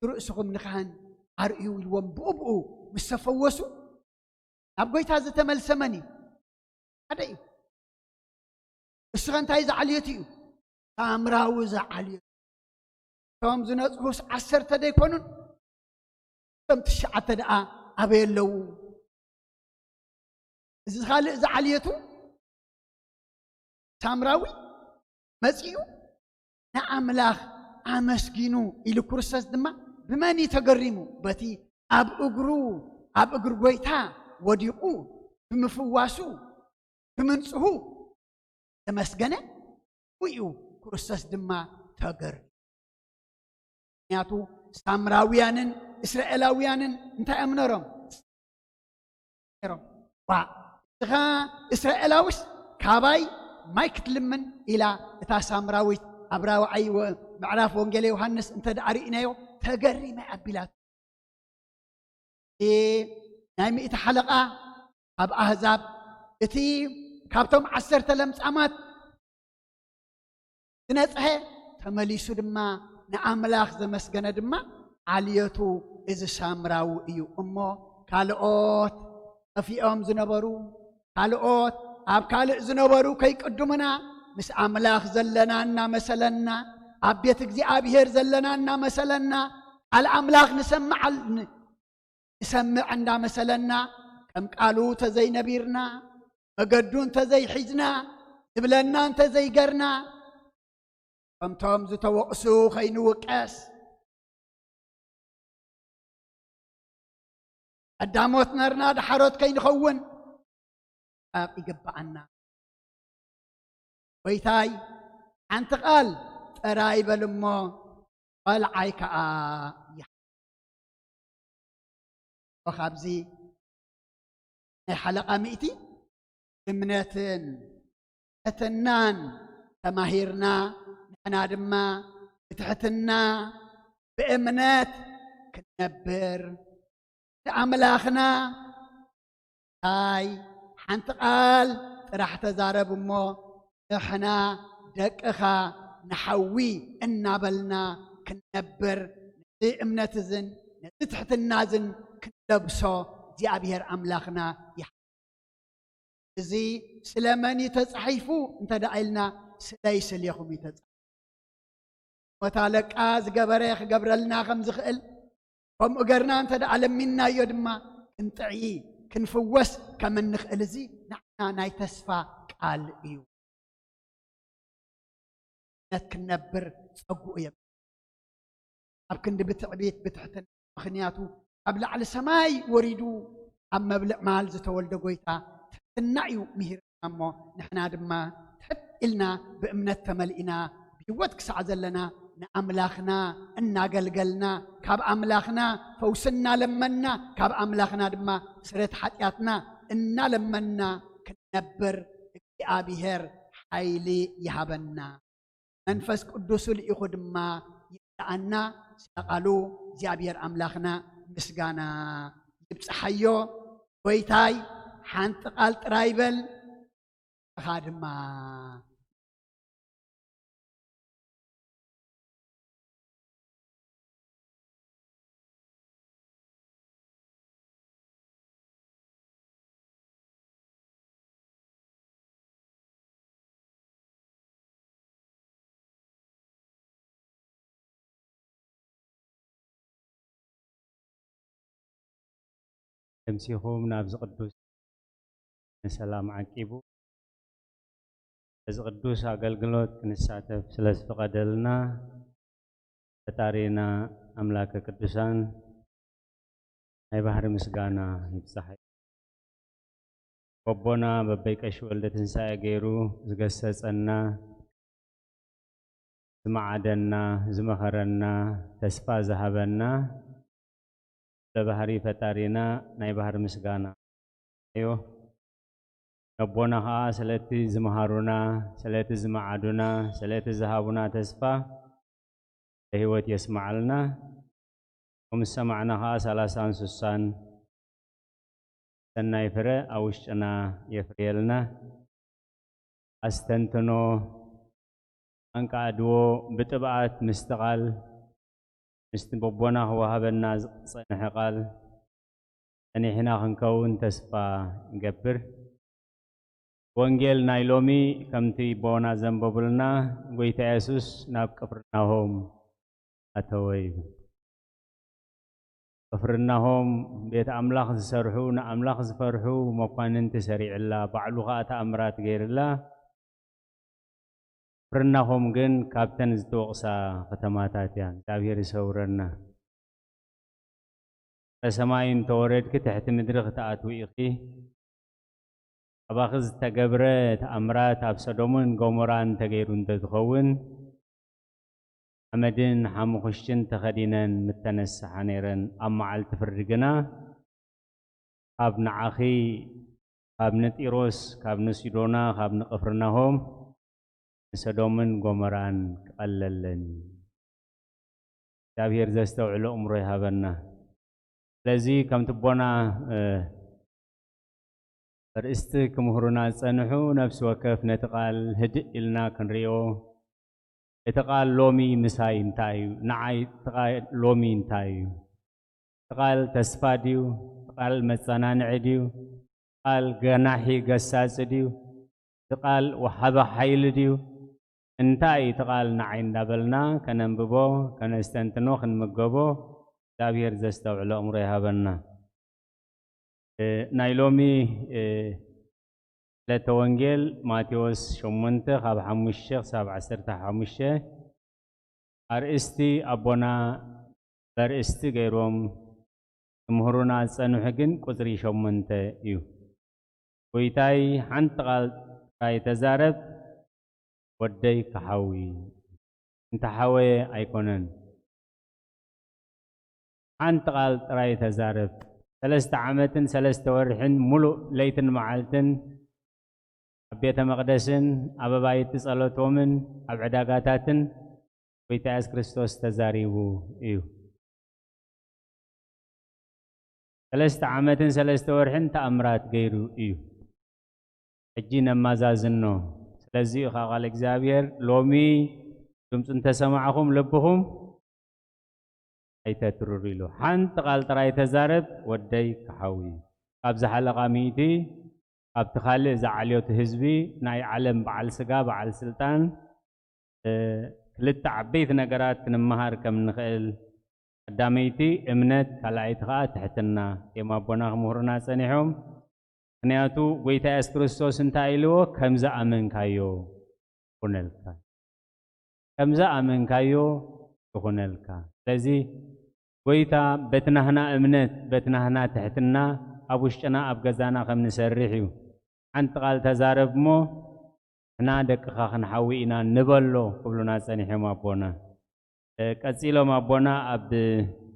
ርእስኹም ንኻህን ኣርእዩ ኢልዎም ብኡብኡ ምስ ተፈወሱ ናብ ጎይታ ዝተመልሰ መን እዩ ሓደ እዩ እስኸ እንታይ ዝዓልየት እዩ ሳምራዊ ዝዓልየት እቶም ዝነጽሁስ 10 ደይኮኑን እቶም 9 ደኣ ኣበይ ኣለዉ እዚ ካልእ ዝዓልየቱ ሳምራዊ መጺኡ ንኣምላኽ ኣመስጊኑ ኢሉ ክርስቶስ ድማ ብመን ተገሪሙ በቲ ኣብ እግሪ ጎይታ ወዲቁ ብምፍዋሱ ብምንጽሁ ተመስገነ ውኡ ክርስቶስ ድማ ተገሪሙ ምክንያቱ ሳምራውያንን እስራኤላውያንን እንታይ እዮም ነሮም እስኻ እስራኤላውስ ካባይ ማይ ክትልምን ኢላ እታ ሳምራዊት ኣብ ራብዓይ ምዕራፍ ወንጌል ዮሃንስ እንተደኣ ርኢናዮ ተገሪመ ኣቢላት ናይ ሚእቲ ሓለቓ ኣብ ኣህዛብ እቲ ካብቶም 10 ለምጻማት ዝነጽሐ ተመሊሱ ድማ ንኣምላኽ ዘመስገነ ድማ ዓልየቱ እዚ ሳምራዊ እዩ እሞ ካልኦት ጠፊኦም ዝነበሩ ካልኦት ኣብ ካልእ ዝነበሩ ከይቅድሙና ምስ ኣምላኽ ዘለና እናመሰለና ኣብ ቤት እግዚኣብሔር ዘለና እናመሰለና ቃል ኣምላኽ ንሰምዕ እንዳመሰለና ከም ቃሉ ተዘይነቢርና መገዱ እንተዘይሒዝና ዝብለና እንተዘይገርና ከምቶም ዝተወቕሱ ከይንውቀስ ቀዳሞት ነርና ድሓሮት ከይንኸውን ይግባአና ጎይታይ ሓንቲ ቃል ጥራይ በል እሞ ቆልዓይ ከዓ ካብዚ ናይ ሓለቓ ሚእቲ እምነትን ትሕትናን ተማሂርና ንሕና ድማ ብትሕትና ብእምነት ክንነብር ንኣምላኽና ታይ ሓንቲ ቃል ጥራሕ ተዛረብ እሞ ንሕና ደቅኻ ንሓዊ እናበልና ክንነብር ነቲ እምነት እዝን ነቲ ትሕትና እዝን ክንለብሶ እግዚኣብሔር ኣምላኽና እዚ ስለመን ተጻሒፉ እንተደኣ ኢልና ስለይ ስልየኹም ተጻሒፉ ሞታ ለቃ ዝገበረ ክገብረልና ከም ዝኽእል كم أجرنا أنت على منا يدما كنطعي كنفوس كمن نخلزي نحنا ناي تسفى قال إيو نتكنبر صقو يب أبكن بتعبيت بتحتن مخنياتو قبل على سماي وريدو أما بلع مال زتولد قويتا تنعيو مهير أمو نحنا دما تحت إلنا بأمنة تملئنا بيوتك سعزلنا نأملاخنا إنا قلقلنا كاب أملاخنا فوسنا لمنا كاب أملاخنا دما سرت حياتنا إنا لمنا كنبر اكتئابيهر حيلي يهبنا منفس قدوس لإخد ما يتعنا سقالو زيابير أملاخنا مسقانا يبصحيو ويتاي حانت قال ترايبل خادما تمسيخهم نابز قدوس السلام عقيبو از قدوس አገልግሎት ክንሳተፍ ስለዝፈቀደልና ፈጣሪና አምላከ ቅዱሳን ናይ ባህሪ ምስጋና ይብዛሕ ወቦና በበይቀሽ ወልደ ትንሳኤ ገይሩ ዝገሰጸና ዝማዓደና ዝመኸረና ተስፋ ዝሃበና ለባህሪ ፈጣሪና ናይ ባህሪ ምስጋና እዩ ربنا ها سلتي زمهارونا سلتي زمعادونا سلتي زهابونا تسفى هيوت يسمع لنا ومسمعنا ها سلاسان سسان سنة يفرى أوشنا يفريلنا أستنتنو أنك أدو بتبعات مستقال مستبوبنا هو هذا الناس صنع قال أني هنا خنكون تسفى نقبر ወንጌል ናይ ሎሚ ከምቲ ቦና ዘንበብልና ጎይታ ኢየሱስ ናብ ቅፍርናሆም ኣተወይ ቅፍርናሆም ቤት ኣምላኽ ዝሰርሑ ንኣምላኽ ዝፈርሑ መኳንንቲ ሰሪዕላ ባዕሉ ኸኣ ተኣምራት ገይርላ ቅፍርናሆም ግን ካብተን ዝተወቕሳ ከተማታት እያ እግዚአብሔር ይሰውረና ከሰማይ እንተወረድኪ ትሕቲ ምድሪ ክትኣትው ኢኺ أباخذ تجبرة أمرات أبصدومن قمران تغيرون تدخون أمدين حمخشين تخدينن متنس حنيرن أما على تفرقنا أبن عخي أبن تيروس أبن سيدونا أبن قفرناهم صدومن قمران قللن تابير زستو على أمره هبنا لذي كم تبونا رئيست كمهرنا صنحو نفس وكف نتقال هدئ إلنا كنريو يتقال لومي مساي انتايو نعاي تقال لومي انتايو تقال تسفاديو تقال مصنان عديو تقال غناحي قساس ديو تقال وحبا حيل ديو انتاي تقال نعين دابلنا كننببو كنستنتنو خنمقبو دابير زستو على أمره هابنا نايلومي لتوانجيل ماتيوس شمونته خاب حموشه ساب عسرته حموشه أرئستي أبونا برئستي غيروم مهرونا سنوحجن قدري شمونته يو ويتاي حنتقال كاي تزارب ودي كحاوي انت حاوي ايكونن حنتقال راي تزارب ثلاثة عامتن ثلاثة ورحن ملو ليتن معالتن بيت مقدسن أبا بايت صلاتومن أبعداقاتاتن ويتاس كريستوس تزاريبو إيو ثلاثة عامتن ثلاثة ورحن تأمرات غيرو إيو حجينا ما زازنو سلزي خاقال إكزابير لومي دمتن تسمعهم لبهم أيتا تروريلو حانت قال تراي تزارب ودي كحاوي أبز حلقة ميتي أبتخالي زعليو تهزبي ناي علم بعل سقا بعل سلطان كلت عبيت نقرات كنمهار كم نخيل قداميتي امنت كلايتها تحتنا يما بونا مهرنا صنيحهم كنياتو ويتا اس كريستوس انتايلو كمزا امن كايو كونلكا كمزا امن كايو كونلكا لذي ويتا بتنهنا امنت بتنهنا تحتنا ابوشنا ابغزانا كم نسرحيو انت قال تزارب مو حنا دقخا خنحوينا نبلو قبلنا صنيحهم ابونا قصيلو مابونا عبد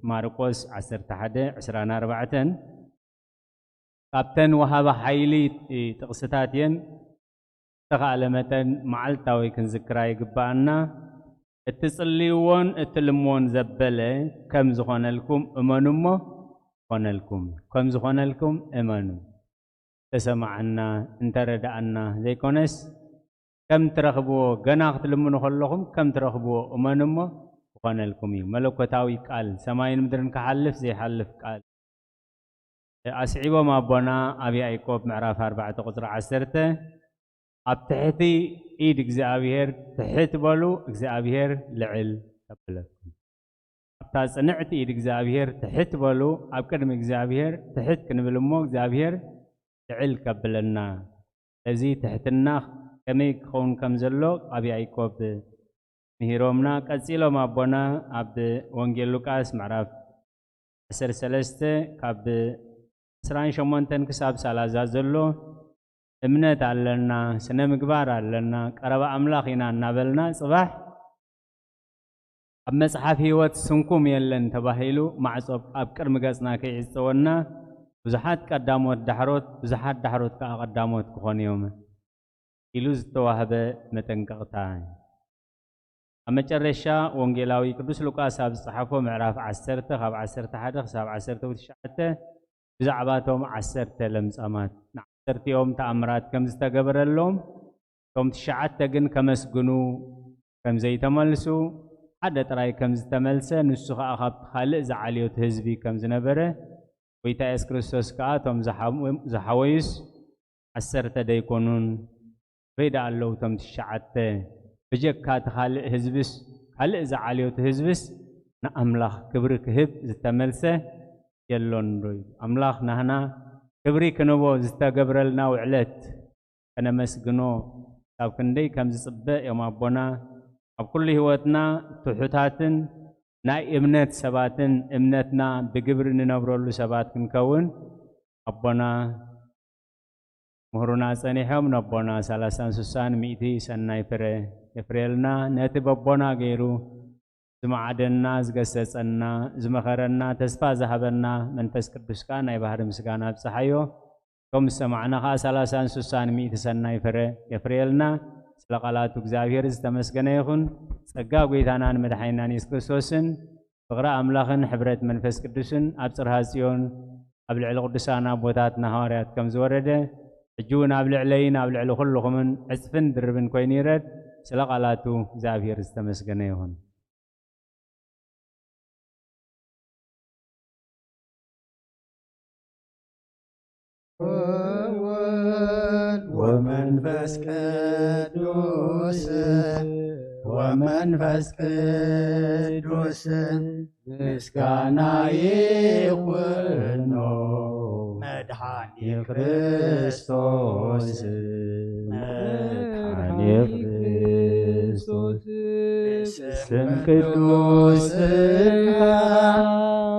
ماركوس 11:24 كابتن وهاب حيلي تقصتاتين تخالمتن معلتاوي كنذكرا يغبانا اتصليون اتلمون زبله كم زخونلكم امنمو خونلكم كم زخونلكم امنو تسمعنا انتردعنا زي كونس كم ترخبوا غنا تلمنو خلكم كم ترخبوا امنمو خونلكم ملكوتاوي قال سماين مدرن كحلف زي حلف قال أسعيبو ما بنا أبي أيكوب معرف 4:10 أبتحتي إيد إجزابير تحت بالو إجزابير لعل قبلكم أبتاز نعت إيد إجزابير تحت بالو أبكرم إجزابير تحت كنبلمو إجزابير لعل قبلنا الذي تحتنا كميك خون كمزلو أبي أيكوب نهيرومنا كسيلو ما بنا عبد وانجيل لوكاس معرف 13 كاب سران شمونتن كساب سالازازلو امنت علنا سنة مقبار علنا قربا أملاخينا نابلنا صباح أما صحاف هيوات سنكم يلن تباهيلو معصوب أبكر مقاسنا كي عزتونا بزحات قداموت دحروت بزحات دحروت قداموت كخون يوم إلوز توهبه متنققتان أما جرشا وانجيلاوي قدوس لوكاس هاب الصحافة معراف 10 خاب 11 خاب 10 بزعباتهم 10 لمصامات 10 يوم تأمرات كم استقبر اللهم كم تشعت جن كم اسجنوا كم زي تملسوا حدا تراي كم استملسه نسخ أخاب خالق زعليو تهزبي كم زنبره ويتا إس كريستوس كاتهم زحويس 10 ديكونون بيدا الله تم تشعت بجك كات خالق هزبس خالق زعليو تهزبس نأملاخ كبرك هب زتملسه يلون روي أملاخ نهنا كبري كنبو زتقبرلنا وعلت أنا مسجنو طب كندي كم زصبق يوم أبونا بكل هوتنا تحتاتن ناي امنت سباتن امنتنا بقبر ننبرلو سبات كنكون أبونا مهرنا سنيحهم نبونا 360 سنة يفريلنا نتب أبونا غيرو زمعدنا زقسسنا زمخرنا تسفى ذهبنا منفس قدوس كان يبهر مسكانا بصحيو كم سمعنا 360 سنة يفريلنا سلقالات እግዚአብሔር ዝተመስገነ ይሁን ጸጋ ጌታናን መድኃኒናን ኢየሱስ ክርስቶስን ፍቅረ አምላኽን ሕብረት መንፈስ ቅዱስን ኣብ ጽርሐ ጽዮን ኣብ ልዕሊ ቅዱሳን ኣቦታትና ሐዋርያት ከም ዝወረደ እጁን ኣብ ልዕለይን ኣብ ልዕሊ ኩልኹምን ዕጽፍን ድርብን ኮይኑ ይረድ ስለቃላቱ እግዚአብሔር ዝተመስገነ ይሁን ومنفس قدوس مسكانا يخونو مدحاني كريستوس مدحاني كريستوس اسم قدوس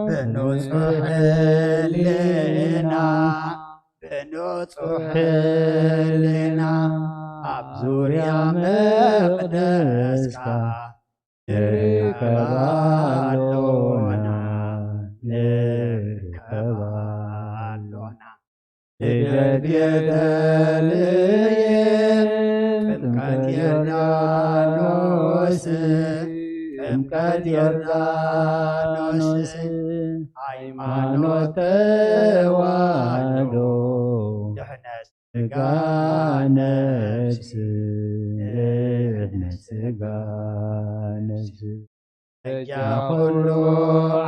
بنصح لنا بنصح لنا أبزوريا مقدسك نركبالونا لدد يدلين فمكت يردانوس فمكت يردانوس ሃይማኖት ተዋህዶ ስጋ ነፍስ ስጋ ነፍስ ሁሉ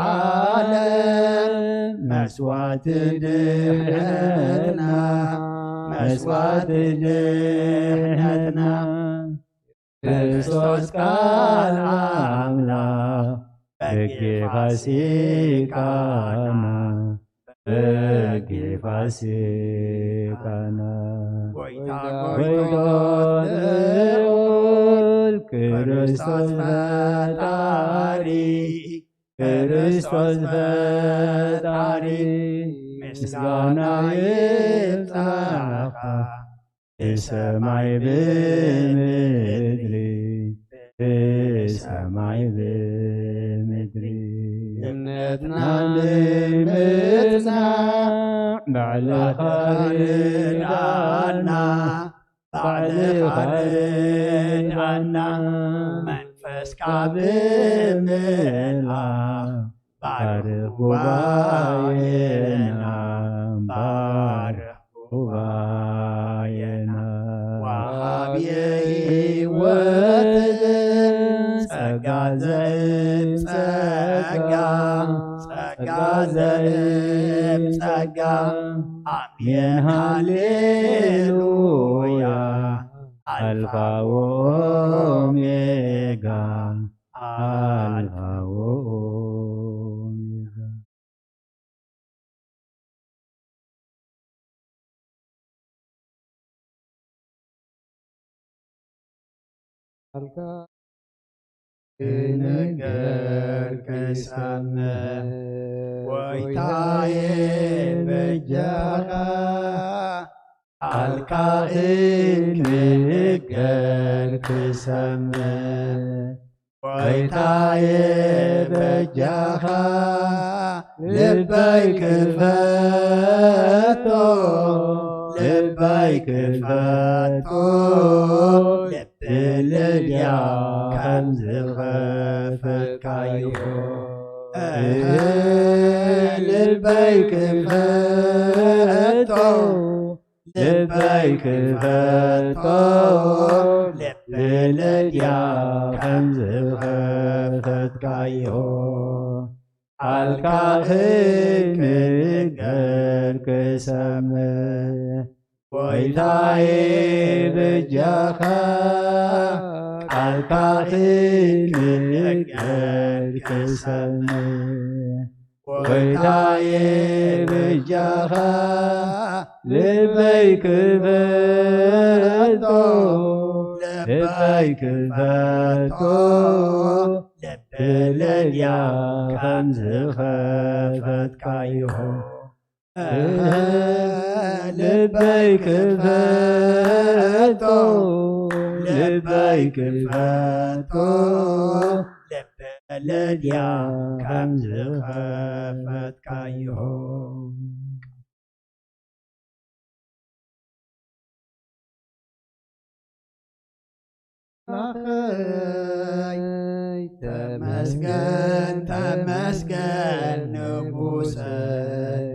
ዓለም መስዋዕት ድኅነትና መስዋዕት ድኅነትና ክርስቶስ ቃል አምላክ በጌ ፋሲካና በጌ ፋሲካና ጎይቶት ልዑል ክርስቶስ ፈጣሪ ክርስቶስ ፈጣሪ ምስጋና ይብዛኻ በሰማይ በምድሪ በሰማይ በምድሪ እምነትና ንምጽናዕ ባዕልኻ ርዳእና ባዕልኻ ርዳእና መንፈስካ ብምልኣኽ ባርኽ ጉባኤና ባርኽ ጉባኤና ወሃብየ ሕይወትን ጸጋ ዘእምጸጋ ጸጋ ዘእምጸጋ አሜን ሃሌሉያ አልፋ ወኦሜጋ አልፋ ወኦሜጋ አልካ ነገር ከሰምዕ ጎይታዬ በጀኻ አልካ ነገር ክሰምዕ ጎይታዬ በጀኻ ልበይ ክፈቶ ልበይ ክፈቶ ልልያ ከም ዝኸፈትካዮ ልበይ ክፈቶ ልበይ ክፈቶ ልልያ ከም ዝኸፈትካዮ አልካ ክነግር ክሰምዕ ጎይታዬ በጀኻ አልካ ክነግር ክሰምዕ ጎይታዬ በጀኻ ልበይ ክፈቶ ልበይ ክፈቶ ልልያ ከም ዝኸፈትካዮ ልበይ ክፈቶ ልበይ ክፈቶ ልልያ ከም ዝኸፈትካዮ ተመስገን ተመስገን ንጉሰይ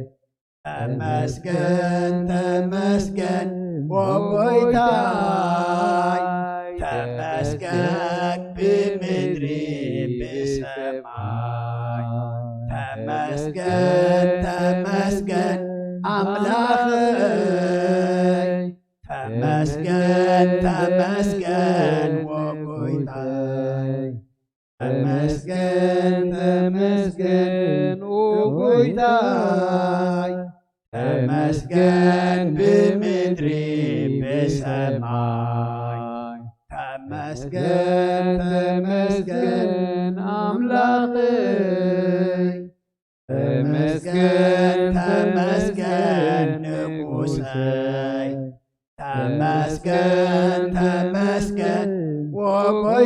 ተመስገን ተመስገን ወጎይታይ ተመስገን ብምድሪ ብሰማይ ተመስገን ተመስገን አምላኸይ ተመስገን ተመስገን ወጎይታይ ተመስገን ተመስገን ወጎይታይ ተመስገን ብምድሪ ብሰማይ ተመስገን ተመስገን አምላኸይ ተመስገን ተመስገን ንጉሰይ ተመስገን ተመስገን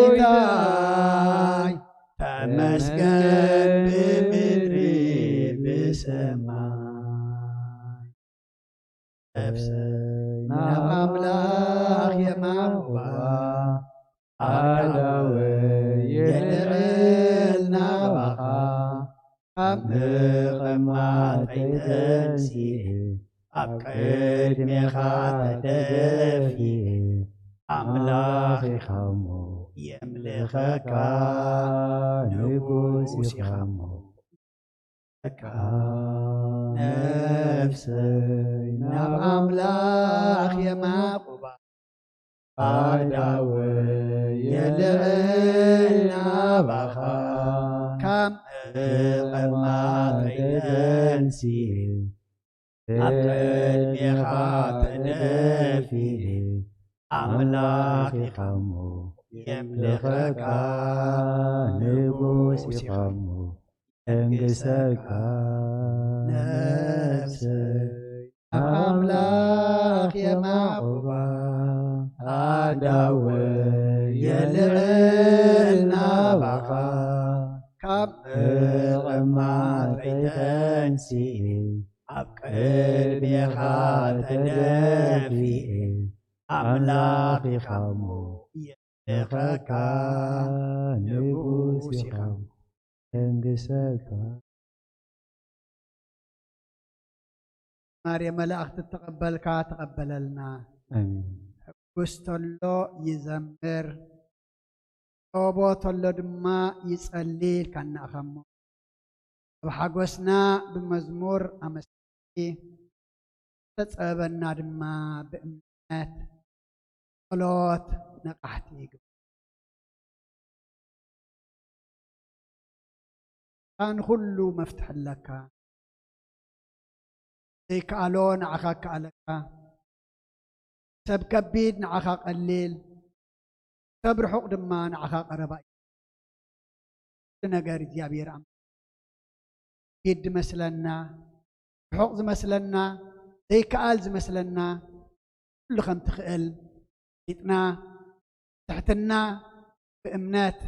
ወጎይታይ ተመስገን ብምድሪ ብሰማይ ነፍሰይ ናብ አምላኽ የማርዋ አዳወይ የልዕል ናባኻ ኣብ ምቕማጠይ ተንሲእ ኣብ ቅድሜኻ ተደፊእ አምላኽ ኢኻሞ የምልኸካ ንጉስ ኢኻሞ ነፍሰይ ናብ አምላኽ የማቁባ አዳወይ የልዕል ናባኻ كم قمات تنسي أقل بخات دفي أملاك خمو يملخك نبوس خمو انقسك نفسي أملاك يا معقوبة أداوي يلعلنا بقى كم قمات تنسي أقل بخات دفي أملاك خمو يملخك نبوس خمو انقسك مريم ملأخت تقبلك تقبل لنا آمين قستلو يزمر أبوتلو دما يسأليل كان أخمو وحقوسنا بمزمور أمسكي تتصابنا دما بأمنات صلوت نقحتي كان كله مفتح لك زيك ألون عخاك عليك سب كبيد نعخاك الليل سب رحق دمان عخاك رباي نقار جابير عم يد مثلنا رحق مثلنا زيك آلز مثلنا كل خم تخيل يتنا تحتنا بإمنات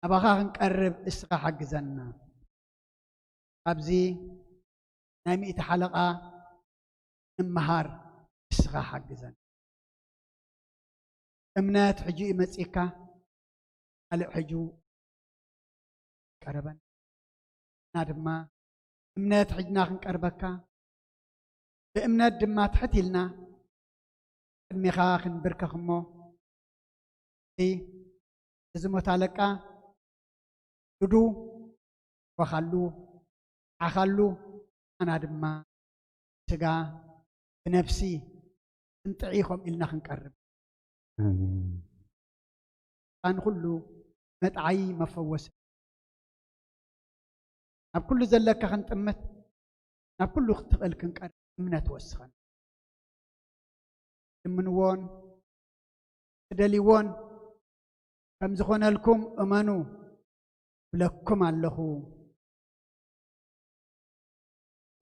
أبغاك نقرب إسقى حق زنا أبزي نايمي حلقة النهار إسقى حق زنا امنات حجي مسيكا على حجو قربا نادما امنات حجنا نقربكا بامنات دما تحتيلنا ميخا خنبركا خمو اي زموت عليكا دودو وخلو اخلو انا دما سغا بنفسي انطعيكم إلنا خنقرب آمين كان كله متعي مفوس ناب كل زلك خنطمت ناب كل اختقل كنقر امنا توسخن منوون تدليون كم زخون لكم امنوا بلكم اللهو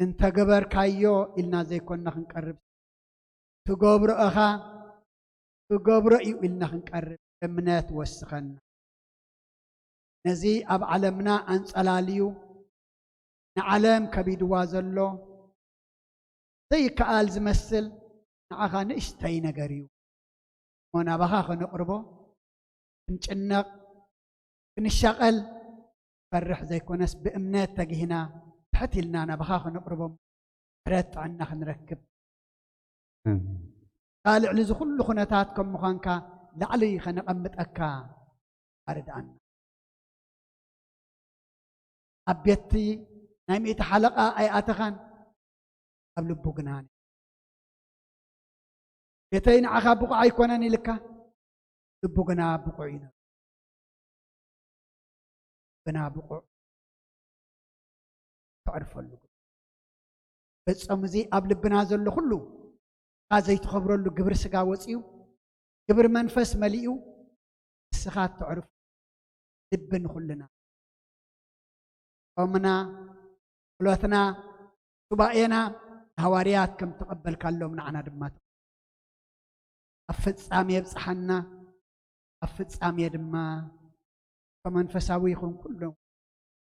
انت قبر كايو إلنا زي كنا خنقرب تقبر أخا تقبر إلنا خنقرب امنات وسخن نزي أب علمنا أنصلاليو نعلم كبيد وازلو زي كآل زمثل نعخا نشتي نقريو وانا بخاخ نقربو نشنق نشغل فرح زي كونس بامنات تجهنا تحتي لنا انا بخاخ نقربو رت عنا نركب قال على كل خناتاتكم مخانكا لعلي خنقمت اكا ارد عنا ابيتي نايميت حلقه اي اتخان قبل بوغناني بيتين عخا بقع يكونني لك بوغنا بقعينا بنا بقع تعرف له بس امزي قبل بنا زلو كله هذا يتخبروا له قبر سقا وصيو قبر منفس مليئو السخات تعرف لبن كلنا قومنا قلوتنا سبائنا هواريات كم تقبل كالو من عنا دمات أفت سامي بصحنا أفت سامي دما فمنفساوي يكون كله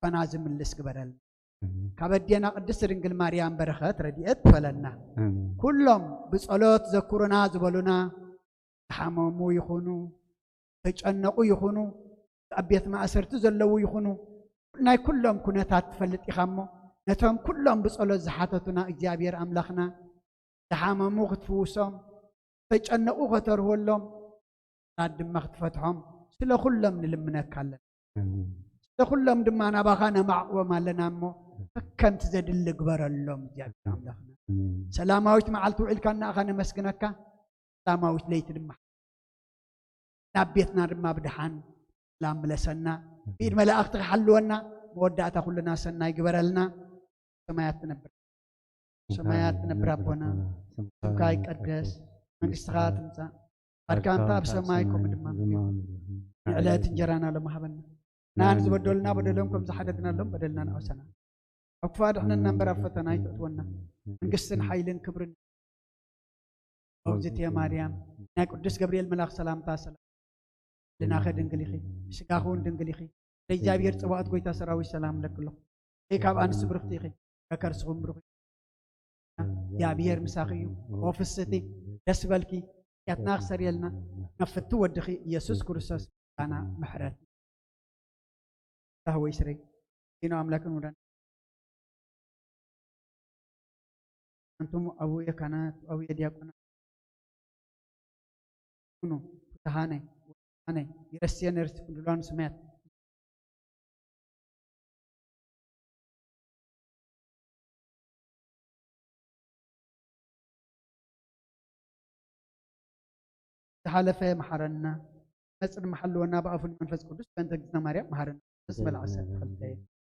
فنازم اللسك برل كبدينا قدس رنجل مريم برخات رديت فلنا كلهم بصلوت ذكرنا زبلنا حمامو يخونو تجنقوا يخونو أبيت ما أسرت زلوا يخونو ناي كلهم كنتات فلت يخمو نتهم كلهم بصلوت زحاتتنا إجابير أملاخنا تحمامو خطفوسهم تجنقوا خطره لهم قد ما خطفتهم سلا كلهم نلمنك هلا سلا كلهم دمانا باخانا معقوما لنا مو كنت زاد اللي قبر اللهم جاب أملاخنا سلاماويت معلتو علكنا أخانا مسكنك سلاماويت ليت دمح نبيتنا دما بدحان لام لسنا بيد ملائكة حلونا መወዳእታ ኩልና ሰናይ ግበረልና ሰማያት ትነብር ሰማያት ትነብር አቦና ስምካ ይቀደስ መንግስትኻ ትምጻእ ፈቃድካ ኣብ ሰማይ ከምኡ ድማ ዕለት እንጀራና ለማህበና ናን ዝበደሉና በደሎም ከም ዝሓደግናሎም በደልና ንኣውሰና ኣብ ክፋድ ሕነና እምበር ኣብ ፈተና ይተእትወና መንግስትን ሓይልን ክብርን أوزتي يا مريم ناكل دس جبريل ملاك سلام تاسلا لناخذ دنقليخي سكاخون دنقليخي ليجابير صباحت قوي تاسراوي سلام لك الله هيك أب أنس برختيخي كرسهم برخي يا بير مساخيو وفستي دس بالكي يتناخ سريلنا نفتو ودخي يسوع كرسس أنا محرات هو يسري إنه أملاك نوران أنتم أبويا كانت أبويا دياكنا كنو تهاني أنا يرسيان يرسي كلون سمعت تحالف محرنا نسأل محل ونابع في المنفس قدس بنت جزنا مريم محرنا اسم العسل خلتين